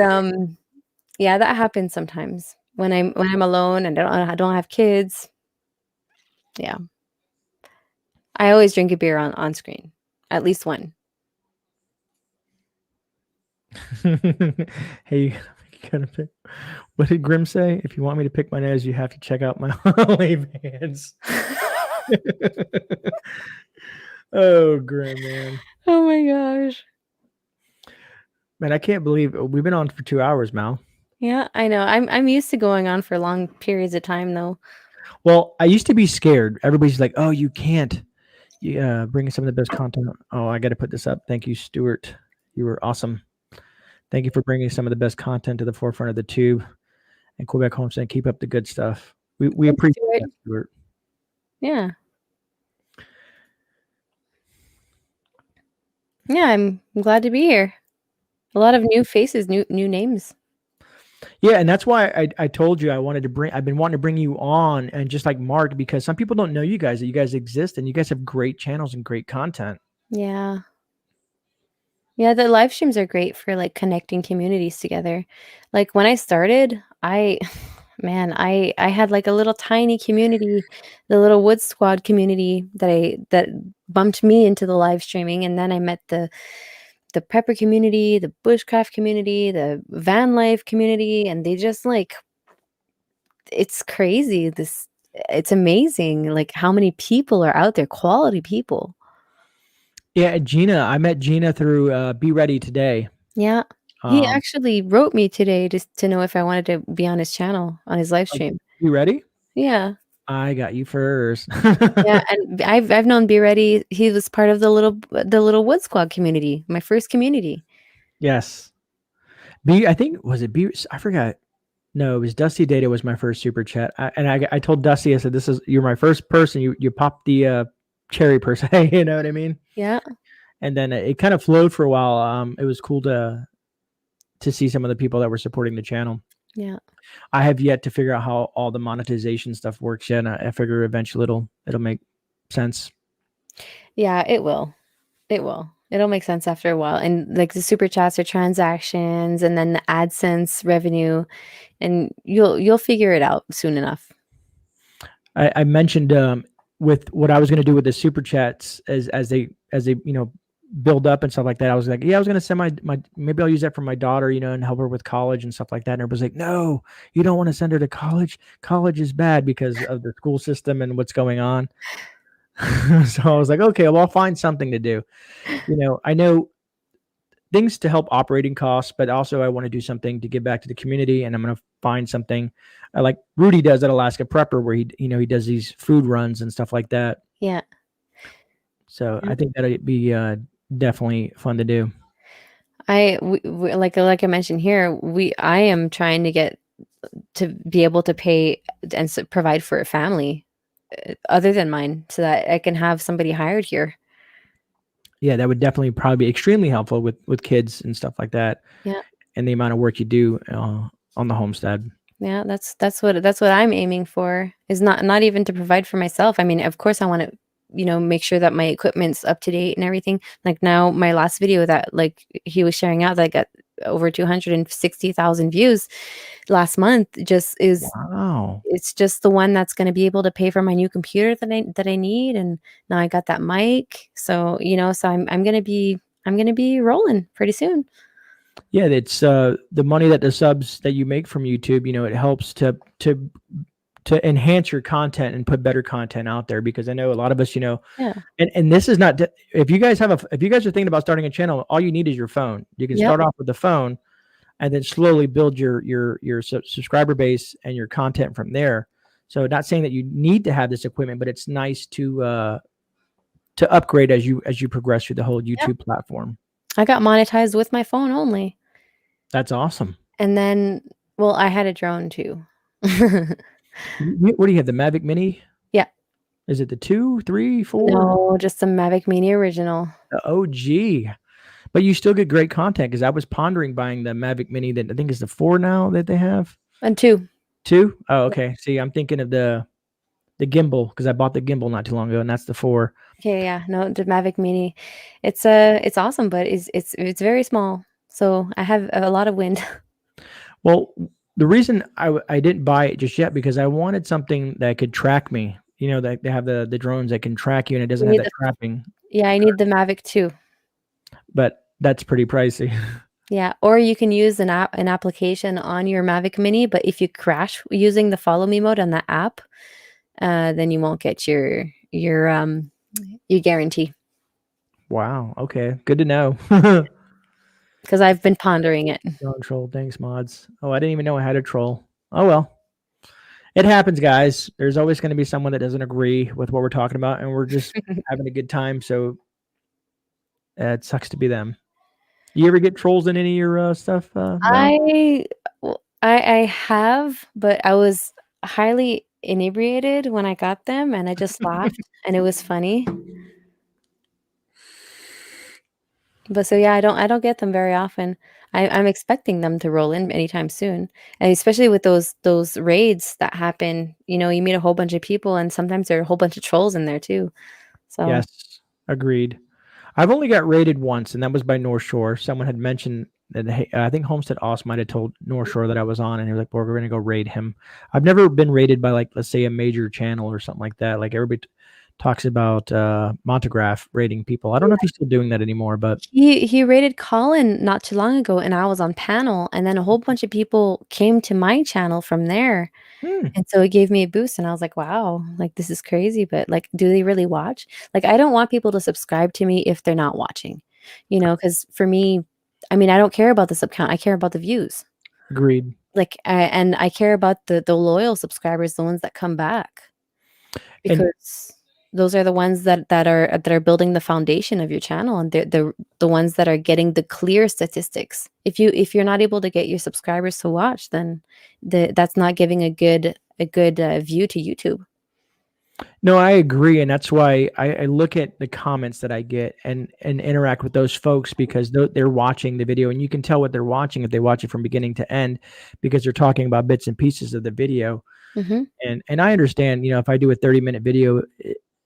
yeah, that happens sometimes when I'm alone and I don't have kids. Yeah. I always drink a beer on screen. At least one. Hey, you gotta pick. What did Grim say? If you want me to pick my nose, you have to check out my olive hands. Oh, Grim, man. Oh my gosh. Man, I can't believe we've been on for 2 hours, Mal. Yeah, I know. I'm used to going on for long periods of time though. Well, I used to be scared. Everybody's like, "Oh, you can't. Bring some of the best content." Oh, I got to put this up. Thank you, Stuart. You were awesome. Thank you for bringing some of the best content to the forefront of the tube and Quebec Homestead. Keep up the good stuff. We Thanks, appreciate Stuart. that, Stuart. Yeah. Yeah, I'm glad to be here. A lot of new faces, new names. Yeah, and that's why I told you I've been wanting to bring you on, and just like Mark, because some people don't know you guys, that you guys exist and you guys have great channels and great content. Yeah. Yeah, the live streams are great for like connecting communities together. Like when I started, I had like a little tiny community, the little Wood Squad community that bumped me into the live streaming, and then I met the prepper community, the bushcraft community, the van life community, and they just like it's crazy. It's amazing like how many people are out there, quality people. Yeah, Gina, I met Gina through Be Ready Today. Yeah. He actually wrote me today just to know if I wanted to be on his channel, on his live stream. You ready? Yeah. I got you first. Yeah, and I've known Be Ready. He was part of the little Wood Squad community, my first community. Yes. I think was it B? I forgot. No, it was Dusty Data was my first super chat. I told Dusty, I said, you're my first person. You popped the cherry per se. You know what I mean? Yeah. And then it kind of flowed for a while. It was cool to see some of the people that were supporting the channel. Yeah. I have yet to figure out how all the monetization stuff works yet. And I figure eventually it'll make sense. Yeah, it will. It will. It'll make sense after a while. And like the super chats are transactions and then the AdSense revenue, and you'll figure it out soon enough. I mentioned with what I was going to do with the super chats as they build up and stuff like that. I was like, yeah, I was going to send my maybe I'll use that for my daughter, and help her with college and stuff like that. And everybody's like, no, you don't want to send her to college. College is bad because of the school system and what's going on. So I was like, okay, well, I'll find something to do. I know things to help operating costs, but also I want to do something to give back to the community, and I'm going to find something like Rudy does at Alaska Prepper, where he does these food runs and stuff like that. Yeah. So I think that'd be definitely fun to do. Like I mentioned here, I am trying to get to be able to pay and provide for a family other than mine, so that I can have somebody hired here. Yeah, that would definitely probably be extremely helpful with kids and stuff like that. Yeah. And the amount of work you do on the homestead. Yeah, that's what I'm aiming for, is not even to provide for myself. I mean, of course I want to, make sure that my equipment's up to date and everything. Like now my last video that like he was sharing out that got over 260,000 views last month just is Wow. It's just the one that's going to be able to pay for my new computer that I need, and now I got that mic. So, so I'm going to be rolling pretty soon. Yeah, it's the money that the subs that you make from YouTube, it helps to enhance your content and put better content out there, because I know a lot of us, Yeah. and this is not, if you guys are thinking about starting a channel, all you need is your phone. You can start off with the phone and then slowly build your subscriber base and your content from there. So not saying that you need to have this equipment, but it's nice to upgrade as you progress through the whole YouTube platform. I got monetized with my phone only. That's awesome. And then, I had a drone too. What do you have? The Mavic Mini? Yeah. Is it the 2, 3, 4? No, just the Mavic Mini original. The OG. But you still get great content because I was pondering buying the Mavic Mini that I think is the 4 now that they have. And 2. 2? Oh, okay. See, I'm thinking of the gimbal because I bought the gimbal not too long ago, and that's the 4. Okay, yeah, no, the Mavic Mini. It's awesome, but it's very small. So I have a lot of wind. Well, the reason I didn't buy it just yet because I wanted something that could track me. You know, they have the drones that can track you and it You doesn't have need that the trapping, Yeah, I need the Mavic 2. but that's pretty pricey. Yeah, or you can use an application on your Mavic Mini, but if you crash using the follow me mode on that app, then you won't get your guarantee. Wow. Okay. Good to know. Because I've been pondering it. Drone troll. Thanks, mods. Oh, I didn't even know I had a troll. Oh, well. It happens, guys. There's always going to be someone that doesn't agree with what we're talking about, and we're just having a good time. So it sucks to be them. You ever get trolls in any of your stuff, Mel? I have, but I was highly inebriated when I got them, and I just laughed, and it was funny. But so yeah, I don't get them very often. I'm expecting them to roll in anytime soon, and especially with those raids that happen. You know, you meet a whole bunch of people, and sometimes there are a whole bunch of trolls in there too. So Yes, agreed. I've only got raided once, and that was by North Shore. Someone had mentioned that hey, I think Homestead Oz might have told North Shore that I was on, and he was like, "Well, we're going to go raid him." I've never been raided by, like, let's say, a major channel or something like that. Like everybody talks about Montegraph raiding people. I don't know if he's still doing that anymore, but he raided Colin not too long ago, and I was on panel, and then a whole bunch of people came to my channel from there. hmm, And so it gave me a boost, and I was like, "Wow, like, this is crazy," but, like, do they really watch? Like, I don't want people to subscribe to me if they're not watching, because for me, I mean, I don't care about the sub count, I care about the views. agreed. Like, and I care about the loyal subscribers, the ones that come back, And because those are the ones that are building the foundation of your channel, and they're the ones that are getting the clear statistics. If you're not able to get your subscribers to watch, then that's not giving a good view to YouTube. no, I agree, and that's why I look at the comments that I get and interact with those folks because they're watching the video, and you can tell what they're watching if they watch it from beginning to end because they're talking about bits and pieces of the video. Mhm. And I understand, if I do a 30-minute video,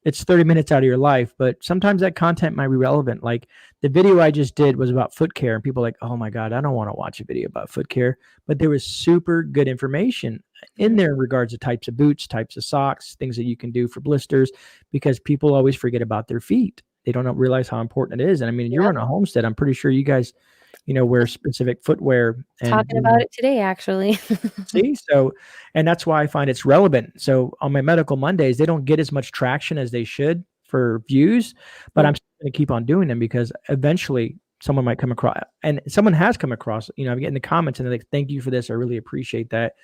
it's 30 minutes out of your life, but sometimes that content might be relevant. Like the video I just did was about foot care, and people are like, "Oh my God, I don't want to watch a video about foot care." But there was super good information in Mhm. there in regards to types of boots, types of socks, things that you can do for blisters, because people always forget about their feet. They don't realize how important it is. And I mean, you're Yep. on a homestead. I'm pretty sure you guys, wear specific footwear and Talking about it today, actually. see, so, and that's why I find it's relevant. So on my Medical Mondays, they don't get as much traction as they should for views, but Yep. I'm still going to keep on doing them because eventually someone might come across, and someone has come across. I'm getting the comments and they're like, "Thank you for this. I really appreciate that."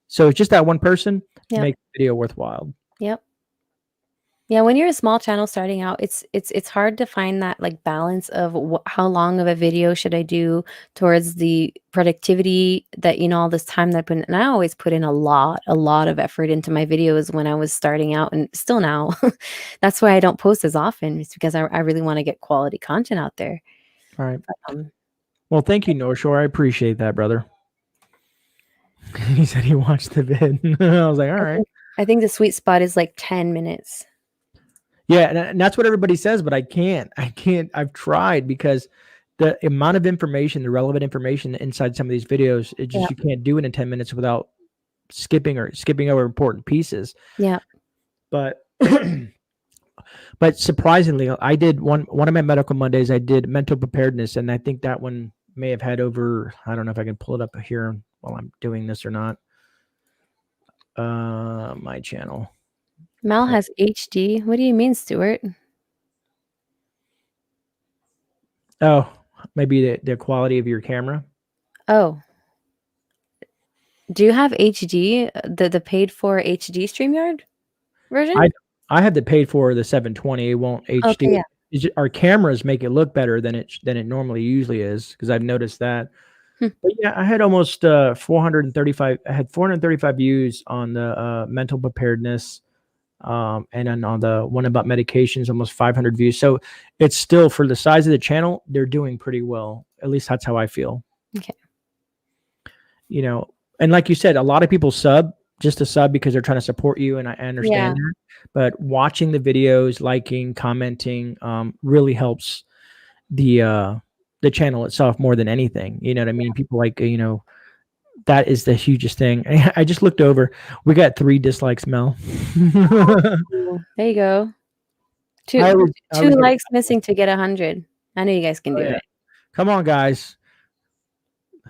So it's just that one person Yep. makes the video worthwhile. Yep. Yeah, when you're a small channel starting out, it's hard to find that, like, balance of how long of a video should I do towards the productivity that, all this time that I put in, and I always put in a lot of effort into my videos when I was starting out, and still now. That's why I don't post as often. It's because I really wanna get quality content out there. All right. But, Well, thank you, North Shore. I appreciate that, brother. He said he watched the vid. I was like, all I right. think I think the sweet spot is, like, 10 minutes. Yeah, and that's what everybody says, but I can't. I can't. I've tried because the amount of information, the relevant information inside some of these videos, it Yeah, just you can't do it in 10 minutes without skipping over important pieces. yeah. But but surprisingly, I did one of my Medical Mondays, I did mental preparedness, and I think that one may have had over, I don't know if I can pull it up here while I'm doing this or not. My channel. Mal has HD. What do you mean, Stuart? Oh, maybe the quality of your camera. Oh. Do you have HD, the paid for HD StreamYard version? I I have the paid for the 720. It won't Okay, HD. yeah. Our cameras make it look better than it normally usually is because I've noticed that. Hmm. But yeah, I had almost 435. I had 435 views on the mental preparedness. And then on the one about medications, almost 500 views. So it's still, for the size of the channel, they're doing pretty well. At least that's how I feel. Okay. You know, and like you said, a lot of people sub just to sub because they're trying to support you, and I understand that. But watching the videos, liking, commenting, really helps the channel itself more than anything. You know what I mean? People like, you know, that is the hugest thing. I just looked over. We got 3 dislikes, Mel. Ooh, there you go. Two likes missing to get 100. I know you guys can do it. Come on, guys.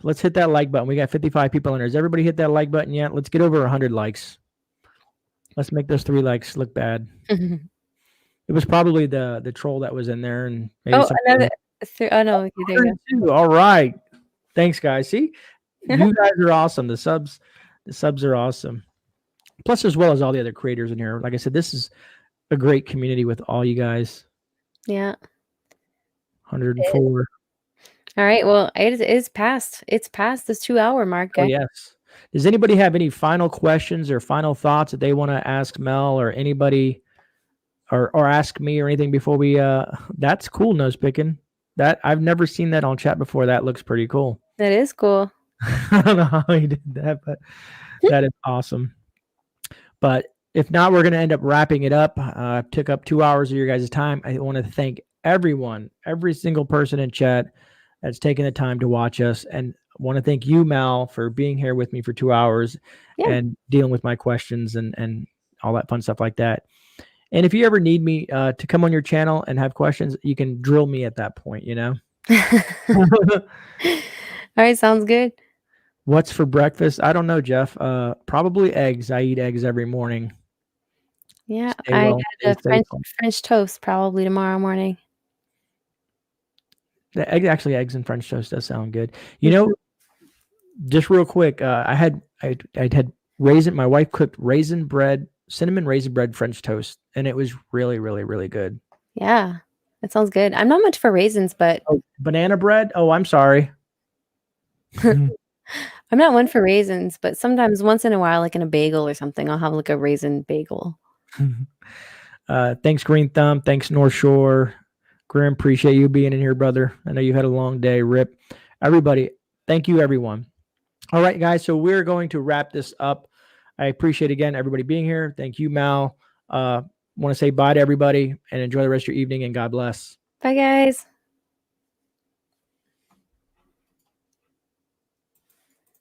Let's hit that like button. We got 55 people in there. Has everybody hit that like button yet? Let's get over 100 likes. Let's make those 3 likes look bad. It was probably the troll that was in there, and maybe another. Oh no! Okay, there you go. All right. Thanks, guys. See, you guys are awesome. The subs are awesome. Plus, as well as all the other creators in here. Like I said, this is a great community with all you guys. Yeah. 104. All right. Well, it is past. It's past this 2-hour mark, guys. Oh, yes. Does anybody have any final questions or final thoughts that they want to ask Mel or anybody, or ask me or anything before we? That's cool, nose picking. That I've never seen that on chat before. That looks pretty cool. That is cool. I don't know how he did that, but that is awesome. But if not, we're going to end up wrapping it up. Took up 2 hours of your guys' time. I want to thank everyone, every single person in chat that's taken the time to watch us. And I want to thank you, Mal, for being here with me for 2 hours and dealing with my questions and all that fun stuff like that. And if you ever need me to come on your channel and have questions, you can drill me at that point, you know? All right. Sounds good. What's for breakfast? I don't know, Jeff. Probably eggs. I eat eggs every morning. Yeah, I got a French toast probably tomorrow morning. Eggs and French toast does sound good. You know, just real quick, I had raisin. My wife cooked cinnamon raisin bread French toast, and it was really, really, really good. Yeah, that sounds good. I'm not much for raisins, but banana bread. Oh, I'm sorry. I'm not one for raisins, but sometimes once in a while, like in a bagel or something, I'll have like a raisin bagel. Thanks, Green Thumb. Thanks, North Shore. Graham, appreciate you being in here, brother. I know you had a long day. Rip. Everybody, thank you, everyone. All right, guys. So we're going to wrap this up. I appreciate, again, everybody being here. Thank you, Mal. Want to say bye to everybody and enjoy the rest of your evening, and God bless. Bye, guys.